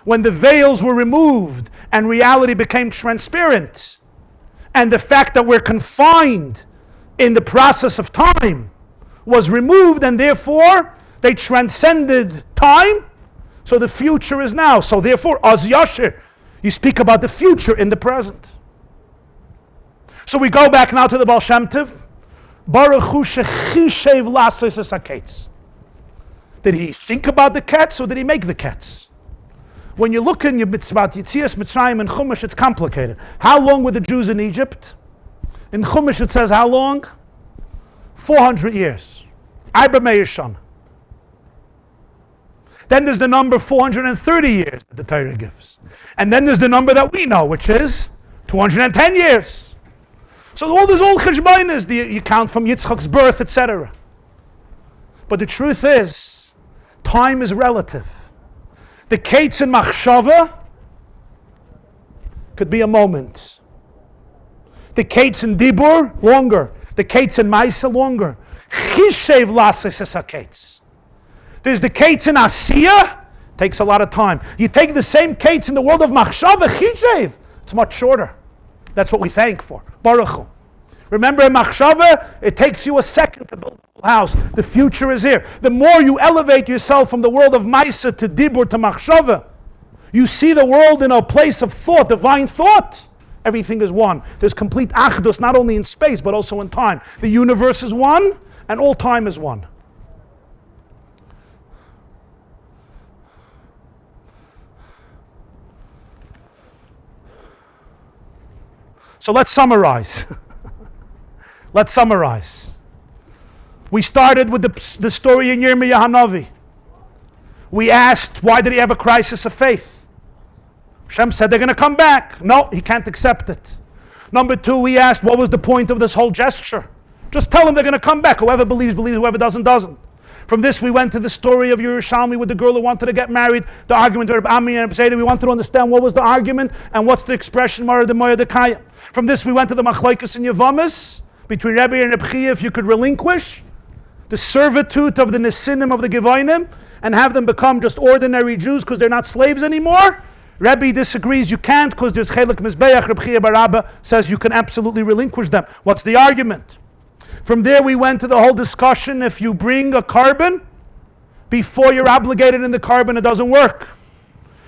when the veils were removed and reality became transparent. And the fact that we're confined in the process of time was removed, and therefore they transcended time. So the future is now. So therefore, Az Yashir, you speak about the future in the present. So we go back now to the Baal Shem Tov. Baruch Hu shechishev lasos es haketz. Did he think about the ketz or did he make the ketz? When you look in your mitzvah, Yitzias, Mitzrayim, and Chumash, it's complicated. How long were the Jews in Egypt? In Chumash it says how long? 400 years. Arba Me'ishana. Then there's the number 430 years that the Torah gives. And then there's the number that we know, which is 210 years. So there's all cheshbonos, you count from Yitzchak's birth, etc. But the truth is, time is relative. The kates in machshava could be a moment. The kates in dibur, longer. The kates in maisa, longer. Chishev lasis es ha-kates. There's the kates in asiya, takes a lot of time. You take the same kates in the world of machshava, chishev, it's much shorter. That's what we thank for. Baruch Hu. Remember in machshava, it takes you a second to build a house. The future is here. The more you elevate yourself from the world of maisa to dibur to machshava, you see the world in a place of thought, divine thought. Everything is one. There's complete achdus, not only in space, but also in time. The universe is one, and all time is one. So let's summarize. Let's summarize. We started with the story in Yirmiyah Hanavi. We asked, why did he have a crisis of faith? Hashem said they're going to come back. No, he can't accept it. Number two, we asked, what was the point of this whole gesture? Just tell them they're going to come back. Whoever believes, believes. Whoever doesn't, doesn't. From this, we went to the story of Yerushalmi with the girl who wanted to get married, the argument of Rabbi and Rabbi. We wanted to understand what was the argument and what's the expression, Mara de Moya de Kaya. From this, we went to the Machlokes and Yavamas between Rabbi and Rabbi, if you could relinquish the servitude of the Nesinim of the Gevonim and have them become just ordinary Jews because they're not slaves anymore. Rabbi disagrees, you can't because there's Chelik Mizbeach. Rabbi Barabba says you can absolutely relinquish them. What's the argument? From there we went to the whole discussion, if you bring a carbon before you're obligated in the carbon, it doesn't work.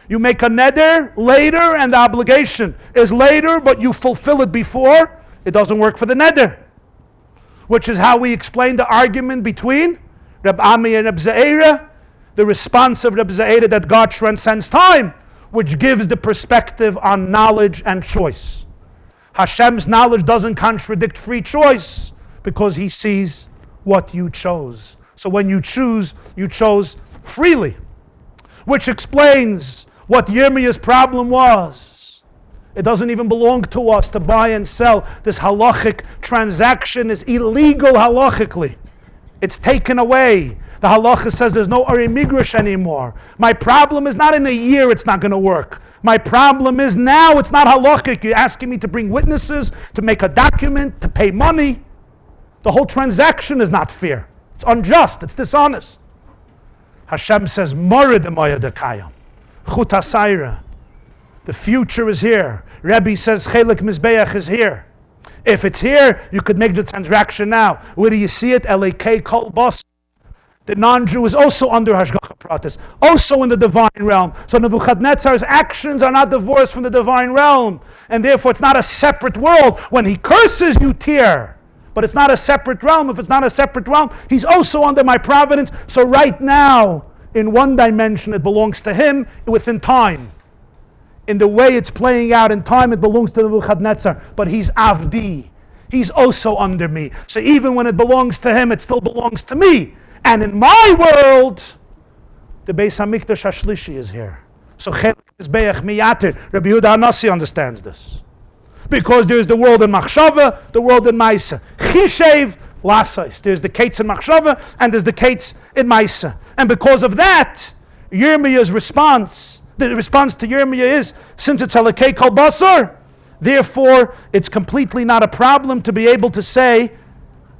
You make a neder later and the obligation is later, but you fulfill it before, it doesn't work for the neder. Which is how we explain the argument between Reb Ami and Reb Ze'era, the response of Reb Ze'era that God transcends time, which gives the perspective on knowledge and choice. Hashem's knowledge doesn't contradict free choice because he sees what you chose. So when you chose freely, which explains what Yirmiyah's problem was. It doesn't even belong to us to buy and sell. This halachic transaction is illegal halachically. It's taken away. The halacha says there's no Ari Migrush anymore. My problem is not in a year it's not going to work. My problem is now it's not halachic. You're asking me to bring witnesses, to make a document, to pay money. The whole transaction is not fair. It's unjust. It's dishonest. Hashem says, Morid Moya Dekayam. Chut HaSayra. The future is here. Rabbi says, Chelik Mizbeach is here. If it's here, you could make the transaction now. Where do you see it? L.A.K. Kol Bos. The non-Jew is also under Hashgacha Pratis, also in the divine realm. So Nebuchadnezzar's actions are not divorced from the divine realm. And therefore it's not a separate world. When he curses, you tear. But it's not a separate realm. If it's not a separate realm, he's also under my providence. So right now, in one dimension, it belongs to him within time. In the way it's playing out in time, it belongs to Nebuchadnezzar. But he's Avdi. He's also under me. So even when it belongs to him, it still belongs to me. And in my world, the Beis HaMikdash HaShlishi is here. So Rabbi Yuda Anasi understands this. Because there's the world in Machshava, the world in Maisa. Chishev, Lasais. There's the Kates in Machshava, and there's the Kates in Maisa. And because of that, Yirmiya's response, the response to Yirmiyah is, since it's Halakei Kol Basar, therefore it's completely not a problem to be able to say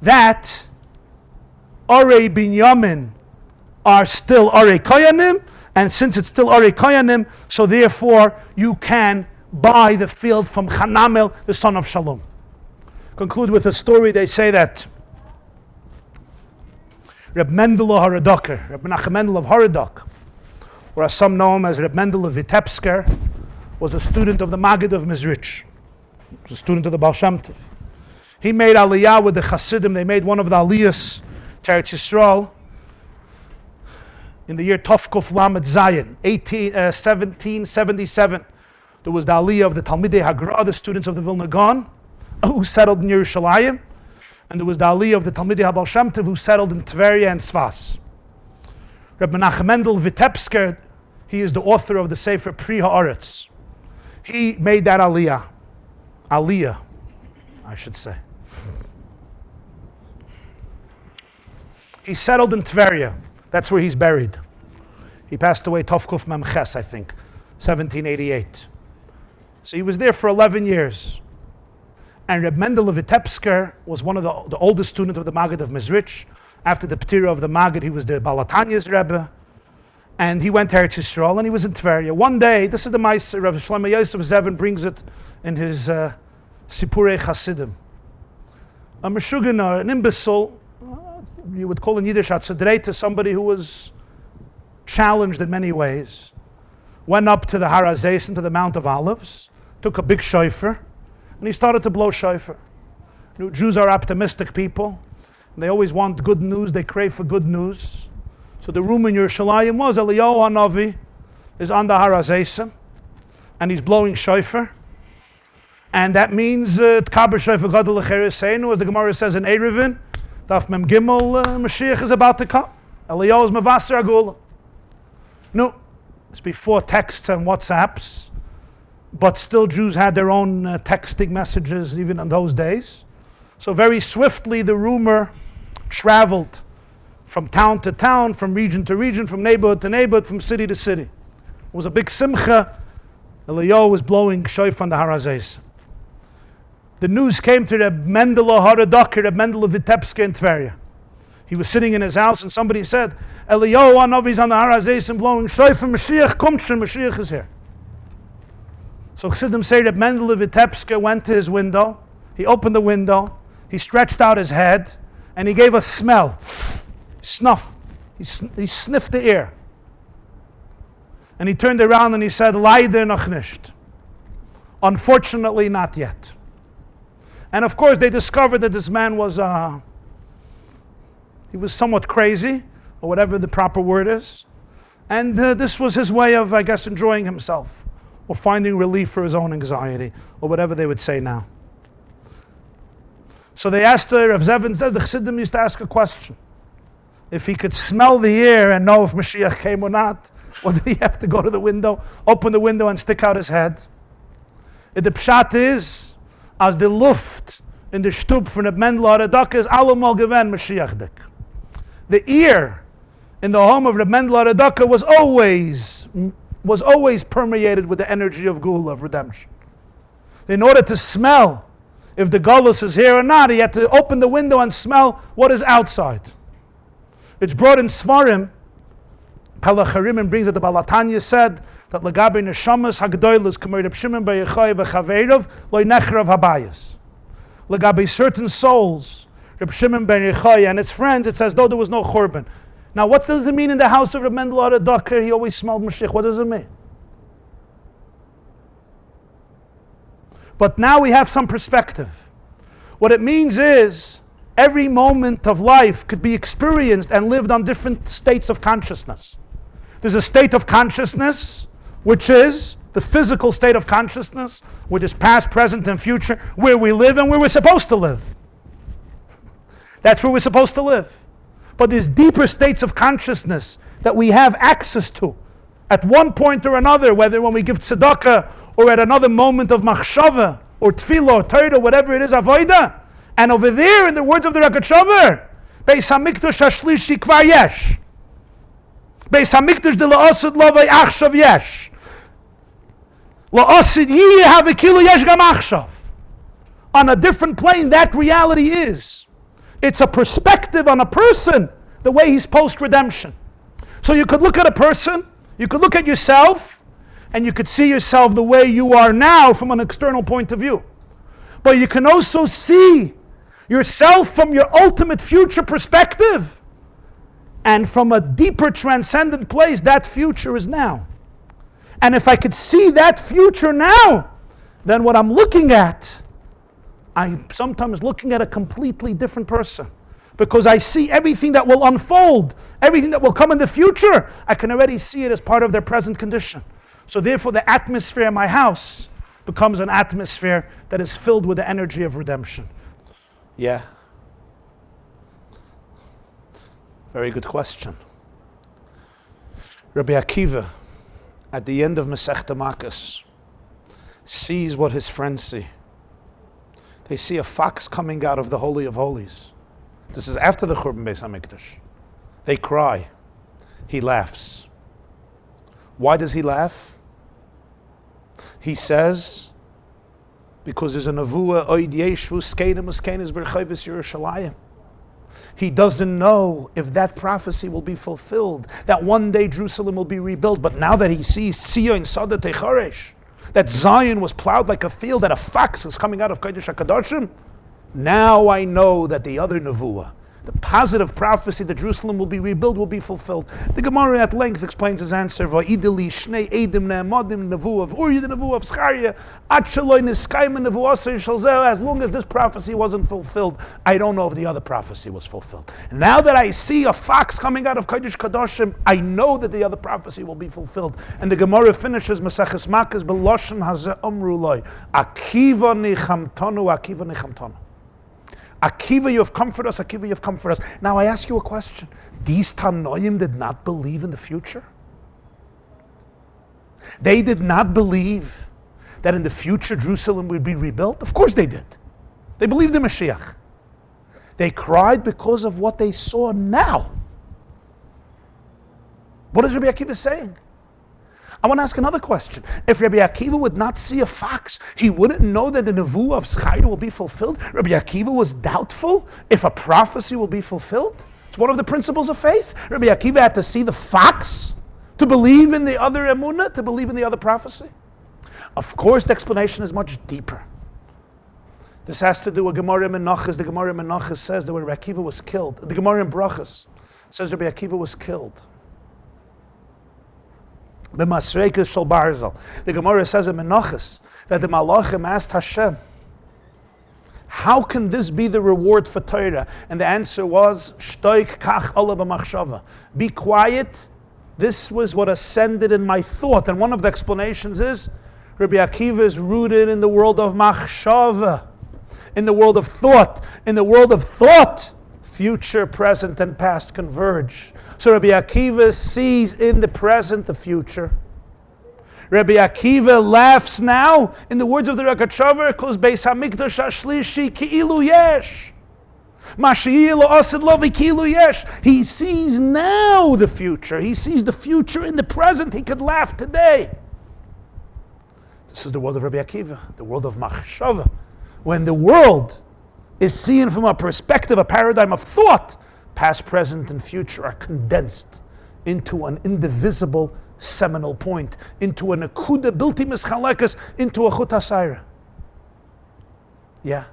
that Orei Binyamin are still Orei Koyanim, and since it's still Orei Koyanim, so therefore you can buy the field from Chanamel, the son of Shalom. Conclude with a story. They say that Reb Mendel of Haradoker, Reb Menachem Mendel of Haradok, or as some know him as Reb Mendel of Vitebsker, was a student of the Maggid of Mezrich. He was a student of the Baal Shem Tov. He made Aliyah with the Chassidim. They made one of the Aliyahs to Eretz Yisrael in the year Tovkuf Lamed Zayin, 1777. There was the Aliyah of the Talmidei Hagra, the students of the Vilna Gaon, who settled in Yerushalayim. And there was the Aliyah of the Talmidei HaBaal Shem Tov, who settled in Tveria and Sfas. Reb Menachem Mendel Vitebsker, he is the author of the Sefer Pri Haaretz. He made that Aliyah, I should say. He settled in Tveria. That's where he's buried. He passed away Tovkuf Memches, I think, 1788. So he was there for 11 years. And Reb Mendel of Vitebsker was one of the oldest students of the Maggid of Mezrich. After the Ptira of the Maggid, he was the Balatanya's Rebbe. And he went to Eretz Yisrael, and he was in Tveria. One day, this is the Ma'aser, Rav Shlomo Yosef Zevin brings it in his Sipurei Chassidim. A Meshuggah, an imbecile, you would call in Yiddish Atzadreit, somebody who was challenged in many ways, went up to the Har HaZeisin, to the Mount of Olives, took a big shofar, and he started to blow shofar. You know, Jews are optimistic people, and they always want good news, they crave for good news. So the room in Yerushalayim was Eliyahu HaNavi is on the Har HaZeisin, and he's blowing shofar, and that means Tkaber shofar gadol l'chereseinu, as the Gemara says in Eruvin, Daf Mem Gimel, Moshiach is about to come. Eliyahu is Mavaser Agula. No, it's before texts and WhatsApps, but still Jews had their own texting messages even in those days. So very swiftly the rumor traveled from town to town, from region to region, from neighborhood to neighborhood, from city to city. It was a big simcha. Eliyahu was blowing shofar on the Har HaZeisin. The news came to Reb Mendel of Haradoker, Reb Mendel of Vitebsker in Tveria. He was sitting in his house and somebody said, Eliyahu HaNavi is on the Har HaZeisin blowing shofar, Mashiach kommt schon, Mashiach is here. So Chassidim say Reb Mendel of Vitebsker went to his window, he opened the window, he stretched out his head, and he gave a smell. Snuff. He sniffed the air. And he turned around and he said, Leider noch nicht. Unfortunately, not yet. And of course, they discovered that this man was, he was somewhat crazy, or whatever the proper word is. And this was his way of, I guess, enjoying himself, or finding relief for his own anxiety, or whatever they would say now. So they asked her, Rav Zevin says, the Chassidim used to ask a question. If he could smell the air and know if Mashiach came or not, or did he have to go to the window, open the window and stick out his head? And the pshat is, as the luft in the shtub from the Mendel Haradoker is allemal gewen Mashiach dik. The ear in the home of the Mendel Haradoker was always permeated with the energy of Gula, of redemption. In order to smell if the Golus is here or not, he had to open the window and smell what is outside. It's brought in Svarim. Pelacharim brings that the Balatanya said that Lagabe Neshamas Hagdoilas Kamei Reb Shimon Bar Yochai v'Chaveirov Lo Nechrav Habayis. Lagabe certain souls, Reb Shimon Bar Yochai and his friends, it says though there was no Churban. Now what does it mean in the house of Reb Mendel Haradoker? He always smelled Mashiach. What does it mean? But now we have some perspective. What it means is every moment of life could be experienced and lived on different states of consciousness. There's a state of consciousness, which is the physical state of consciousness, which is past, present, and future, where we live and where we're supposed to live. That's where we're supposed to live. But there's deeper states of consciousness that we have access to at one point or another, whether when we give tzedakah or at another moment of machshava or tefillah or Torah, whatever it is, avodah. And over there, in the words of the Rogatchover, Beis Hamikdash Hashlishi Kvar Yesh. Beis Hamikdash de la'asid lavei achshav yesh. La'asid yiyeh havekilu yesh gam achshav. On a different plane, that reality is. It's a perspective on a person, the way he's post-redemption. So you could look at a person, you could look at yourself, and you could see yourself the way you are now from an external point of view. But you can also see yourself from your ultimate future perspective. And from a deeper transcendent place, that future is now. And if I could see that future now, then what I'm looking at, I'm sometimes looking at a completely different person. Because I see everything that will unfold, everything that will come in the future, I can already see it as part of their present condition. So therefore the atmosphere in my house becomes an atmosphere that is filled with the energy of redemption. Yeah. Very good question. Rabbi Akiva, at the end of Masechta Makos, sees what his friends see. They see a fox coming out of the Holy of Holies. This is after the Churban Beis HaMikdash. They cry. He laughs. Why does he laugh? He says, because there's a nevuah, oid yeshvu skenim uskenis berchayvis Yerushalayim. He doesn't know if that prophecy will be fulfilled, that one day Jerusalem will be rebuilt. But now that he sees Tzion Sada Techaresh, that Zion was plowed like a field, that a fox is coming out of Kodesh HaKadoshim, now I know that the other nevuah, the positive prophecy that Jerusalem will be rebuilt, will be fulfilled. The Gemara at length explains his answer. Va'ideli shnei edim ne'amadim nevuah of Uri, the nevuah of Zechariah, ad shaloi niskayim nevuah shalzeh. As long as this prophecy wasn't fulfilled, I don't know if the other prophecy was fulfilled. Now that I see a fox coming out of Kodesh Kadoshim, I know that the other prophecy will be fulfilled. And the Gemara finishes Maseches Makos b'loshen hazeh amru loi, Akiva nichamtonu, Akiva nichamtonu. Akiva, you have comforted us. Akiva, you have comforted us. Now I ask you a question. These Tanoim did not believe in the future? They did not believe that in the future Jerusalem would be rebuilt? Of course they did. They believed in Moshiach. They cried because of what they saw now. What is Rabbi Akiva saying? I want to ask another question. If Rabbi Akiva would not see a fox, he wouldn't know that the nevuah of Zechariah will be fulfilled. Rabbi Akiva was doubtful if a prophecy will be fulfilled. It's one of the principles of faith. Rabbi Akiva had to see the fox to believe in the other emunah, to believe in the other prophecy. Of course, the explanation is much deeper. This has to do with Gemara in Menachos. The Gemara in Menachos says that when Rabbi Akiva was killed, the Gemara in Brachos says Rabbi Akiva was killed. The Gemara says in Menachos that the Malachim asked Hashem, how can this be the reward for Torah? And the answer was, Shtoik kach ala b'machshava. Be quiet. This was what ascended in my thought. And one of the explanations is, Rabbi Akiva is rooted in the world of machshava, in the world of thought. In the world of thought, future, present, and past converge. So Rabbi Akiva sees in the present the future. Rabbi Akiva laughs now, in the words of the Rogatchover, because Beis Hamikdash Hashlishi ki'ilu yesh. Mashiach lo asid lo v'ki'ilu yesh. He sees now the future. He sees the future in the present. He could laugh today. This is the world of Rabbi Akiva, the world of machshava. When the world is seen from a perspective, a paradigm of thought, past, present, and future are condensed into an indivisible seminal point, into an akuda bilti mischalekas, into a chut hasayra. Yeah.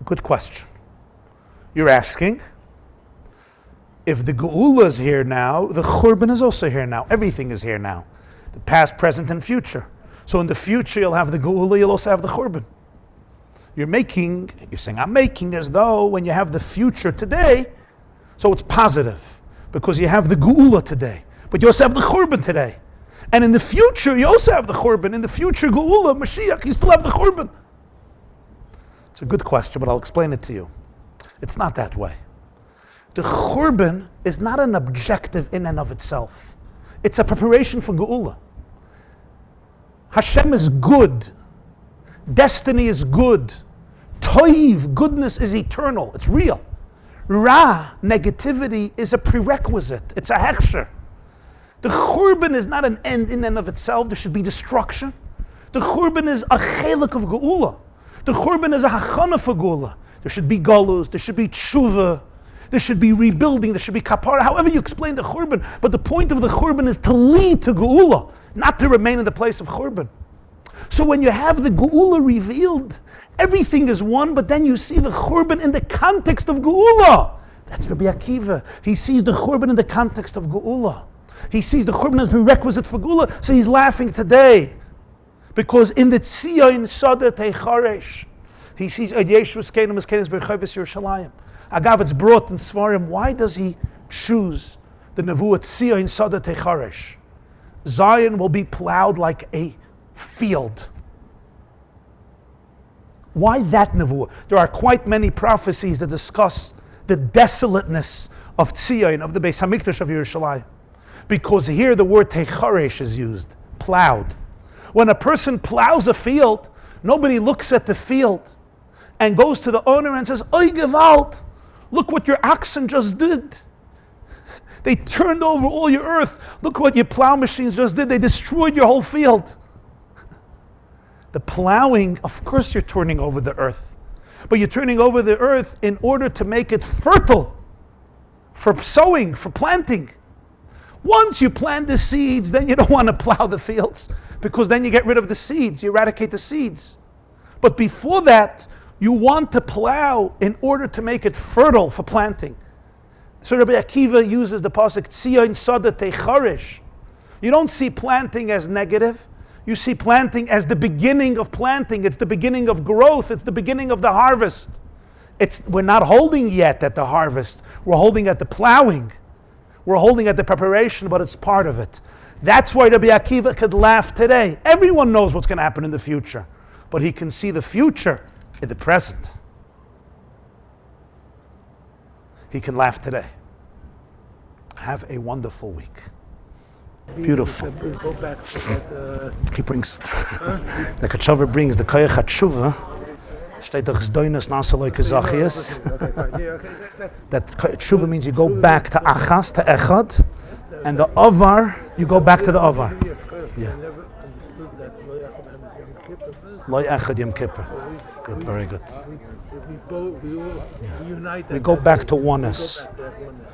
Good question. You're asking, if the geula is here now, the churban is also here now. Everything is here now. The past, present, and future. So in the future you'll have the geula, you'll also have the churban. You're saying, I'm making as though when you have the future today, so it's positive, because you have the geula today, but you also have the churban today. And in the future, you also have the churban. In the future, geula, Moshiach, you still have the churban. It's a good question, but I'll explain it to you. It's not that way. The Churban is not an objective in and of itself. It's a preparation for Geula. Hashem is good. Destiny is good. Toiv, goodness is eternal. It's real. Ra, negativity, is a prerequisite. It's a hechsher. The Churban is not an end in and of itself. There should be destruction. The Churban is a chelik of Geula. The Churban is a hachana for Geula. There should be galus, there should be tshuva, there should be rebuilding, there should be kapara, however you explain the Churban. But the point of the Churban is to lead to Geula, not to remain in the place of Churban. So when you have the Geula revealed, everything is one, but then you see the Churban in the context of Geula. That's Rabbi Akiva. He sees the Churban in the context of Geula. He sees the Churban as prerequisite for Geula, so he's laughing today. Because in the Tzion Sada Teicharesh, he sees Yeshus Kenim as Kenis Berchavis Yerushalayim. Agav, it's brought in Svarim. Why does he choose the Nevuah Tzion Sada Teicharesh? Zion will be plowed like a field. Why that Nevuah? There are quite many prophecies that discuss the desolateness of Tzion, of the Beis Hamikdash of Yerushalayim. Because here the word Teicharesh is used, plowed. When a person plows a field, nobody looks at the field and goes to the owner and says, Oy Gewalt, look what your oxen just did. They turned over all your earth. Look what your plow machines just did. They destroyed your whole field. The plowing, of course you're turning over the earth. But you're turning over the earth in order to make it fertile for sowing, for planting. Once you plant the seeds, then you don't want to plow the fields, because then you get rid of the seeds, you eradicate the seeds. But before that, you want to plow in order to make it fertile for planting. So Rabbi Akiva uses the pasuk Tzion Sada Teicharesh. You don't see planting as negative. You see planting as the beginning of planting. It's the beginning of growth. It's the beginning of the harvest. We're not holding yet at the harvest. We're holding at the plowing. We're holding at the preparation, but it's part of it. That's why Rabbi Akiva could laugh today. Everyone knows what's going to happen in the future, but he can see the future in the present. He can laugh today. Have a wonderful week. Beautiful. Go back to that. He brings it. The Rogatchover brings the Koyach HaTshuva. Steht doch Zdoinus Nasaloi Kazachias. That Tshuva means you go back to Achas, to Echad, and the Avar, you go back to the Avar. Yeah. Loi Echad Yom Kippur. Good, very good. We go back to oneness.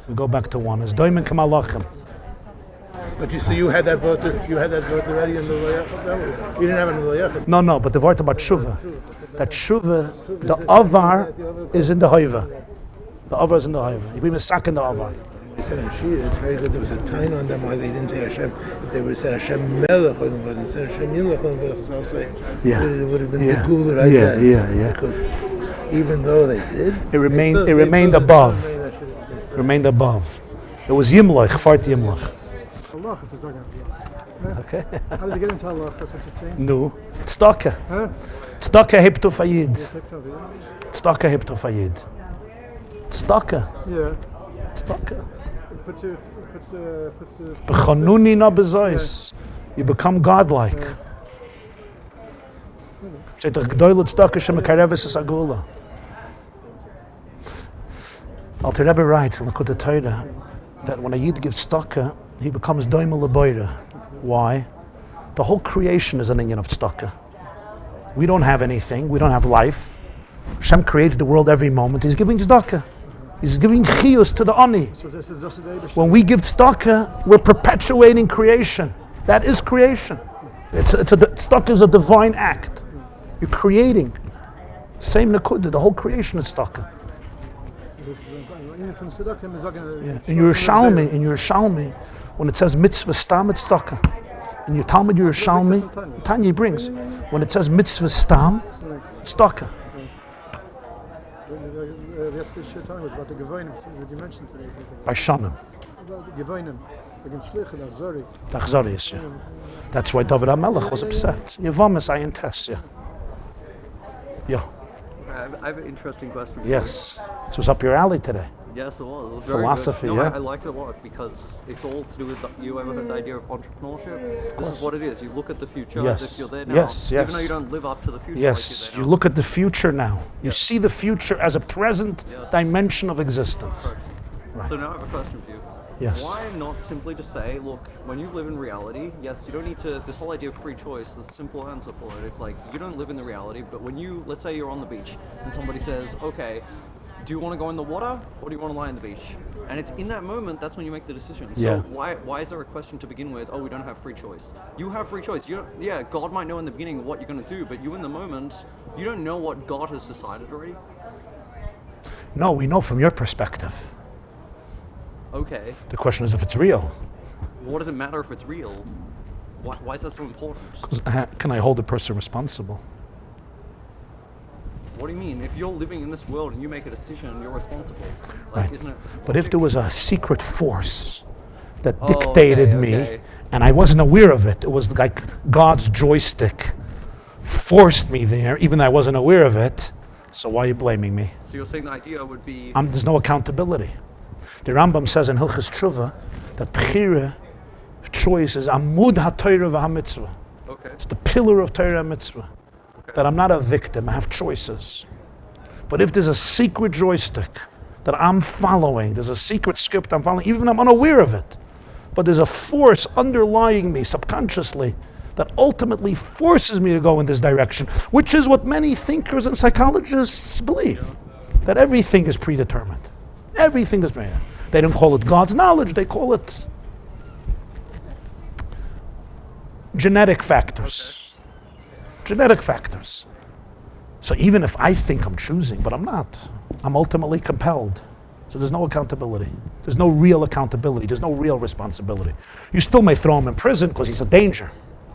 We go back to oneness. Doimen Kamalachim. But you had that vote. You had that vote already in the Loyachim. You didn't have it in the Loyachim. No, but the word about Tshuva. That Tshuva, the Avar is in the Hoiva. The Avar is in the Hoiva. We must sack in the Avar. They said in Shia, it's very good. There was a time on them why they didn't say Hashem. If they would have said Hashem Melech, instead of Hashem Yilech, I'll say, it would have been the cooler right there. Yeah. Because even though they did, it remained above. It remained above. It was Yimloch, Fart Yimloch. Okay. How did you get into Halacha, such a thing? No. Tzedakah. Huh? Tzedakah hebt auf Ayid. Tzedakah hebt auf Ayid. Tzedakah. Yeah. Tzedakah. Puts the B'chanuni na bezois. You become godlike. Steht doch G'doyle tzedakah shemekareves es agula. Alter Rebbe writes in Likutei Torah that when a Yid gives tzedakah, he becomes doima l'boira. Why? The whole creation is an inyan of tzedakah. We don't have anything. We don't have life. Hashem creates the world every moment. He's giving tzedakah. He's giving chiyus to the ani. So this is just a day. When we give tzedakah, we're perpetuating creation. That is creation. Tzedakah is a divine act. You're creating. Same Nakuda. The whole creation is tzedakah. In Yerushalmi, when it says mitzvah stam, it's tzedakah. In your Talmud Yerushalmi, Tanya brings, when it says mitzvah stam, it's tzedakah. Yesterday's shir time was about the Gevonim that you mentioned today. By Shanim. About the Gevonim, against Slich and Achzori. The Achzori, yeah. That's why David HaMelech was upset. Yevamis ayin tes, yeah. Yeah. I have an interesting question. Yes. This was up your alley today. Yes, it was. It was very Philosophy, good. No, yeah. I like it a lot because it's all to do with, you ever heard the idea of entrepreneurship? This is what it is. You look at the future Yes. as if you're there now. Yes, Even yes. though you don't live up to the future Yes, like you you're there look at the future now. You Yes. see the future as a present Yes. dimension of existence. now. Correct. So now I have a question for you. Yes. Why not simply just say, look, when you live in reality, yes, you don't need to, this whole idea of free choice, there's a simple answer for it. It's like, you don't live in the reality, but when you, let's say you're on the beach, and somebody says, okay, do you want to go in the water, or do you want to lie on the beach? And it's in that moment, that's when you make the decision. So Yeah. why is there a question to begin with, oh, we don't have free choice? You have free choice. Yeah, God might know in the beginning what you're going to do, but you in the moment, you don't know what God has decided already. No, we know from your perspective. Okay, The question is if it's real. what does it matter if it's real? Why is that so important? 'Cause, can I hold a person responsible? What do you mean? If you're living in this world and you make a decision, you're responsible. Like, Right. isn't it? But if there was a secret force that Oh, dictated okay, me, okay. and I wasn't aware of it, it was like God's joystick forced me there, even though I wasn't aware of it. So why are you blaming me? So you're saying the idea would be There's no accountability. The Rambam says in Hilchas Tshuva that Bechira, choice, is Amud HaTorah v'HaMitzvah. okay. It's the pillar of Torah and Mitzvah. That I'm not a victim, I have choices. But if there's a secret joystick that I'm following, there's a secret script I'm following, even if I'm unaware of it, but there's a force underlying me subconsciously that ultimately forces me to go in this direction, which is what many thinkers and psychologists believe, that everything is predetermined. Everything is predetermined. They don't call it God's knowledge, they call it genetic factors. Genetic factors. So even if I think I'm choosing, but I'm not, I'm ultimately compelled. So there's no accountability. There's no real accountability. There's no real responsibility. You still may throw him in prison because he's a danger,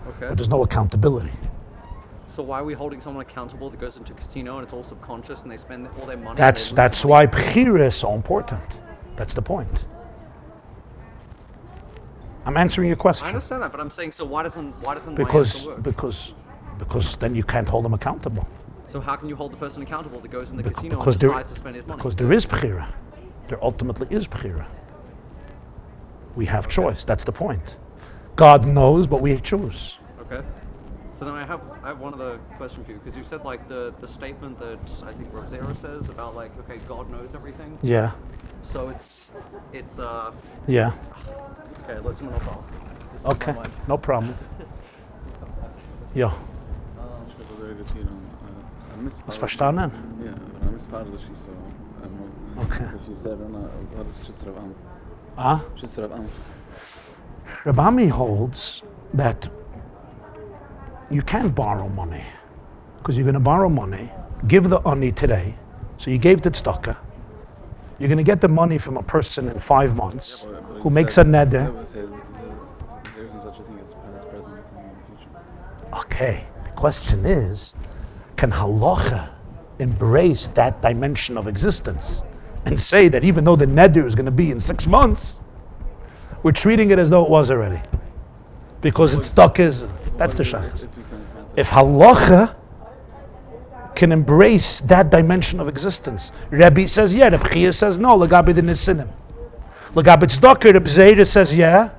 Okay. but there's no accountability. So why are we holding someone accountable that goes into a casino and it's all subconscious and they spend all their money? and That's they lose why Bechira is so important. That's the point. I'm answering your I question understand that, but I'm saying, so why doesn't my because answer work? because then you can't hold him accountable. So how can you hold the person accountable that goes in the casino Because and there, decides to spend his money? because there is Bechira. There ultimately is Bechira. We have choice. That's the point. God knows, but we choose. Okay. So then I have one other question for you, because you said like the statement that I think Rosero says about like, okay, God knows everything. Yeah. So it's Yeah. okay, let's move on. This is Okay. my mind. No problem. Ja. Hast verstanden? Yeah, but I missed part of the sheet, so I don't know Okay. if you said or not. What is Shitz Rav Am? Ah? Shitz Rav Am. Rabbi holds that you can't borrow money because you're going to borrow money, give the ani today. So you gave the tzedakah. You're going to get the money from a person in 5 months who makes a neder. Yeah, but it says there isn't such a thing as past, present, and future. Okay, the question is, can halacha embrace that dimension of existence and say that even though the neder is going to be in 6 months, we're treating it as though it was already? Because it's stuck is, that's the shaykhs. If halacha can embrace that dimension of existence, Rabbi says yeah, Rabbi Chia says no, Lagabi the Nisinim. Lagabi Tzedakah, Rabbi Zayda says yeah,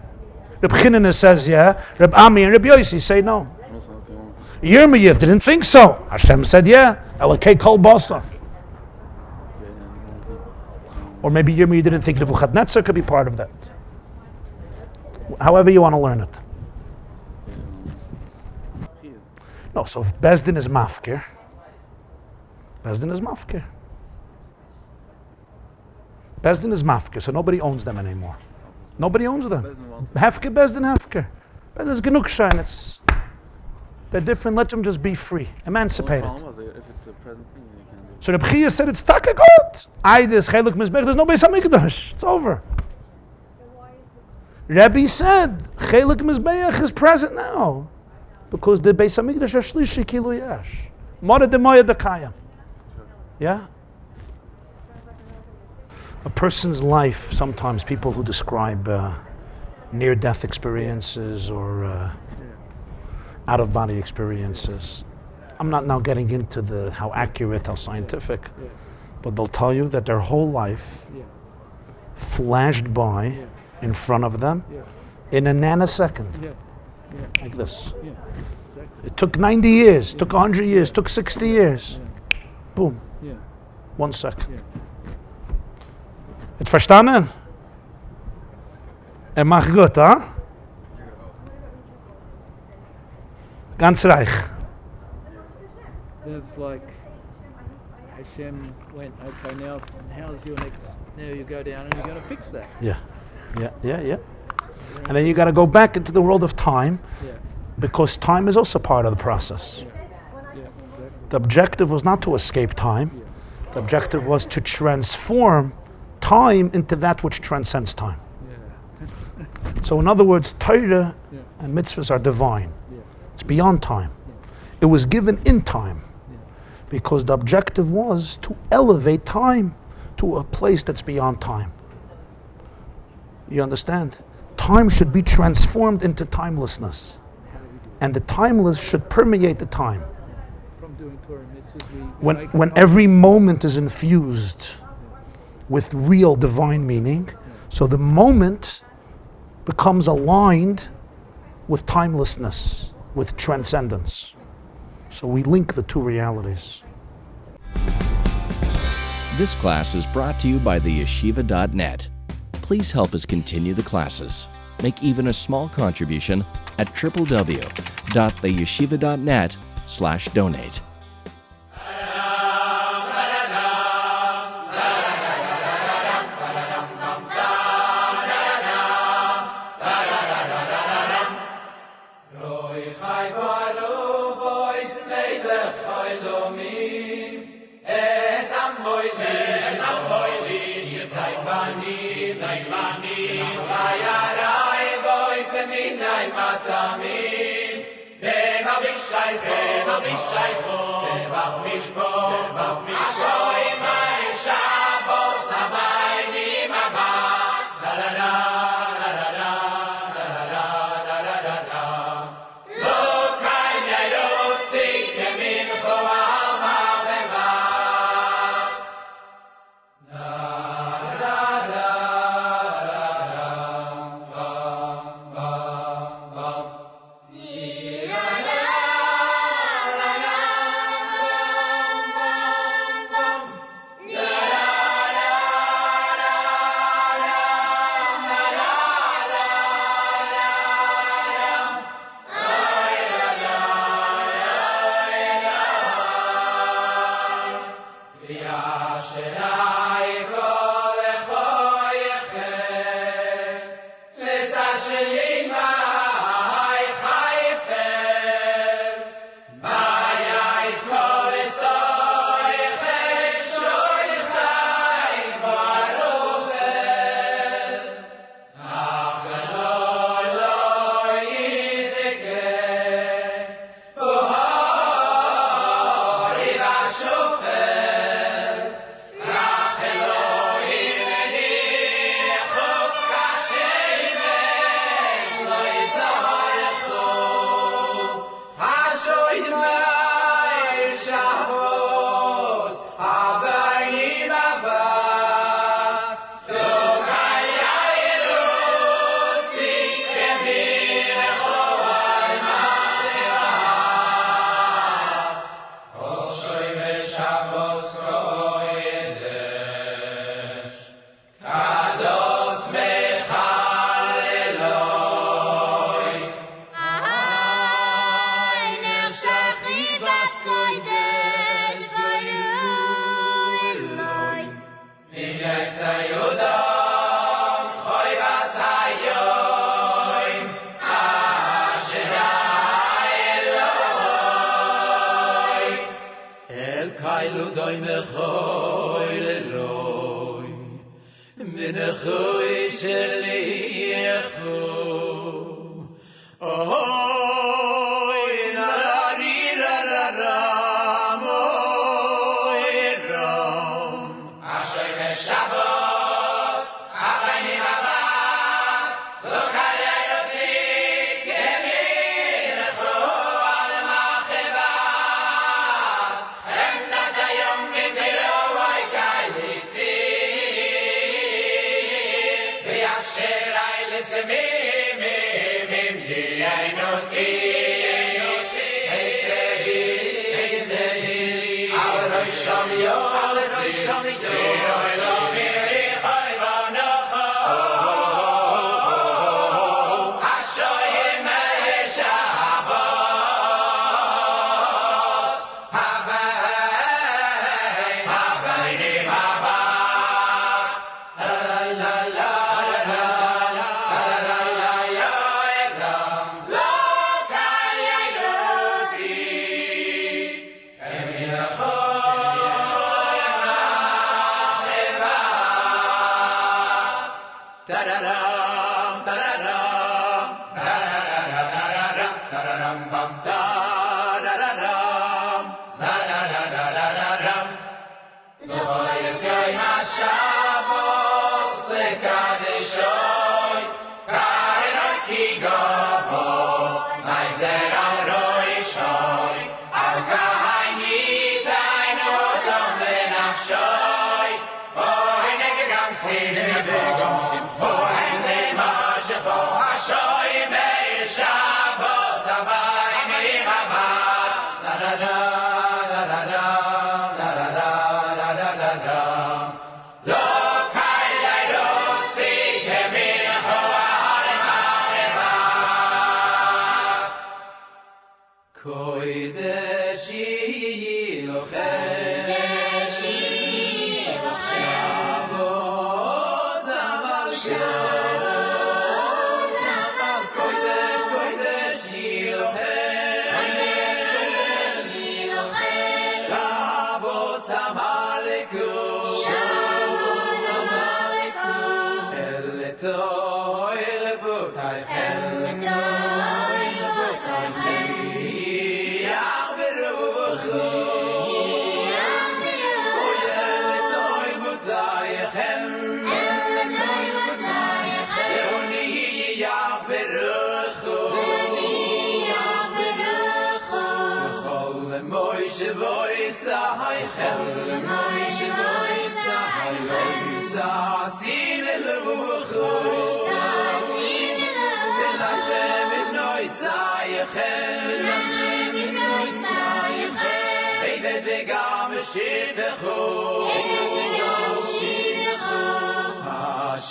Rabbi Chinana says yeah, Rabbi Ami and Rabbi Yossi say no. Yirmiyah didn't think so. Hashem said yeah, Elokei Kol Basa. Or maybe Yirmiyah didn't think Nebuchadnezzar could be part of that. However you want to learn it. No, so if Bezdin is mafkir, Bezdin is mafkir. Bezdin is mafkir, so nobody owns them anymore. Nobody owns them. Hefker, Bezdin, Hefker. Bezdin is genug shine. They're different. Let them just be free, emancipated. If it's a present thing, you can do. So the Bechia said it's taka God. This Cheluk Mizbech. There's no Beis Hamikdash. It's over. Rabbi said Cheluk Mizbech is present now because the Beis Hamikdash Shlishi Kilu Yash. Mora de Moya de Kayam. Yeah. A person's life. Sometimes people who describe near-death experiences or out-of-body experiences. I'm not now getting into how accurate, how scientific, but they'll tell you that their whole life flashed by in front of them in a nanosecond. Like this. It took 90 years, took 100 years, took 60 years. Boom. 1 second. Het verstanden? Macht gut, huh? Ganz reich. It's like Hashem went, okay, now how's your next? Now you go down and you're going to fix that. Yeah. And then you got to go back into the world of time, because time is also part of the process. The objective was not to escape time. The objective was to transform time into that which transcends time. So in other words, Torah and mitzvahs are divine. It's beyond time. It was given in time, because the objective was to elevate time to a place that's beyond time. You understand? Time should be transformed into timelessness, and the timeless should permeate the time. From doing Torah mitzvahs, When every moment is infused with real divine meaning, so the moment becomes aligned with timelessness, with transcendence. So we link the two realities. This class is brought to you by theyeshiva.net. Please help us continue the classes. Make even a small contribution at www.theyeshiva.net/donate.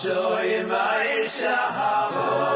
Shoy Ma'ir Shahabo